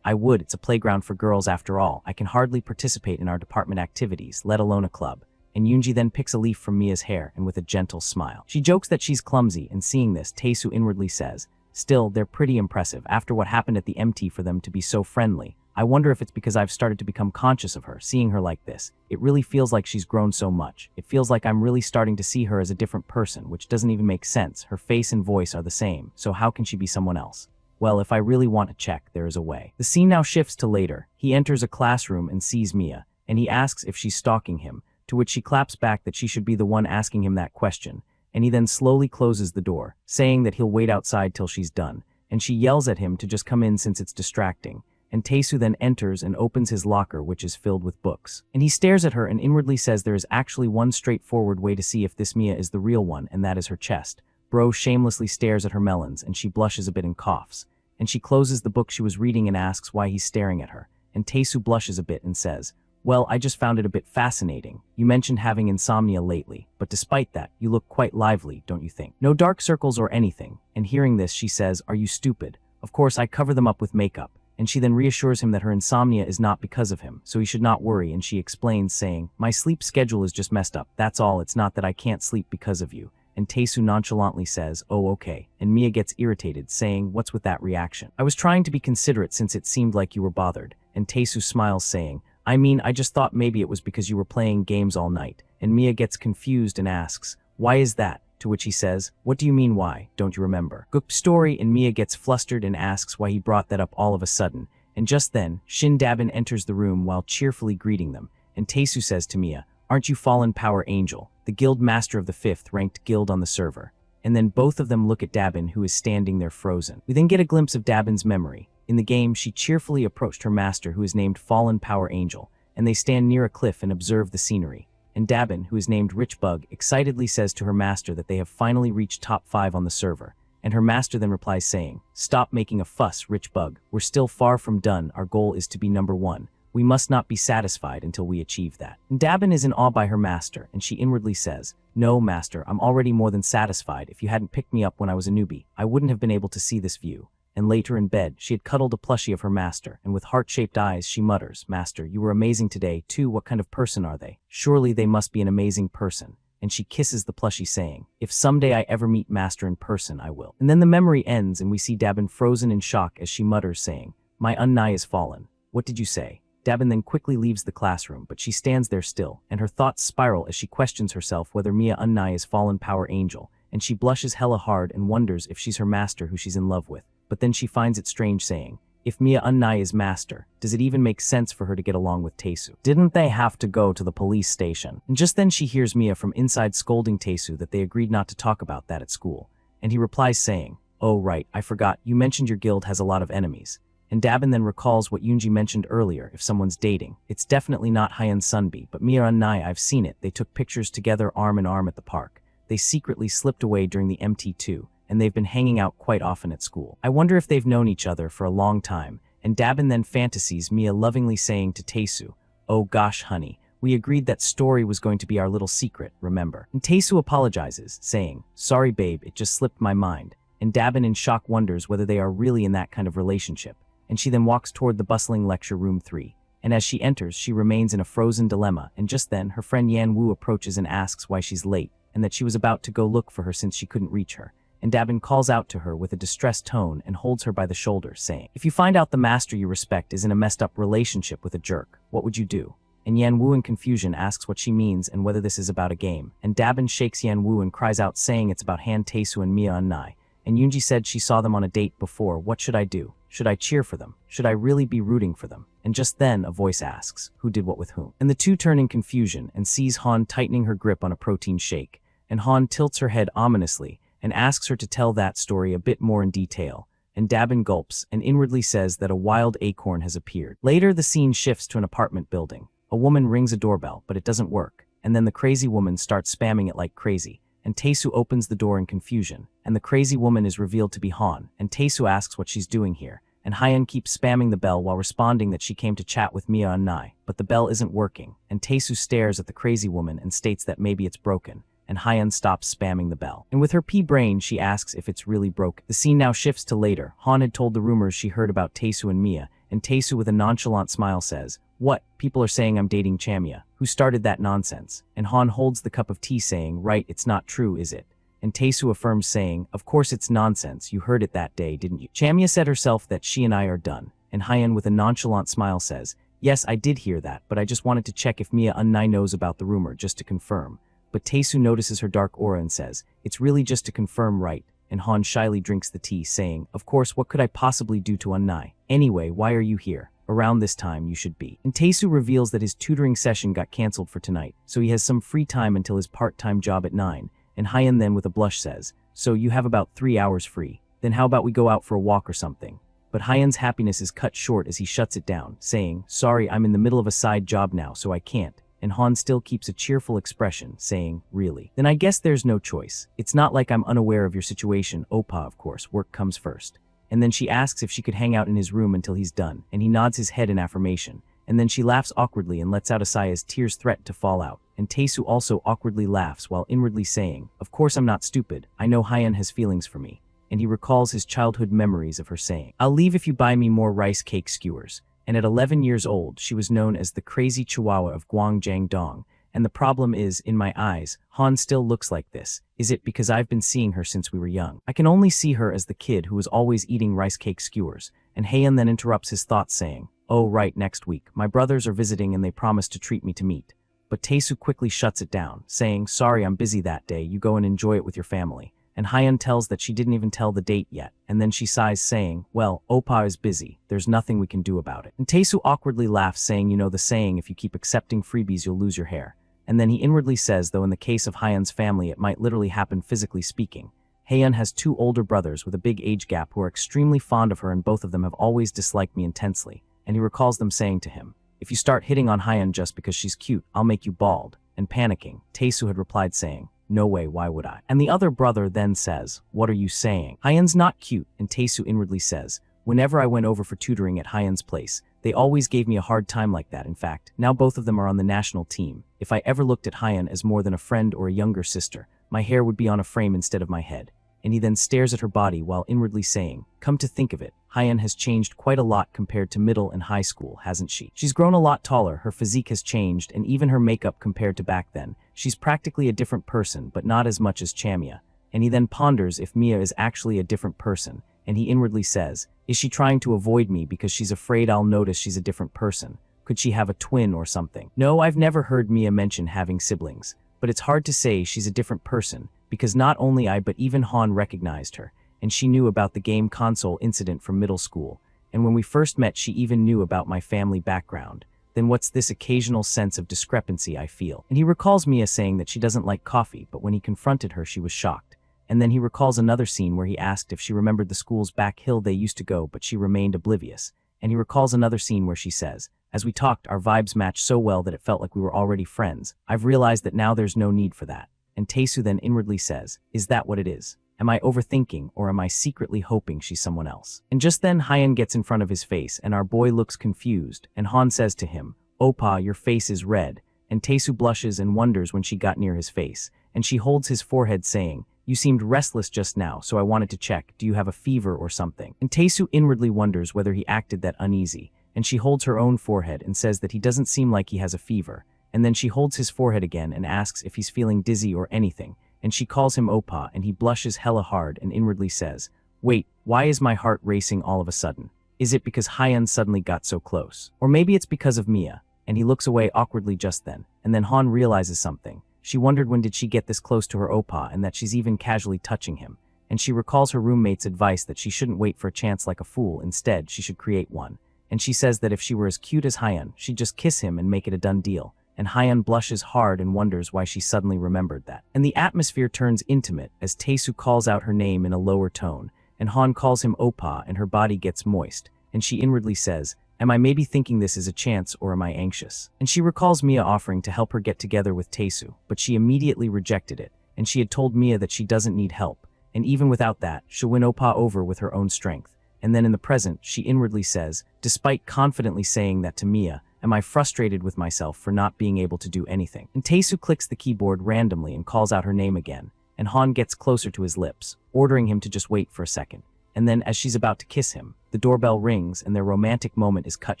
"I would, it's a playground for girls after all. I can hardly participate in our department activities, let alone a club." And Yoonji then picks a leaf from Mia's hair, and with a gentle smile. She jokes that she's clumsy, and seeing this, Taesu inwardly says, "Still, they're pretty impressive, after what happened at the MT for them to be so friendly. I wonder if it's because I've started to become conscious of her, seeing her like this. It really feels like she's grown so much. It feels like I'm really starting to see her as a different person, which doesn't even make sense. Her face and voice are the same, so how can she be someone else? Well, if I really want to check, there is a way." The scene now shifts to later. He enters a classroom and sees Mia, and he asks if she's stalking him, to which she claps back that she should be the one asking him that question, and he then slowly closes the door, saying that he'll wait outside till she's done, and she yells at him to just come in since it's distracting. And Taesu then enters and opens his locker, which is filled with books. And he stares at her and inwardly says there is actually one straightforward way to see if this Mia is the real one, and that is her chest. Bro shamelessly stares at her melons, and she blushes a bit and coughs. And she closes the book she was reading and asks why he's staring at her. And Taesu blushes a bit and says, "Well, I just found it a bit fascinating. You mentioned having insomnia lately, but despite that, you look quite lively, don't you think? No dark circles or anything." And hearing this, she says, "Are you stupid? Of course, I cover them up with makeup." And she then reassures him that her insomnia is not because of him, so he should not worry, and she explains, saying, "My sleep schedule is just messed up, that's all, it's not that I can't sleep because of you." And Taesu nonchalantly says, "Oh, okay." And Mia gets irritated, saying, "What's with that reaction? I was trying to be considerate since it seemed like you were bothered." And Taesu smiles, saying, I just thought maybe it was because you were playing games all night." And Mia gets confused and asks, "Why is that?" To which he says, "What do you mean why? Don't you remember?" Good story, and Mia gets flustered and asks why he brought that up all of a sudden. And just then, Shin Dabin enters the room while cheerfully greeting them. And Taesu says to Mia, "Aren't you Fallen Power Angel, the guild master of the 5th ranked guild on the server?" and then both of them look at Dabin, who is standing there frozen. We then get a glimpse of Dabin's memory. In the game, she cheerfully approached her master, who is named Fallen Power Angel, and they stand near a cliff and observe the scenery. And Dabin, who is named Rich Bug, excitedly says to her master that they have finally reached top 5 on the server. And her master then replies saying, "Stop making a fuss, Rich Bug. We're still far from done. Our goal is to be number 1. We must not be satisfied until we achieve that." And Dabin is in awe by her master, and she inwardly says, "No, master, I'm already more than satisfied. If you hadn't picked me up when I was a newbie, I wouldn't have been able to see this view." And later in bed, she had cuddled a plushie of her master, and with heart-shaped eyes, she mutters, "Master, you were amazing today, too. What kind of person are they? Surely they must be an amazing person." And she kisses the plushie, saying, "If someday I ever meet Master in person, I will." And then the memory ends, and we see Dabin frozen in shock as she mutters, saying, "My unnai is fallen. What did you say?" Dabin then quickly leaves the classroom, but she stands there still, and her thoughts spiral as she questions herself whether Mia unnai is Fallen Power Angel, and she blushes hella hard and wonders if she's her master who she's in love with. But then she finds it strange, saying, "If Mia unnai is master, does it even make sense for her to get along with Taesu? Didn't they have to go to the police station?" And just then she hears Mia from inside scolding Taesu that they agreed not to talk about that at school. And he replies saying, "Oh right, I forgot, you mentioned your guild has a lot of enemies." And Dabin then recalls what Yoonji mentioned earlier, if someone's dating. It's definitely not Hyun Sunbi, but Mia unnai, I've seen it. They took pictures together arm in arm at the park. They secretly slipped away during the MT2, and they've been hanging out quite often at school. I wonder if they've known each other for a long time. And Dabin then fantasies Mia lovingly saying to Taesu, "Oh gosh, honey, we agreed that story was going to be our little secret, remember?" And Taesu apologizes, saying, "Sorry babe, it just slipped my mind." And Dabin in shock wonders whether they are really in that kind of relationship. And she then walks toward the bustling lecture room 3. And as she enters, she remains in a frozen dilemma, and just then her friend Yan Wu approaches and asks why she's late, and that she was about to go look for her since she couldn't reach her. And Dabin calls out to her with a distressed tone and holds her by the shoulder, saying, "If you find out the master you respect is in a messed up relationship with a jerk, what would you do?" And Yan Wu in confusion asks what she means and whether this is about a game. And Dabin shakes Yan Wu and cries out, saying it's about Han Taesu and Mia unnai. And Yoonji said she saw them on a date before. What should I do? Should I cheer for them? Should I really be rooting for them? And just then a voice asks, who did what with whom? And the two turn in confusion and sees Han tightening her grip on a protein shake. And Han tilts her head ominously and asks her to tell that story a bit more in detail. And Dabin gulps and inwardly says that a wild acorn has appeared. Later, the scene shifts to an apartment building. A woman rings a doorbell, but it doesn't work. And then the crazy woman starts spamming it like crazy. And Taesu opens the door in confusion. And the crazy woman is revealed to be Han. And Taesu asks what she's doing here. And Hyun keeps spamming the bell while responding that she came to chat with Mia unnai. But the bell isn't working. And Taesu stares at the crazy woman and states that maybe it's broken. And Hyun stops spamming the bell. And with her pea brain, she asks if it's really broken. The scene now shifts to later. Han had told the rumors she heard about Taesu and Mia, and Taesu with a nonchalant smile says, "What? People are saying I'm dating Chamia. Who started that nonsense?" And Han holds the cup of tea saying, "Right, it's not true, is it?" And Taesu affirms saying, "Of course it's nonsense. You heard it that day, didn't you? Chamia said herself that she and I are done." And Hyun with a nonchalant smile says, "Yes, I did hear that, but I just wanted to check if Mia unnai knows about the rumor, just to confirm." But Taesu notices her dark aura and says, "It's really just to confirm, right?" And Han shyly drinks the tea, saying, "Of course, what could I possibly do to unnai? Anyway, why are you here? Around this time, you should be." And Taesu reveals that his tutoring session got cancelled for tonight, so he has some free time until his part-time job at 9. And Hyun then with a blush says, "So you have about 3 hours free. Then how about we go out for a walk or something?" But Hyun's happiness is cut short as he shuts it down, saying, "Sorry, I'm in the middle of a side job now, so I can't." And Han still keeps a cheerful expression, saying, "Really? Then I guess there's no choice. It's not like I'm unaware of your situation, Oppa, of course, work comes first." And then she asks if she could hang out in his room until he's done, and he nods his head in affirmation. And then she laughs awkwardly and lets out a sigh as tears threaten to fall out. And Taesu also awkwardly laughs while inwardly saying, "Of course I'm not stupid. I know Hyun has feelings for me." And he recalls his childhood memories of her saying, "I'll leave if you buy me more rice cake skewers." And at 11 years old, she was known as the crazy chihuahua of Gwangjang-dong. And the problem is, in my eyes, Han still looks like this. Is it because I've been seeing her since we were young? I can only see her as the kid who was always eating rice cake skewers. And Haeun then interrupts his thoughts saying, "Oh right, next week. My brothers are visiting and they promised to treat me to meat." But Taesu quickly shuts it down, saying, "Sorry, I'm busy that day. You go and enjoy it with your family." And Hyun tells that she didn't even tell the date yet, and then she sighs saying, "Well, Oppa is busy. There's nothing we can do about it." And Taesu awkwardly laughs saying, "You know the saying, if you keep accepting freebies you'll lose your hair." And then he inwardly says, though in the case of Hyun's family it might literally happen physically speaking. Haeun has two older brothers with a big age gap who are extremely fond of her, and both of them have always disliked me intensely, and he recalls them saying to him, "If you start hitting on Haeun just because she's cute, I'll make you bald." And panicking, Taesu had replied saying, "No way, why would I?" And the other brother then says, "What are you saying? Haeun's not cute." And Taesu inwardly says, "Whenever I went over for tutoring at Haeun's place, they always gave me a hard time like that. In fact, now both of them are on the national team. If I ever looked at Haeun as more than a friend or a younger sister, my hair would be on a frame instead of my head." And he then stares at her body while inwardly saying, "Come to think of it, Haeun has changed quite a lot compared to middle and high school, hasn't she? She's grown a lot taller, her physique has changed, and even her makeup compared to back then. She's practically a different person, but not as much as Chamia." And he then ponders if Mia is actually a different person, and he inwardly says, "Is she trying to avoid me because she's afraid I'll notice she's a different person? Could she have a twin or something?" No, I've never heard Mia mention having siblings, but it's hard to say she's a different person, because not only I but even Han recognized her, and she knew about the game console incident from middle school, and when we first met she even knew about my family background. Then what's this occasional sense of discrepancy I feel? And he recalls Mia saying that she doesn't like coffee, but when he confronted her she was shocked. And then he recalls another scene where he asked if she remembered the school's back hill they used to go, but she remained oblivious. And he recalls another scene where she says, "As we talked, our vibes matched so well that it felt like we were already friends. I've realized that now there's no need for that." And Taesu then inwardly says, "Is that what it is? Am I overthinking, or am I secretly hoping she's someone else?" And just then Haeun gets in front of his face, and our boy looks confused, and Han says to him, "Oppa, your face is red." And Taesu blushes and wonders when she got near his face, and she holds his forehead saying, "You seemed restless just now, so I wanted to check, do you have a fever or something?" And Taesu inwardly wonders whether he acted that uneasy, and she holds her own forehead and says that he doesn't seem like he has a fever. And then she holds his forehead again and asks if he's feeling dizzy or anything, and she calls him Oppa, and he blushes hella hard and inwardly says, "Wait, why is my heart racing all of a sudden? Is it because Haeun suddenly got so close? Or maybe it's because of Mia?" And he looks away awkwardly just then, and then Han realizes something. She wondered when did she get this close to her Oppa, and that she's even casually touching him. And she recalls her roommate's advice that she shouldn't wait for a chance like a fool, instead she should create one. And she says that if she were as cute as Haeun, she'd just kiss him and make it a done deal. And Haeun blushes hard and wonders why she suddenly remembered that. And the atmosphere turns intimate as Taesu calls out her name in a lower tone, and Han calls him Oppa, and her body gets moist, and she inwardly says, "Am I maybe thinking this is a chance, or am I anxious?" And she recalls Mia offering to help her get together with Taesu, but she immediately rejected it, and she had told Mia that she doesn't need help, and even without that, she'll win Oppa over with her own strength. And then in the present, she inwardly says, despite confidently saying that to Mia, "Am I frustrated with myself for not being able to do anything?" And Taesu clicks the keyboard randomly and calls out her name again, and Han gets closer to his lips, ordering him to just wait for a second. And then as she's about to kiss him, the doorbell rings and their romantic moment is cut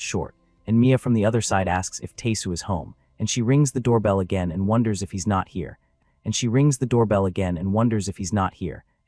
short, and Mia from the other side asks if Taesu is home, and she rings the doorbell again and wonders if he's not here.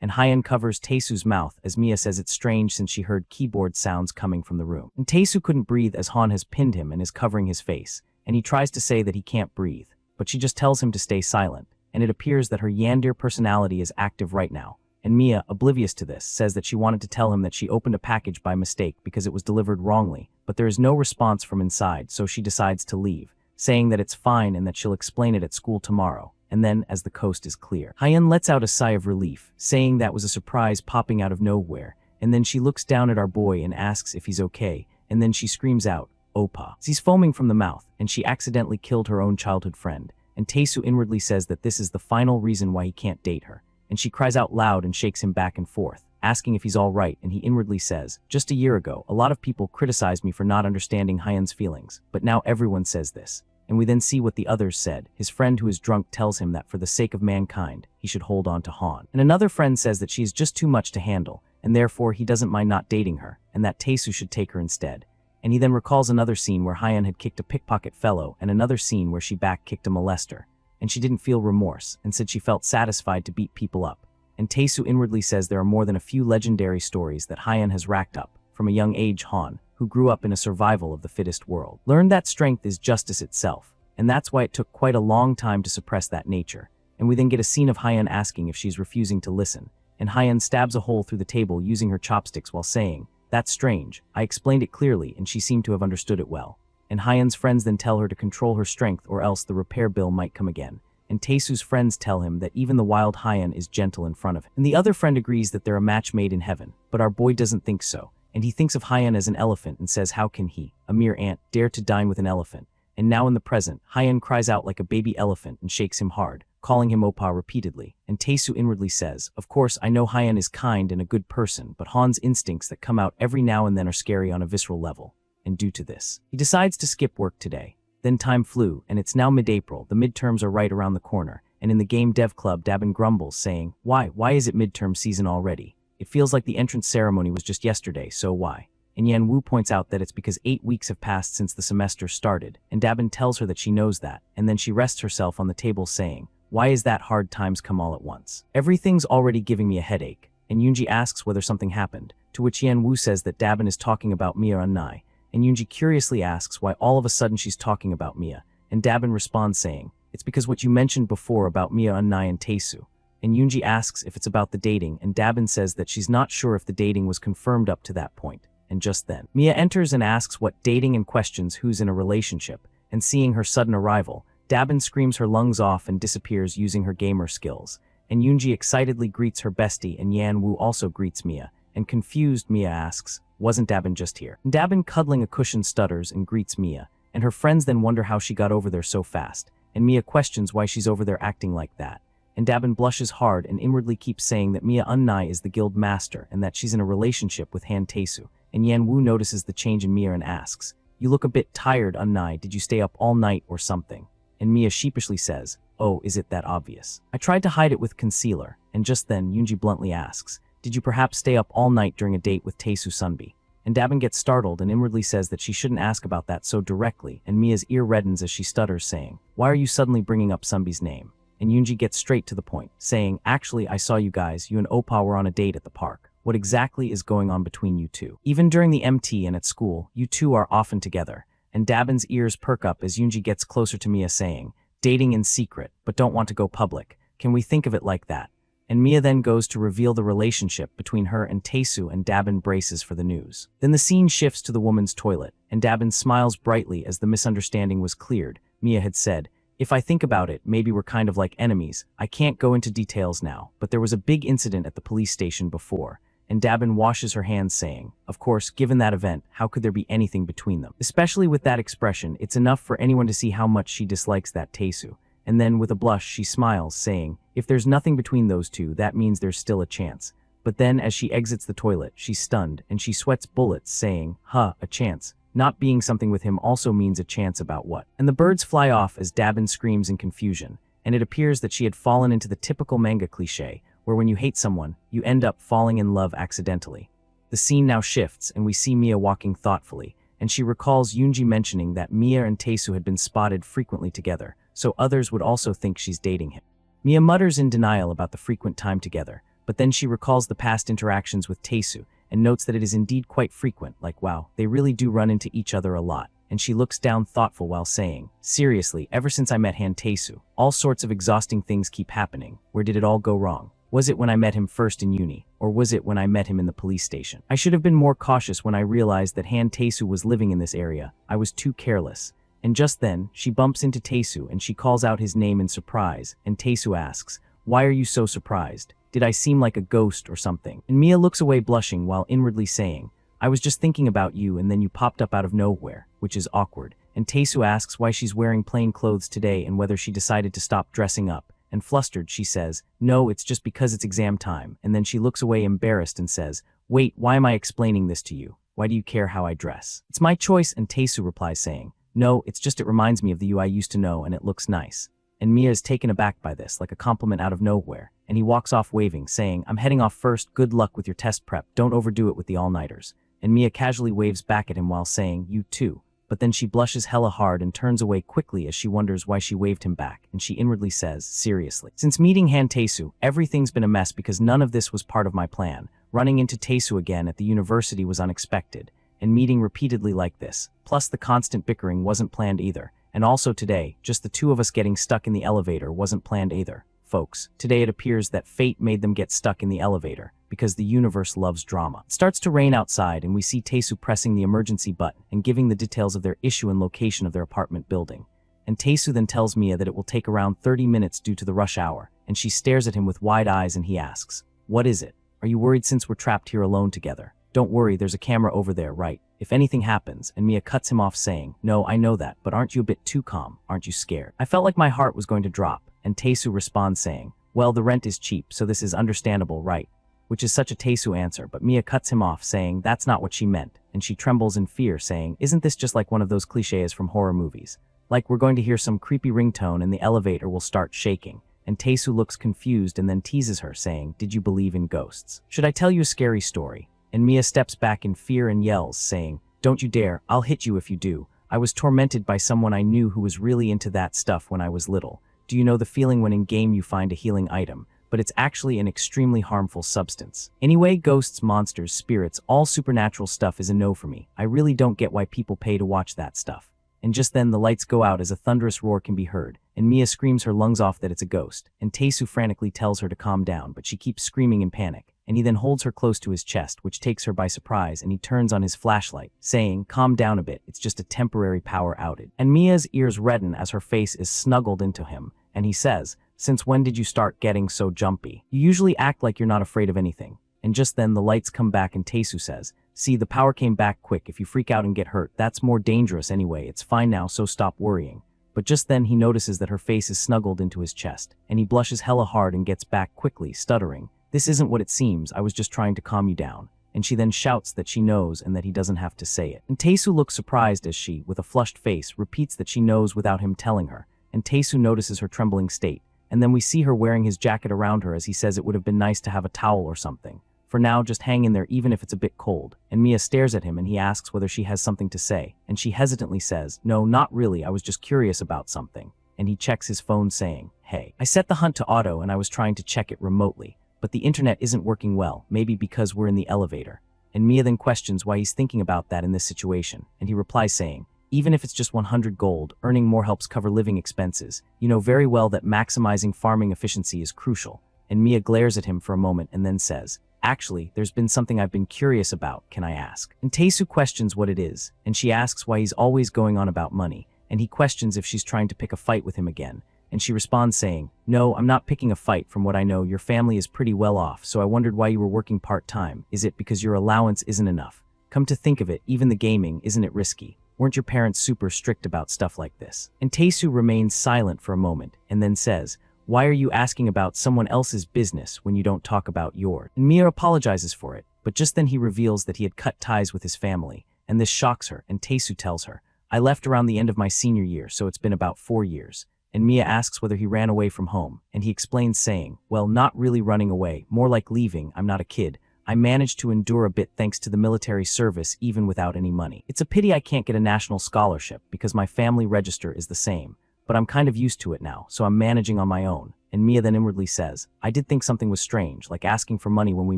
And Haeun covers Taesu's mouth as Mia says it's strange since she heard keyboard sounds coming from the room. And Taesu couldn't breathe as Han has pinned him and is covering his face, and he tries to say that he can't breathe, but she just tells him to stay silent, and it appears that her yandere personality is active right now. And Mia, oblivious to this, says that she wanted to tell him that she opened a package by mistake because it was delivered wrongly, but there is no response from inside, so she decides to leave, saying that it's fine and that she'll explain it at school tomorrow. And then, as the coast is clear, Haeun lets out a sigh of relief, saying that was a surprise popping out of nowhere, and then she looks down at our boy and asks if he's okay, and then she screams out, "Oppa." He's foaming from the mouth, and she accidentally killed her own childhood friend, and Taesu inwardly says that this is the final reason why he can't date her, and she cries out loud and shakes him back and forth, asking if he's alright, and he inwardly says, "Just a year ago, a lot of people criticized me for not understanding Haeun's feelings, but now everyone says this." And we then see what the others said. His friend who is drunk tells him that for the sake of mankind, he should hold on to Han. And another friend says that she is just too much to handle, and therefore he doesn't mind not dating her, and that Taesu should take her instead. And he then recalls another scene where Haeun had kicked a pickpocket fellow, and another scene where she back-kicked a molester. And she didn't feel remorse, and said she felt satisfied to beat people up. And Taesu inwardly says there are more than a few legendary stories that Haeun has racked up, from a young age. Han, who grew up in a survival of the fittest world, learned that strength is justice itself, and that's why it took quite a long time to suppress that nature. And we then get a scene of Haeun asking if she's refusing to listen, and Haeun stabs a hole through the table using her chopsticks while saying, "That's strange, I explained it clearly and she seemed to have understood it well." And Haeun's friends then tell her to control her strength or else the repair bill might come again, and Taesu's friends tell him that even the wild hyena is gentle in front of him. And the other friend agrees that they're a match made in heaven, but our boy doesn't think so, and he thinks of Hyun as an elephant and says how can he, a mere ant, dare to dine with an elephant? And now in the present, Hyun cries out like a baby elephant and shakes him hard, calling him Oppa repeatedly, and Taesu inwardly says, of course I know Hyun is kind and a good person, but Han's instincts that come out every now and then are scary on a visceral level, and due to this, he decides to skip work today. Then time flew, and it's now mid-April, the midterms are right around the corner, and in the game dev club Dabin grumbles, saying, why is it midterm season already? It feels like the entrance ceremony was just yesterday, so why? And Yan Wu points out that it's because 8 weeks have passed since the semester started, and Dabin tells her that she knows that, and then she rests herself on the table saying, why is that hard times come all at once? Everything's already giving me a headache, and Yoonji asks whether something happened, to which Yan Wu says that Dabin is talking about Mia and Nai, and Yoonji curiously asks why all of a sudden she's talking about Mia, and Dabin responds saying, it's because what you mentioned before about Mia and Nai and Taesu. And Yoonji asks if it's about the dating, and Dabin says that she's not sure if the dating was confirmed up to that point. And just then, Mia enters and asks what dating and questions who's in a relationship, and seeing her sudden arrival, Dabin screams her lungs off and disappears using her gamer skills, and Yoonji excitedly greets her bestie and Yan Wu also greets Mia, and confused Mia asks, wasn't Dabin just here? And Dabin cuddling a cushion stutters and greets Mia, and her friends then wonder how she got over there so fast, and Mia questions why she's over there acting like that. And Dabin blushes hard and inwardly keeps saying that Mia Unnai is the guild master and that she's in a relationship with Han Taesu. And Yan Wu notices the change in Mia and asks, you look a bit tired, Unnai, did you stay up all night or something? And Mia sheepishly says, oh, is it that obvious? I tried to hide it with concealer, and just then Yoonji bluntly asks, did you perhaps stay up all night during a date with Taesu Sunbi? And Dabin gets startled and inwardly says that she shouldn't ask about that so directly, and Mia's ear reddens as she stutters saying, why are you suddenly bringing up Sunbi's name? And Yoonji gets straight to the point, saying, actually I saw you guys, you and Oppa were on a date at the park. What exactly is going on between you two? Even during the MT and at school, you two are often together. And Dabin's ears perk up as Yoonji gets closer to Mia saying, dating in secret, but don't want to go public. Can we think of it like that? And Mia then goes to reveal the relationship between her and Taesu, and Dabin braces for the news. Then the scene shifts to the woman's toilet, and Dabin smiles brightly as the misunderstanding was cleared. Mia had said, if I think about it, maybe we're kind of like enemies. I can't go into details now, but there was a big incident at the police station before. And Dabin washes her hands saying, of course, given that event, how could there be anything between them? Especially with that expression, it's enough for anyone to see how much she dislikes that Taesu. And then with a blush, she smiles, saying, if there's nothing between those two, that means there's still a chance. But then as she exits the toilet, she's stunned, and she sweats bullets, saying, huh, a chance. Not being something with him also means a chance about what? And the birds fly off as Dabin screams in confusion, and it appears that she had fallen into the typical manga cliché, where when you hate someone, you end up falling in love accidentally. The scene now shifts, and we see Mia walking thoughtfully, and she recalls Yoonji mentioning that Mia and Taesu had been spotted frequently together, so others would also think she's dating him. Mia mutters in denial about the frequent time together, but then she recalls the past interactions with Taesu, and notes that it is indeed quite frequent, like wow, they really do run into each other a lot. And she looks down thoughtful while saying, seriously, ever since I met Han Taesu, all sorts of exhausting things keep happening. Where did it all go wrong? Was it when I met him first in uni, or was it when I met him in the police station? I should have been more cautious when I realized that Han Taesu was living in this area. I was too careless. And just then, she bumps into Taesu and she calls out his name in surprise, and Taesu asks, why are you so surprised? Did I seem like a ghost or something? And Mia looks away blushing while inwardly saying, I was just thinking about you and then you popped up out of nowhere, which is awkward. And Taesu asks why she's wearing plain clothes today and whether she decided to stop dressing up. And flustered, she says, no, it's just because it's exam time. And then she looks away embarrassed and says, wait, why am I explaining this to you? Why do you care how I dress? It's my choice, and Taesu replies saying, no, it's just it reminds me of the you I used to know and it looks nice. And Mia is taken aback by this, like a compliment out of nowhere, and he walks off waving, saying, I'm heading off first, good luck with your test prep, don't overdo it with the all-nighters. And Mia casually waves back at him while saying, you too. But then she blushes hella hard and turns away quickly as she wonders why she waved him back, and she inwardly says, seriously. Since meeting Han Taesu, everything's been a mess because none of this was part of my plan. Running into Taesu again at the university was unexpected, and meeting repeatedly like this, plus the constant bickering wasn't planned either. And also today, just the two of us getting stuck in the elevator wasn't planned either. Folks, today it appears that fate made them get stuck in the elevator, because the universe loves drama. It starts to rain outside and we see Taesu pressing the emergency button and giving the details of their issue and location of their apartment building. and Taesu then tells Mia that it will take around 30 minutes due to the rush hour, and she stares at him with wide eyes and he asks, "What is it? Are you worried since we're trapped here alone together? Don't worry, there's a camera over there, right? If anything happens," and Mia cuts him off saying, "No, I know that, but aren't you a bit too calm? Aren't you scared?" I felt like my heart was going to drop, and Taesu responds saying, "Well, the rent is cheap, so this is understandable, right?" Which is such a Taesu answer, but Mia cuts him off saying that's not what she meant, and she trembles in fear saying, "Isn't this just like one of those cliches from horror movies? Like we're going to hear some creepy ringtone and the elevator will start shaking." And Taesu looks confused and then teases her saying, "Did you believe in ghosts? Should I tell you a scary story?" And Mia steps back in fear and yells saying, "Don't you dare, I'll hit you if you do. I was tormented by someone I knew who was really into that stuff when I was little. Do you know the feeling when in game you find a healing item, but it's actually an extremely harmful substance? Anyway, ghosts, monsters, spirits, all supernatural stuff is a no for me. I really don't get why people pay to watch that stuff." And just then the lights go out as a thunderous roar can be heard, and Mia screams her lungs off that it's a ghost, and Taesu frantically tells her to calm down, but she keeps screaming in panic, and he then holds her close to his chest, which takes her by surprise, and he turns on his flashlight, saying, "Calm down a bit, it's just a temporary power outage." And Mia's ears redden as her face is snuggled into him, and he says, "Since when did you start getting so jumpy? You usually act like you're not afraid of anything." And just then the lights come back and Taesu says, "See, the power came back quick. If you freak out and get hurt, that's more dangerous anyway. It's fine now, so stop worrying." But just then he notices that her face is snuggled into his chest, and he blushes hella hard and gets back quickly, stuttering, "This isn't what it seems, I was just trying to calm you down." And she then shouts that she knows and that he doesn't have to say it. And Taesu looks surprised as she, with a flushed face, repeats that she knows without him telling her, and Taesu notices her trembling state, and then we see her wearing his jacket around her as he says it would have been nice to have a towel or something. For now, just hang in there even if it's a bit cold. And Mia stares at him and he asks whether she has something to say, and she hesitantly says, "No, not really, I was just curious about something." And he checks his phone saying, "Hey, I set the hunt to auto and I was trying to check it remotely, but the internet isn't working well, maybe because we're in the elevator." And Mia then questions why he's thinking about that in this situation, and he replies saying, "Even if it's just 100 gold, earning more helps cover living expenses. You know very well that maximizing farming efficiency is crucial." And Mia glares at him for a moment and then says, "Actually, there's been something I've been curious about, can I ask?" And Taesu questions what it is, and she asks why he's always going on about money, and he questions if she's trying to pick a fight with him again, and she responds saying, "No, I'm not picking a fight. From what I know, your family is pretty well off, so I wondered why you were working part-time. Is it because your allowance isn't enough? Come to think of it, even the gaming, isn't it risky? Weren't your parents super strict about stuff like this?" And Taesu remains silent for a moment, and then says, "Why are you asking about someone else's business when you don't talk about yours?" And Mia apologizes for it, but just then he reveals that he had cut ties with his family, and this shocks her, and Taesu tells her, "I left around the end of my senior year, so it's been about 4 years. And Mia asks whether he ran away from home, and he explains saying, "Well, not really running away, more like leaving. I'm not a kid. I managed to endure a bit thanks to the military service even without any money. It's a pity I can't get a national scholarship because my family register is the same. But I'm kind of used to it now, so I'm managing on my own." And Mia then inwardly says, "I did think something was strange, like asking for money when we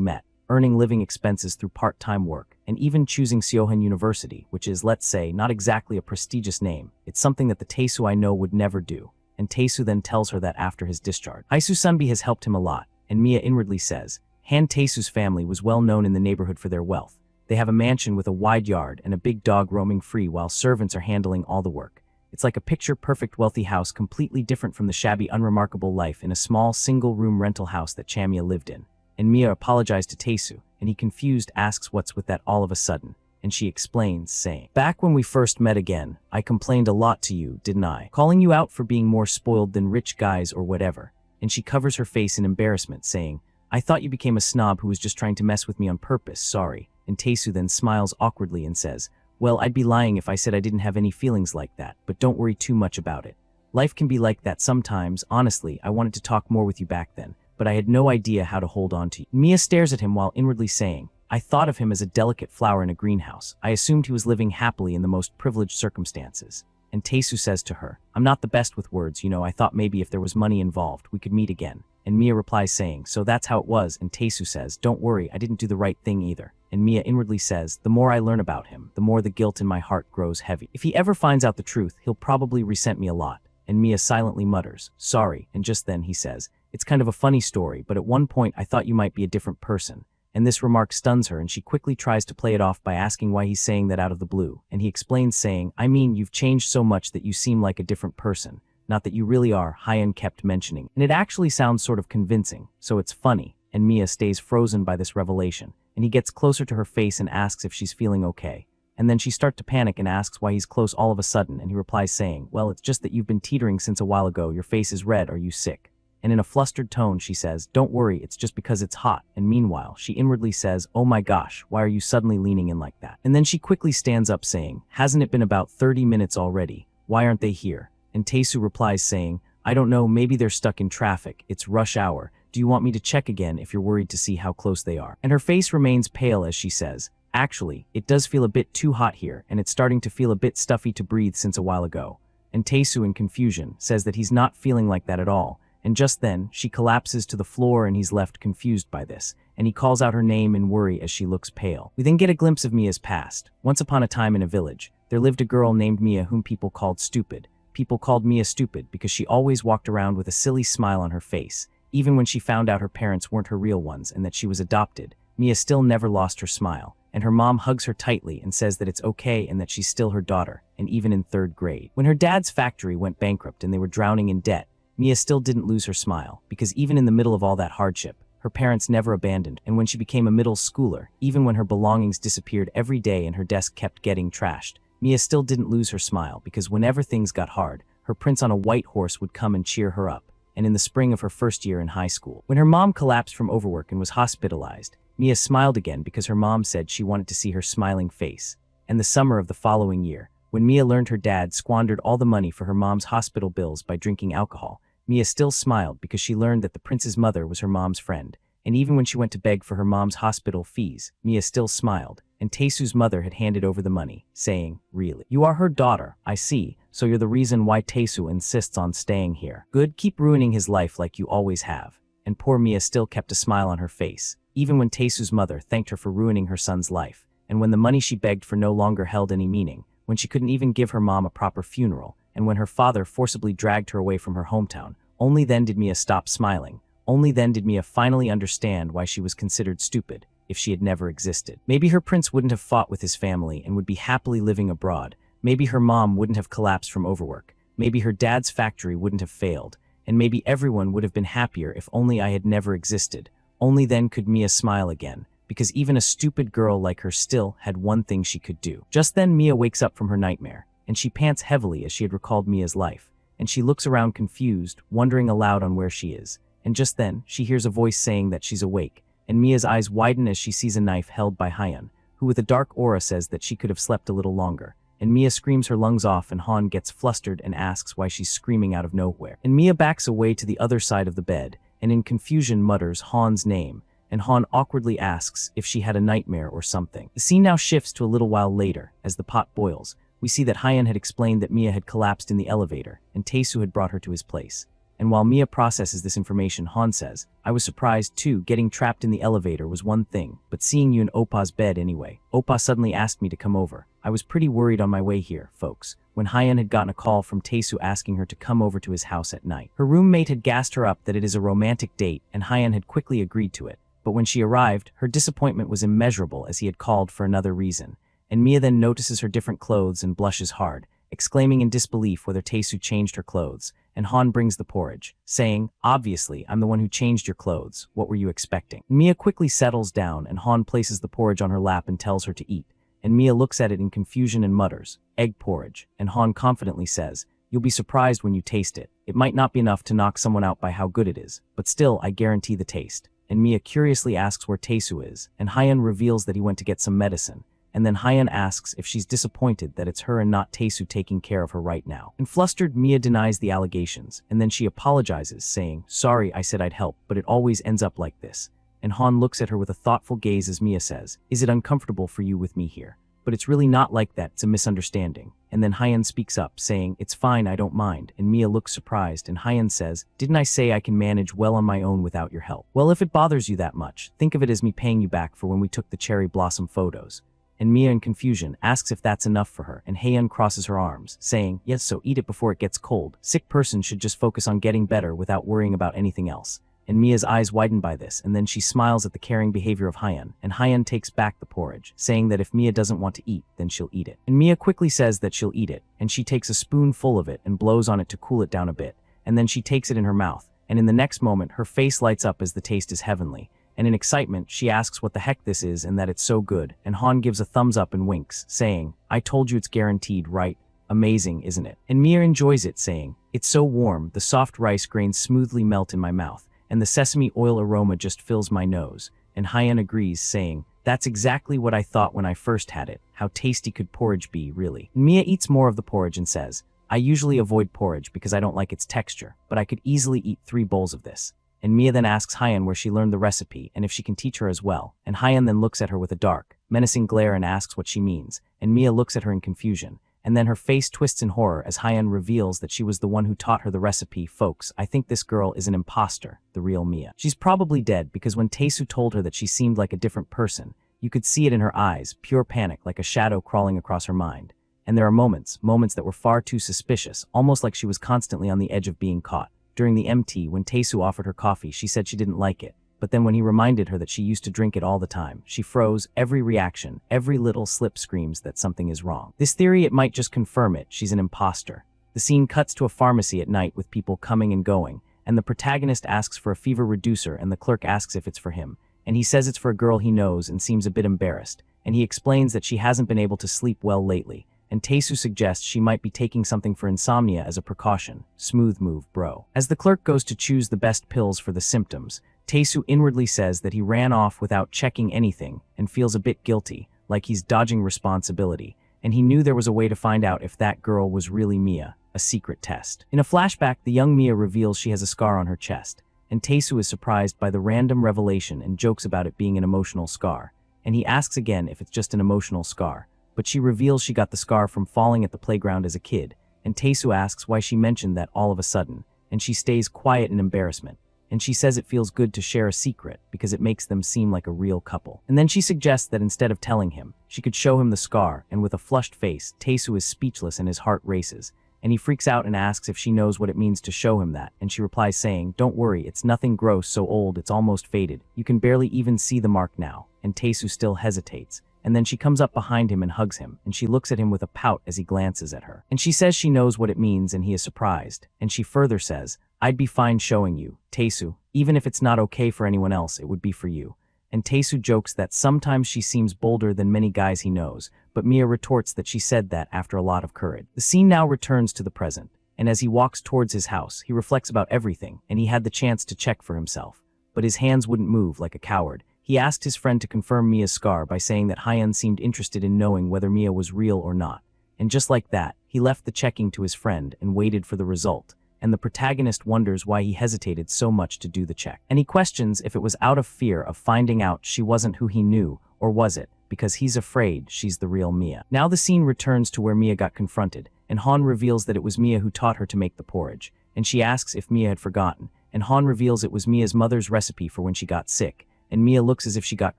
met, earning living expenses through part-time work, and even choosing Seohan University, which is, let's say, not exactly a prestigious name. It's something that the Taesu I know would never do." And Taesu then tells her that after his discharge, Isu Sunbi has helped him a lot, and Mia inwardly says, Han Taesu's family was well known in the neighborhood for their wealth. They have a mansion with a wide yard and a big dog roaming free while servants are handling all the work. It's like a picture-perfect wealthy house, completely different from the shabby, unremarkable life in a small, single-room rental house that Chamia lived in. And Mia apologized to Taesu, and he confused asks what's with that all of a sudden. And she explains, saying, "Back when we first met again, I complained a lot to you, didn't I? Calling you out for being more spoiled than rich guys or whatever." And she covers her face in embarrassment, saying, "I thought you became a snob who was just trying to mess with me on purpose, sorry." And Taesu then smiles awkwardly and says, "Well, I'd be lying if I said I didn't have any feelings like that, but don't worry too much about it. Life can be like that sometimes. Honestly, I wanted to talk more with you back then, but I had no idea how to hold on to you." Mia stares at him while inwardly saying, "I thought of him as a delicate flower in a greenhouse. I assumed he was living happily in the most privileged circumstances." And Taesu says to her, "I'm not the best with words, you know, I thought maybe if there was money involved, we could meet again." And Mia replies saying, "So that's how it was." And Taesu says, "Don't worry, I didn't do the right thing either." And Mia inwardly says, "The more I learn about him, the more the guilt in my heart grows heavy. If he ever finds out the truth, he'll probably resent me a lot." And Mia silently mutters, "Sorry." And just then he says, "It's kind of a funny story, but at one point I thought you might be a different person." and this remark stuns her and she quickly tries to play it off by asking why he's saying that out of the blue, and he explains saying, "I mean, you've changed so much that you seem like a different person. Not that you really are," Hyun kept mentioning, and it actually sounds sort of convincing, so it's funny, and Mia stays frozen by this revelation, and he gets closer to her face and asks if she's feeling okay. And then she starts to panic and asks why he's close all of a sudden, and he replies saying, "Well, it's just that you've been teetering since a while ago, your face is red, are you sick?" And in a flustered tone she says, "Don't worry, it's just because it's hot," and meanwhile she inwardly says, "Oh my gosh, why are you suddenly leaning in like that?" And then she quickly stands up saying, "Hasn't it been about 30 minutes already? Why aren't they here?" And Tae-soo replies saying, "I don't know, maybe they're stuck in traffic, it's rush hour. Do you want me to check again if you're worried to see how close they are?" And her face remains pale as she says, "Actually, it does feel a bit too hot here, and it's starting to feel a bit stuffy to breathe since a while ago." And Tae-soo, in confusion, says that he's not feeling like that at all, and just then, she collapses to the floor and he's left confused by this, and he calls out her name in worry as she looks pale. We then get a glimpse of Mia's past. Once upon a time in a village, there lived a girl named Mia whom people called stupid. People called Mia stupid because she always walked around with a silly smile on her face. Even when she found out her parents weren't her real ones and that she was adopted, Mia still never lost her smile, and her mom hugs her tightly and says that it's okay and that she's still her daughter, and even in 3rd grade. When her dad's factory went bankrupt and they were drowning in debt, Mia still didn't lose her smile, because even in the middle of all that hardship, her parents never abandoned, and when she became a middle schooler, even when her belongings disappeared every day and her desk kept getting trashed, Mia still didn't lose her smile, because whenever things got hard, her prince on a white horse would come and cheer her up. And in the spring of her first year in high school, when her mom collapsed from overwork and was hospitalized, Mia smiled again because her mom said she wanted to see her smiling face. And the summer of the following year, when Mia learned her dad squandered all the money for her mom's hospital bills by drinking alcohol, Mia still smiled because she learned that the prince's mother was her mom's friend. And even when she went to beg for her mom's hospital fees, Mia still smiled, and Tae-soo's mother had handed over the money, saying, "Really? You are her daughter, I see, so you're the reason why Tae-soo insists on staying here. Good, keep ruining his life like you always have." And poor Mia still kept a smile on her face, even when Tae-soo's mother thanked her for ruining her son's life, and when the money she begged for no longer held any meaning, when she couldn't even give her mom a proper funeral, and when her father forcibly dragged her away from her hometown, only then did Mia stop smiling. Only then did Mia finally understand why she was considered stupid, if she had never existed. Maybe her prince wouldn't have fought with his family and would be happily living abroad. Maybe her mom wouldn't have collapsed from overwork. Maybe her dad's factory wouldn't have failed. And maybe everyone would have been happier if only I had never existed. Only then could Mia smile again, because even a stupid girl like her still had one thing she could do. Just then Mia wakes up from her nightmare, and she pants heavily as she had recalled Mia's life, and she looks around confused, wondering aloud on where she is. And just then, she hears a voice saying that she's awake, and Mia's eyes widen as she sees a knife held by Hyun, who with a dark aura says that she could have slept a little longer. And Mia screams her lungs off, and Han gets flustered and asks why she's screaming out of nowhere. And Mia backs away to the other side of the bed, and in confusion mutters Han's name, and Han awkwardly asks if she had a nightmare or something. The scene now shifts to a little while later, as the pot boils. We see that Hyun had explained that Mia had collapsed in the elevator, and Tae-soo had brought her to his place. And while Mia processes this information, Han says, "I was surprised too, getting trapped in the elevator was one thing, but seeing you in Oppa's bed anyway. Oppa suddenly asked me to come over. I was pretty worried on my way here, folks." When Hyun had gotten a call from Tae-soo asking her to come over to his house at night. Her roommate had gassed her up that it is a romantic date, and Hyun had quickly agreed to it. But when she arrived, her disappointment was immeasurable as he had called for another reason. And Mia then notices her different clothes and blushes hard, exclaiming in disbelief whether Tae-soo changed her clothes. And Han brings the porridge, saying, "Obviously, I'm the one who changed your clothes. What were you expecting?" Mia quickly settles down, and Han places the porridge on her lap and tells her to eat. And Mia looks at it in confusion and mutters, "Egg porridge." And Han confidently says, "You'll be surprised when you taste it. It might not be enough to knock someone out by how good it is, but still, I guarantee the taste." And Mia curiously asks where Tae-soo is, and Hyun reveals that he went to get some medicine. And then Hyun asks if she's disappointed that it's her and not Tae-soo taking care of her right now. And flustered, Mia denies the allegations, and then she apologizes, saying, "Sorry, I said I'd help, but it always ends up like this." And Han looks at her with a thoughtful gaze as Mia says, "Is it uncomfortable for you with me here? But it's really not like that, it's a misunderstanding." And then Hyun speaks up, saying, "It's fine, I don't mind." And Mia looks surprised, and Hyun says, "Didn't I say I can manage well on my own without your help? Well, if it bothers you that much, think of it as me paying you back for when we took the cherry blossom photos." And Mia, in confusion, asks if that's enough for her, and Hyun crosses her arms, saying, "Yes, so eat it before it gets cold. Sick person should just focus on getting better without worrying about anything else." and Mia's eyes widen by this, and then she smiles at the caring behavior of Hyeon, and Hyeon takes back the porridge, saying that if Mia doesn't want to eat, then she'll eat it. And Mia quickly says that she'll eat it, and she takes a spoonful of it and blows on it to cool it down a bit, and then she takes it in her mouth, and in the next moment her face lights up as the taste is heavenly, and in excitement she asks what the heck this is and that it's so good, and Han gives a thumbs up and winks, saying, "I told you it's guaranteed, right? Amazing, isn't it?" And Mia enjoys it, saying, "It's so warm, the soft rice grains smoothly melt in my mouth, and the sesame oil aroma just fills my nose." And Hyeon agrees, saying, "That's exactly what I thought when I first had it. How tasty could porridge be, really?" And Mia eats more of the porridge and says, "I usually avoid porridge because I don't like its texture, but I could easily eat 3 bowls of this." And Mia then asks Hyeon where she learned the recipe and if she can teach her as well. And Hyeon then looks at her with a dark, menacing glare and asks what she means. And Mia looks at her in confusion. And then her face twists in horror as Hyeon reveals that she was the one who taught her the recipe. "Folks, I think this girl is an imposter, the real Mia. She's probably dead because when Taesu told her that she seemed like a different person, you could see it in her eyes, pure panic like a shadow crawling across her mind. And there are moments that were far too suspicious, almost like she was constantly on the edge of being caught. During the MT, when Taesu offered her coffee, she said she didn't like it. But then when he reminded her that she used to drink it all the time, she froze. Every reaction, every little slip screams that something is wrong. This theory, it might just confirm it. She's an imposter. The scene cuts to a pharmacy at night with people coming and going, and the protagonist asks for a fever reducer and the clerk asks if it's for him. And he says it's for a girl he knows and seems a bit embarrassed. And he explains that she hasn't been able to sleep well lately. And Taesu suggests she might be taking something for insomnia as a precaution. Smooth move, bro. As the clerk goes to choose the best pills for the symptoms, Taesu inwardly says that he ran off without checking anything and feels a bit guilty, like he's dodging responsibility, and he knew there was a way to find out if that girl was really Mia, a secret test. In a flashback, the young Mia reveals she has a scar on her chest, and Taesu is surprised by the random revelation and jokes about it being an emotional scar, and he asks again if it's just an emotional scar. But she reveals she got the scar from falling at the playground as a kid, and Taesu asks why she mentioned that all of a sudden, and she stays quiet in embarrassment, and she says it feels good to share a secret because it makes them seem like a real couple. And then she suggests that instead of telling him, she could show him the scar, and with a flushed face, Taesu is speechless and his heart races, and he freaks out and asks if she knows what it means to show him that, and she replies saying, "Don't worry, it's nothing gross, so old it's almost faded. You can barely even see the mark now," and Taesu still hesitates. And then she comes up behind him and hugs him, and she looks at him with a pout as he glances at her. And she says she knows what it means and he is surprised. And she further says, "I'd be fine showing you, Taesu. Even if it's not okay for anyone else, it would be for you." And Taesu jokes that sometimes she seems bolder than many guys he knows, but Mia retorts that she said that after a lot of courage. The scene now returns to the present, and as he walks towards his house, he reflects about everything, and he had the chance to check for himself. But his hands wouldn't move like a coward. He asked his friend to confirm Mia's scar by saying that Hyeon seemed interested in knowing whether Mia was real or not. And just like that, he left the checking to his friend and waited for the result. And the protagonist wonders why he hesitated so much to do the check. And he questions if it was out of fear of finding out she wasn't who he knew, or was it because he's afraid she's the real Mia. Now the scene returns to where Mia got confronted, and Han reveals that it was Mia who taught her to make the porridge. And she asks if Mia had forgotten, and Han reveals it was Mia's mother's recipe for when she got sick. And Mia looks as if she got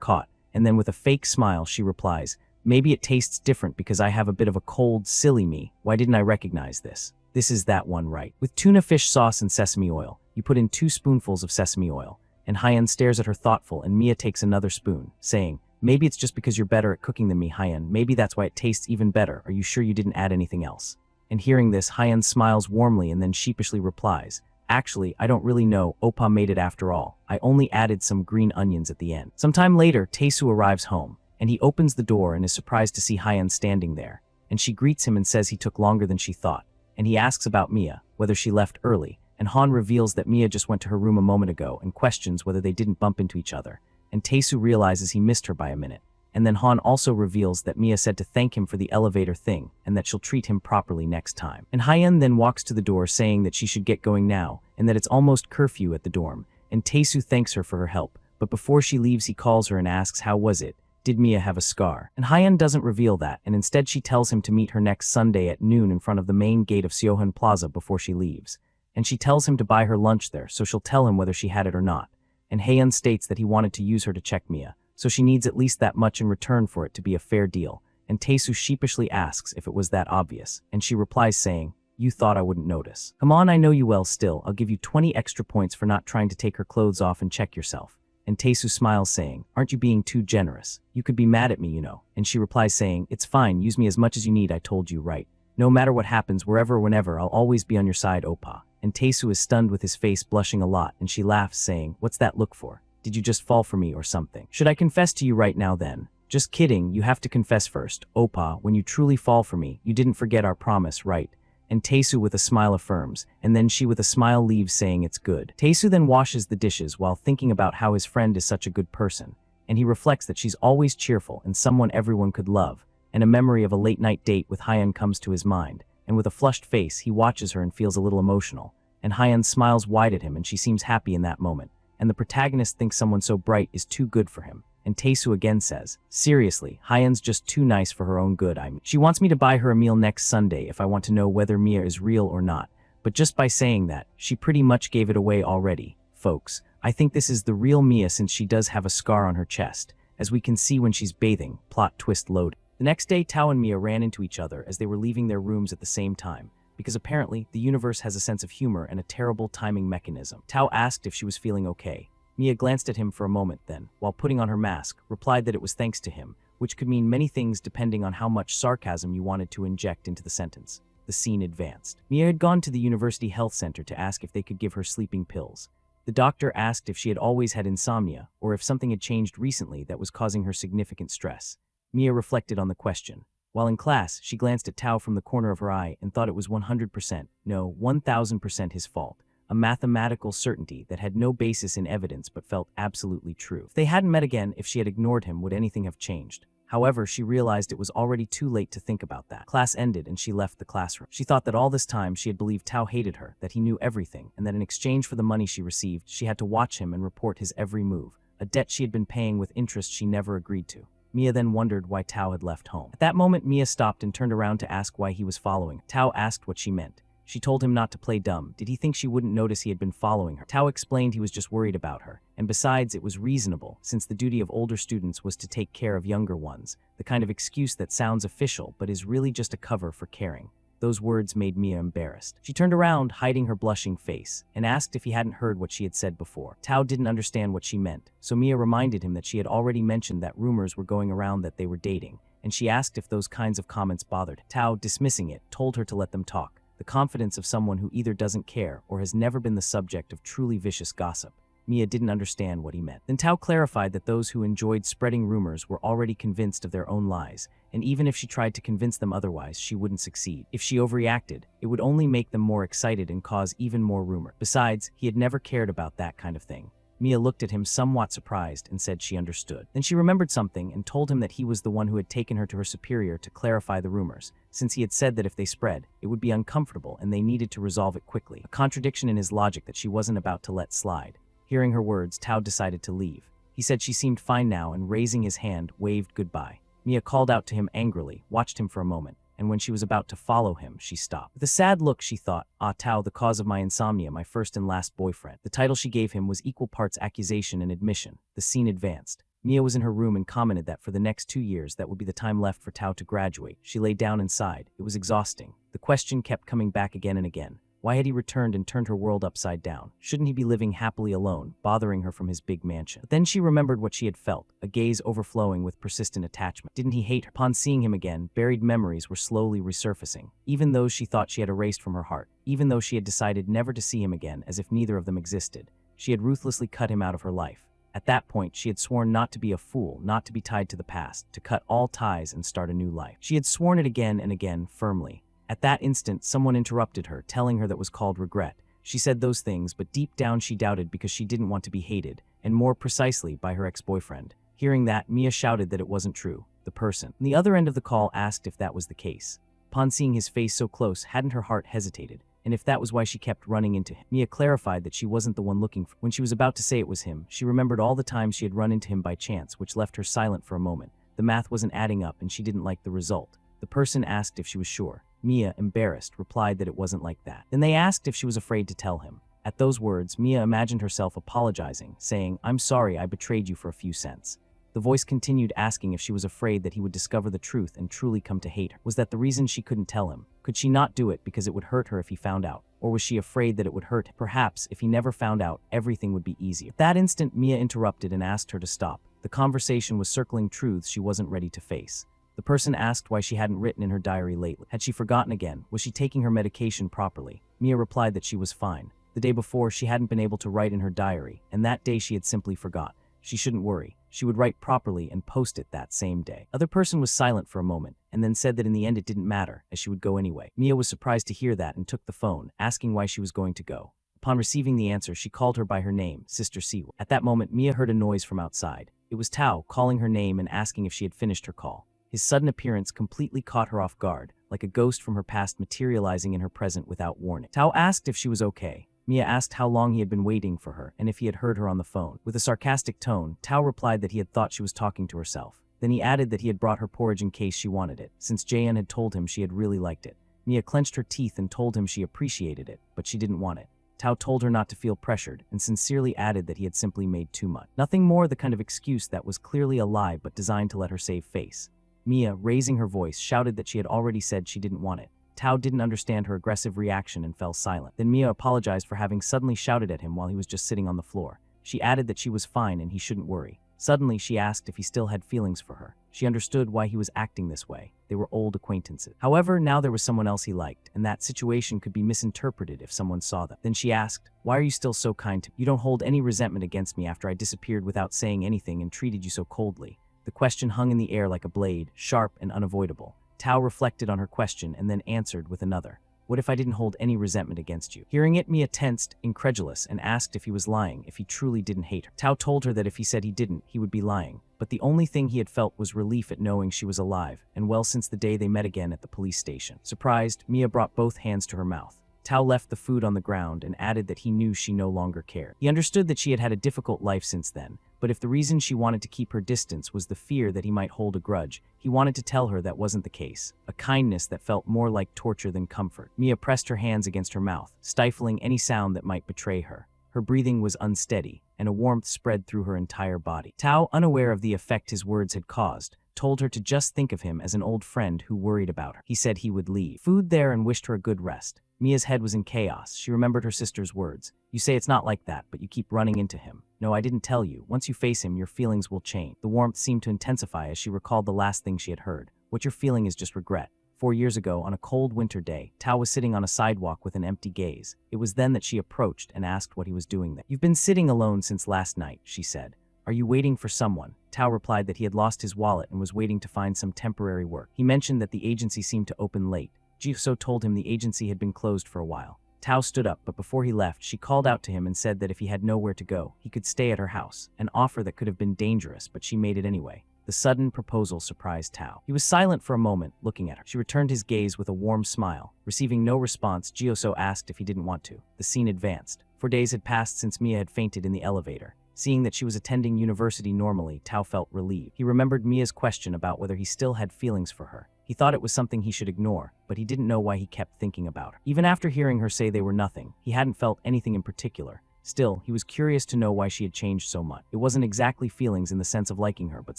caught, and then with a fake smile she replies, "Maybe it tastes different because I have a bit of a cold, silly me. Why didn't I recognize this? This is that one, right?" With tuna fish sauce and sesame oil, you put in 2 spoonfuls of sesame oil, and Hyeon stares at her thoughtful, and Mia takes another spoon, saying, "Maybe it's just because you're better at cooking than me, Hyeon. Maybe that's why it tastes even better. Are you sure you didn't add anything else?" And hearing this, Hyeon smiles warmly and then sheepishly replies, "Actually, I don't really know. Oppa made it after all. I only added some green onions at the end." Sometime later, Taesu arrives home, and he opens the door and is surprised to see Hyeon standing there. And she greets him and says he took longer than she thought. And he asks about Mia, whether she left early, and Han reveals that Mia just went to her room a moment ago and questions whether they didn't bump into each other. And Taesu realizes he missed her by a minute. And then Han also reveals that Mia said to thank him for the elevator thing, and that she'll treat him properly next time. And Hyeon then walks to the door saying that she should get going now, and that it's almost curfew at the dorm. And Taesu thanks her for her help, but before she leaves he calls her and asks how was it? Did Mia have a scar? And Hyeon doesn't reveal that, and instead she tells him to meet her next Sunday at noon in front of the main gate of Seohan Plaza before she leaves. And she tells him to buy her lunch there, so she'll tell him whether she had it or not. And Hyeon states that he wanted to use her to check Mia, so she needs at least that much in return for it to be a fair deal. And Taesu sheepishly asks if it was that obvious, and she replies saying, You thought I wouldn't notice. Come on, I know you well still. I'll give you 20 extra points for not trying to take her clothes off and check yourself. And Taesu smiles saying, aren't you being too generous? You could be mad at me, you know. And she replies saying, it's fine, use me as much as you need, I told you right. No matter what happens, wherever or whenever, I'll always be on your side, Oppa. And Taesu is stunned with his face blushing a lot, and she laughs saying, what's that look for? Did you just fall for me or something? Should I confess to you right now then? Just kidding, you have to confess first. Oppa, when you truly fall for me, you didn't forget our promise, right? And Taesu with a smile affirms, and then she with a smile leaves saying it's good. Taesu then washes the dishes while thinking about how his friend is such a good person, and he reflects that she's always cheerful and someone everyone could love, and a memory of a late-night date with Hyun comes to his mind, and with a flushed face, he watches her and feels a little emotional, and Hyun smiles wide at him and she seems happy in that moment, and the protagonist thinks someone so bright is too good for him. And Taesu again says, seriously, Hyun's just too nice for her own good. She wants me to buy her a meal next Sunday if I want to know whether Mia is real or not. But just by saying that, she pretty much gave it away already. Folks, I think this is the real Mia since she does have a scar on her chest, as we can see when she's bathing. Plot twist loaded. The next day, Tao and Mia ran into each other as they were leaving their rooms at the same time, because apparently the universe has a sense of humor and a terrible timing mechanism. Tao asked if she was feeling okay. Mia glanced at him for a moment then, while putting on her mask, replied that it was thanks to him, which could mean many things depending on how much sarcasm you wanted to inject into the sentence. The scene advanced. Mia had gone to the university health center to ask if they could give her sleeping pills. The doctor asked if she had always had insomnia, or if something had changed recently that was causing her significant stress. Mia reflected on the question. While in class, she glanced at Tao from the corner of her eye and thought it was 100%, no, 1000% his fault. A mathematical certainty that had no basis in evidence but felt absolutely true. If they hadn't met again, if she had ignored him, would anything have changed? However, she realized it was already too late to think about that. Class ended and she left the classroom. She thought that all this time she had believed Tao hated her, that he knew everything, and that in exchange for the money she received, she had to watch him and report his every move, a debt she had been paying with interest she never agreed to. Mia then wondered why Tao had left home. At that moment, Mia stopped and turned around to ask why he was following. Tao asked what she meant. She told him not to play dumb. Did he think she wouldn't notice he had been following her? Tao explained he was just worried about her, and besides, it was reasonable, since the duty of older students was to take care of younger ones, the kind of excuse that sounds official but is really just a cover for caring. Those words made Mia embarrassed. She turned around, hiding her blushing face, and asked if he hadn't heard what she had said before. Tao didn't understand what she meant, so Mia reminded him that she had already mentioned that rumors were going around that they were dating, and she asked if those kinds of comments bothered. Tao, dismissing it, told her to let them talk. The confidence of someone who either doesn't care or has never been the subject of truly vicious gossip. Mia didn't understand what he meant. Then Tao clarified that those who enjoyed spreading rumors were already convinced of their own lies, and even if she tried to convince them otherwise, she wouldn't succeed. If she overreacted, it would only make them more excited and cause even more rumor. Besides, he had never cared about that kind of thing. Mia looked at him somewhat surprised and said she understood. Then she remembered something and told him that he was the one who had taken her to her superior to clarify the rumors, since he had said that if they spread, it would be uncomfortable and they needed to resolve it quickly, a contradiction in his logic that she wasn't about to let slide. Hearing her words, Tao decided to leave. He said she seemed fine now and, raising his hand, waved goodbye. Mia called out to him angrily, watched him for a moment, and when she was about to follow him, she stopped. With a sad look, she thought, ah, Tao, the cause of my insomnia, my first and last boyfriend. The title she gave him was equal parts accusation and admission. The scene advanced. Mia was in her room and commented that for the next 2 years, that would be the time left for Tao to graduate. She lay down and sighed. It was exhausting. The question kept coming back again and again. Why had he returned and turned her world upside down? Shouldn't he be living happily alone, bothering her from his big mansion? But then she remembered what she had felt, a gaze overflowing with persistent attachment. Didn't he hate her? Upon seeing him again, buried memories were slowly resurfacing, even those she thought she had erased from her heart, even though she had decided never to see him again, as if neither of them existed. She had ruthlessly cut him out of her life. At that point, she had sworn not to be a fool, not to be tied to the past, to cut all ties and start a new life. She had sworn it again and again, firmly. At that instant, someone interrupted her, telling her that was called regret. She said those things, but deep down she doubted because she didn't want to be hated, and more precisely by her ex-boyfriend. Hearing that, Mia shouted that it wasn't true. The person on the other end of the call asked if that was the case. Upon seeing his face so close, hadn't her heart hesitated? And if that was why she kept running into him? Mia clarified that she wasn't the one looking for. When she was about to say it was him, she remembered all the times she had run into him by chance, which left her silent for a moment. The math wasn't adding up and she didn't like the result. The person asked if she was sure. Mia, embarrassed, replied that it wasn't like that. Then they asked if she was afraid to tell him. At those words, Mia imagined herself apologizing, saying, "I'm sorry I betrayed you for a few cents." The voice continued asking if she was afraid that he would discover the truth and truly come to hate her. Was that the reason she couldn't tell him? Could she not do it because it would hurt her if he found out? Or was she afraid that it would hurt him? Perhaps, if he never found out, everything would be easier. At that instant, Mia interrupted and asked her to stop. The conversation was circling truths she wasn't ready to face. The person asked why she hadn't written in her diary lately. Had she forgotten again? Was she taking her medication properly? Mia replied that she was fine. The day before, she hadn't been able to write in her diary, and that day she had simply forgot. She shouldn't worry. She would write properly and post it that same day. Other person was silent for a moment, and then said that in the end it didn't matter, as she would go anyway. Mia was surprised to hear that and took the phone, asking why she was going to go. Upon receiving the answer, she called her by her name, Sister Siwa. At that moment, Mia heard a noise from outside. It was Tao, calling her name and asking if she had finished her call. His sudden appearance completely caught her off guard, like a ghost from her past materializing in her present without warning. Tao asked if she was okay. Mia asked how long he had been waiting for her and if he had heard her on the phone. With a sarcastic tone, Tao replied that he had thought she was talking to herself. Then he added that he had brought her porridge in case she wanted it, since Jaehyun had told him she had really liked it. Mia clenched her teeth and told him she appreciated it, but she didn't want it. Tao told her not to feel pressured and sincerely added that he had simply made too much. Nothing more, the kind of excuse that was clearly a lie but designed to let her save face. Mia, raising her voice, shouted that she had already said she didn't want it. Tao didn't understand her aggressive reaction and fell silent. Then Mia apologized for having suddenly shouted at him while he was just sitting on the floor. She added that she was fine and he shouldn't worry. Suddenly, she asked if he still had feelings for her. She understood why he was acting this way. They were old acquaintances. However, now there was someone else he liked, and that situation could be misinterpreted if someone saw them. Then she asked, "Why are you still so kind to me? You don't hold any resentment against me after I disappeared without saying anything and treated you so coldly?" The question hung in the air like a blade, sharp and unavoidable. Tao reflected on her question and then answered with another. "What if I didn't hold any resentment against you?" Hearing it, Mia tensed, incredulous, and asked if he was lying, if he truly didn't hate her. Tao told her that if he said he didn't, he would be lying. But the only thing he had felt was relief at knowing she was alive, and well since the day they met again at the police station. Surprised, Mia brought both hands to her mouth. Tao left the food on the ground and added that he knew she no longer cared. He understood that she had had a difficult life since then, but if the reason she wanted to keep her distance was the fear that he might hold a grudge, he wanted to tell her that wasn't the case, a kindness that felt more like torture than comfort. Mia pressed her hands against her mouth, stifling any sound that might betray her. Her breathing was unsteady, and a warmth spread through her entire body. Tao, unaware of the effect his words had caused, told her to just think of him as an old friend who worried about her. He said he would leave food there and wished her a good rest. Mia's head was in chaos. She remembered her sister's words. "You say it's not like that, but you keep running into him." "No, I didn't tell you. Once you face him, your feelings will change." The warmth seemed to intensify as she recalled the last thing she had heard. "What you're feeling is just regret." 4 years ago, on a cold winter day, Tao was sitting on a sidewalk with an empty gaze. It was then that she approached and asked what he was doing there. "You've been sitting alone since last night," she said. "Are you waiting for someone?" Tao replied that he had lost his wallet and was waiting to find some temporary work. He mentioned that the agency seemed to open late. Ji-so told him the agency had been closed for a while. Tao stood up, but before he left, she called out to him and said that if he had nowhere to go, he could stay at her house, an offer that could have been dangerous, but she made it anyway. The sudden proposal surprised Tao. He was silent for a moment, looking at her. She returned his gaze with a warm smile. Receiving no response, Ji-so asked if he didn't want to. The scene advanced. 4 days had passed since Mia had fainted in the elevator. Seeing that she was attending university normally, Tao felt relieved. He remembered Mia's question about whether he still had feelings for her. He thought it was something he should ignore, but he didn't know why he kept thinking about her. Even after hearing her say they were nothing, he hadn't felt anything in particular. Still, he was curious to know why she had changed so much. It wasn't exactly feelings in the sense of liking her, but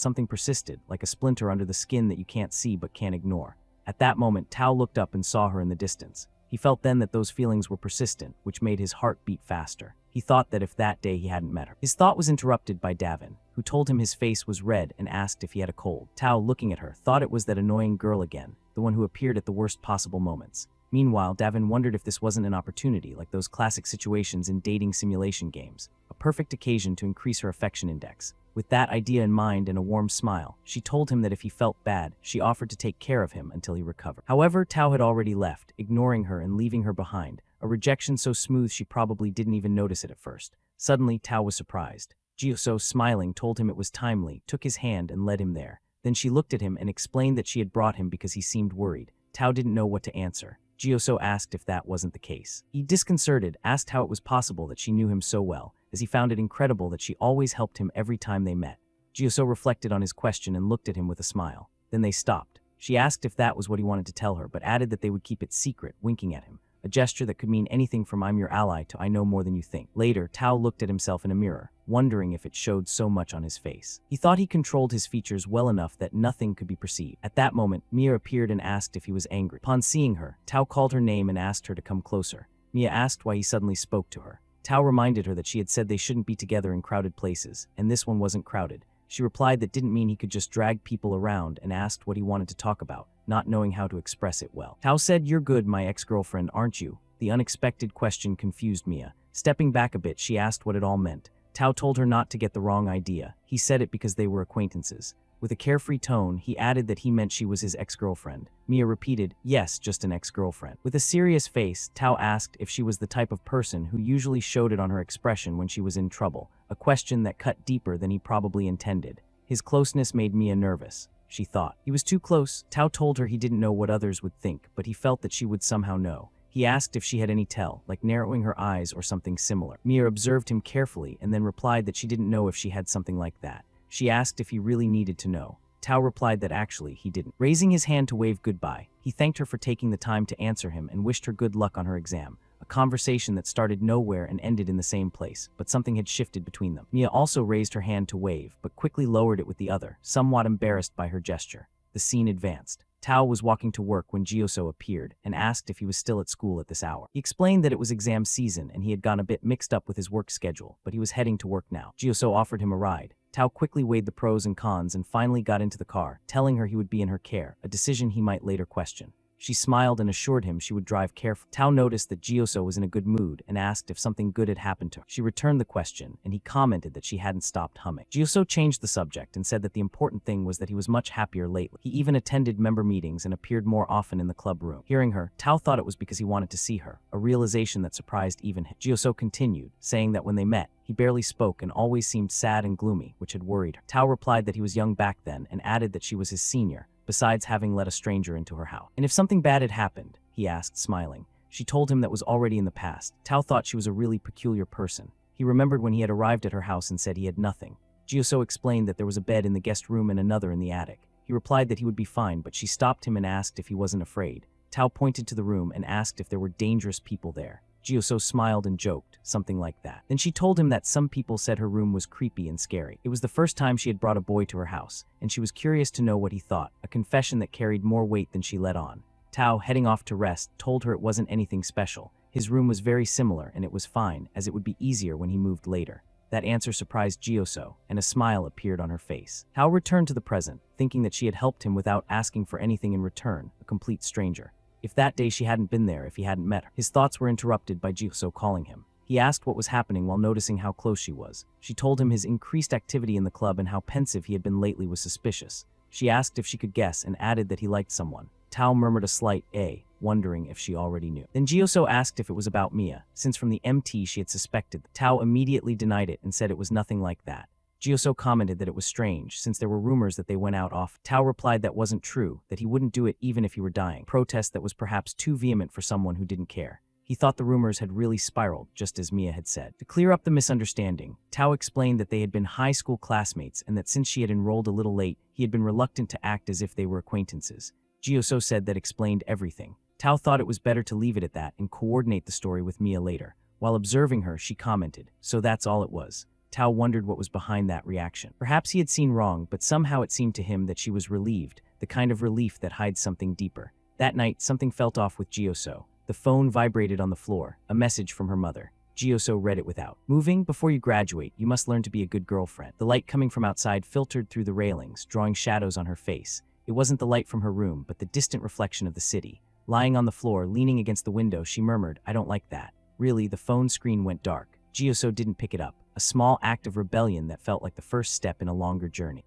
something persisted, like a splinter under the skin that you can't see but can't ignore. At that moment, Tao looked up and saw her in the distance. He felt then that those feelings were persistent, which made his heart beat faster. He thought that if that day he hadn't met her. His thought was interrupted by Davin, who told him his face was red and asked if he had a cold. Tao, looking at her, thought it was that annoying girl again, the one who appeared at the worst possible moments. Meanwhile, Davin wondered if this wasn't an opportunity, like those classic situations in dating simulation games, a perfect occasion to increase her affection index. With that idea in mind and a warm smile, she told him that if he felt bad, she offered to take care of him until he recovered. However, Tao had already left, ignoring her and leaving her behind, a rejection so smooth she probably didn't even notice it at first. Suddenly, Tao was surprised. Ji-so, smiling, told him it was timely, took his hand and led him there. Then she looked at him and explained that she had brought him because he seemed worried. Tao didn't know what to answer. Ji-so asked if that wasn't the case. He, disconcerted, asked how it was possible that she knew him so well, as he found it incredible that she always helped him every time they met. Ji-so reflected on his question and looked at him with a smile. Then they stopped. She asked if that was what he wanted to tell her, but added that they would keep it secret, winking at him. a gesture that could mean anything from "I'm your ally" to "I know more than you think." Later, Tao looked at himself in a mirror, wondering if it showed so much on his face. He thought he controlled his features well enough that nothing could be perceived. At that moment, Mia appeared and asked if he was angry. Upon seeing her, Tao called her name and asked her to come closer. Mia asked why he suddenly spoke to her. Tao reminded her that she had said they shouldn't be together in crowded places, and this one wasn't crowded. She replied that didn't mean he could just drag people around, and asked what he wanted to talk about, not knowing how to express it well. Tao said, "You're good, my ex-girlfriend, aren't you?" The unexpected question confused Mia. Stepping back a bit, she asked what it all meant. Tao told her not to get the wrong idea. He said it because they were acquaintances. With a carefree tone, he added that he meant she was his ex-girlfriend. Mia repeated, "Yes, just an ex-girlfriend." With a serious face, Tao asked if she was the type of person who usually showed it on her expression when she was in trouble, a question that cut deeper than he probably intended. His closeness made Mia nervous. She thought he was too close. Tao told her he didn't know what others would think, but he felt that she would somehow know. He asked if she had any tell, like narrowing her eyes or something similar. Mia observed him carefully and then replied that she didn't know if she had something like that. She asked if he really needed to know. Tao replied that actually he didn't. Raising his hand to wave goodbye, he thanked her for taking the time to answer him and wished her good luck on her exam. A conversation that started nowhere and ended in the same place, but something had shifted between them. Mia also raised her hand to wave, but quickly lowered it with the other, somewhat embarrassed by her gesture. The scene advanced. Tao was walking to work when Jioso appeared and asked if he was still at school at this hour. He explained that it was exam season and he had gone a bit mixed up with his work schedule, but he was heading to work now. Jioso offered him a ride. Tao quickly weighed the pros and cons and finally got into the car, telling her he would be in her care, a decision he might later question. She smiled and assured him she would drive carefully. Tao noticed that Jioso was in a good mood and asked if something good had happened to her. She returned the question, and he commented that she hadn't stopped humming. Jioso changed the subject and said that the important thing was that he was much happier lately. He even attended member meetings and appeared more often in the club room. Hearing her, Tao thought it was because he wanted to see her, a realization that surprised even him. Jioso continued, saying that when they met, he barely spoke and always seemed sad and gloomy, which had worried her. Tao replied that he was young back then and added that she was his senior, besides having let a stranger into her house. And if something bad had happened, he asked, smiling. She told him that was already in the past. Tao thought she was a really peculiar person. He remembered when he had arrived at her house and said he had nothing. Jioso explained that there was a bed in the guest room and another in the attic. He replied that he would be fine, but she stopped him and asked if he wasn't afraid. Tao pointed to the room and asked if there were dangerous people there. Jioso smiled and joked, something like that. Then she told him that some people said her room was creepy and scary. It was the first time she had brought a boy to her house, and she was curious to know what he thought, a confession that carried more weight than she let on. Tao, heading off to rest, told her it wasn't anything special. His room was very similar and it was fine, as it would be easier when he moved later. That answer surprised Jioso, and a smile appeared on her face. Tao returned to the present, thinking that she had helped him without asking for anything in return, a complete stranger. If that day she hadn't been there if he hadn't met her. His thoughts were interrupted by Jioso calling him. He asked what was happening while noticing how close she was. She told him his increased activity in the club and how pensive he had been lately was suspicious. She asked if she could guess and added that he liked someone. Tao murmured a slight "eh," wondering if she already knew. Then Jioso asked if it was about Mia, since from the MT she had suspected. Tao immediately denied it and said it was nothing like that. Jioso commented that it was strange, since there were rumors that they went out off. Tao replied that wasn't true, that he wouldn't do it even if he were dying. Protest that was perhaps too vehement for someone who didn't care. He thought the rumors had really spiraled, just as Mia had said. To clear up the misunderstanding, Tao explained that they had been high school classmates and that since she had enrolled a little late, he had been reluctant to act as if they were acquaintances. Jioso said that explained everything. Tao thought it was better to leave it at that and coordinate the story with Mia later. While observing her, she commented, "So that's all it was." Tao wondered what was behind that reaction. Perhaps he had seen wrong, but somehow it seemed to him that she was relieved, the kind of relief that hides something deeper. That night, something felt off with Jioso. The phone vibrated on the floor, a message from her mother. Jioso read it without moving. "Before you graduate, you must learn to be a good girlfriend." The light coming from outside filtered through the railings, drawing shadows on her face. It wasn't the light from her room, but the distant reflection of the city. Lying on the floor, leaning against the window, she murmured, "I don't like that." Really, the phone screen went dark. Jioso didn't pick it up, a small act of rebellion that felt like the first step in a longer journey.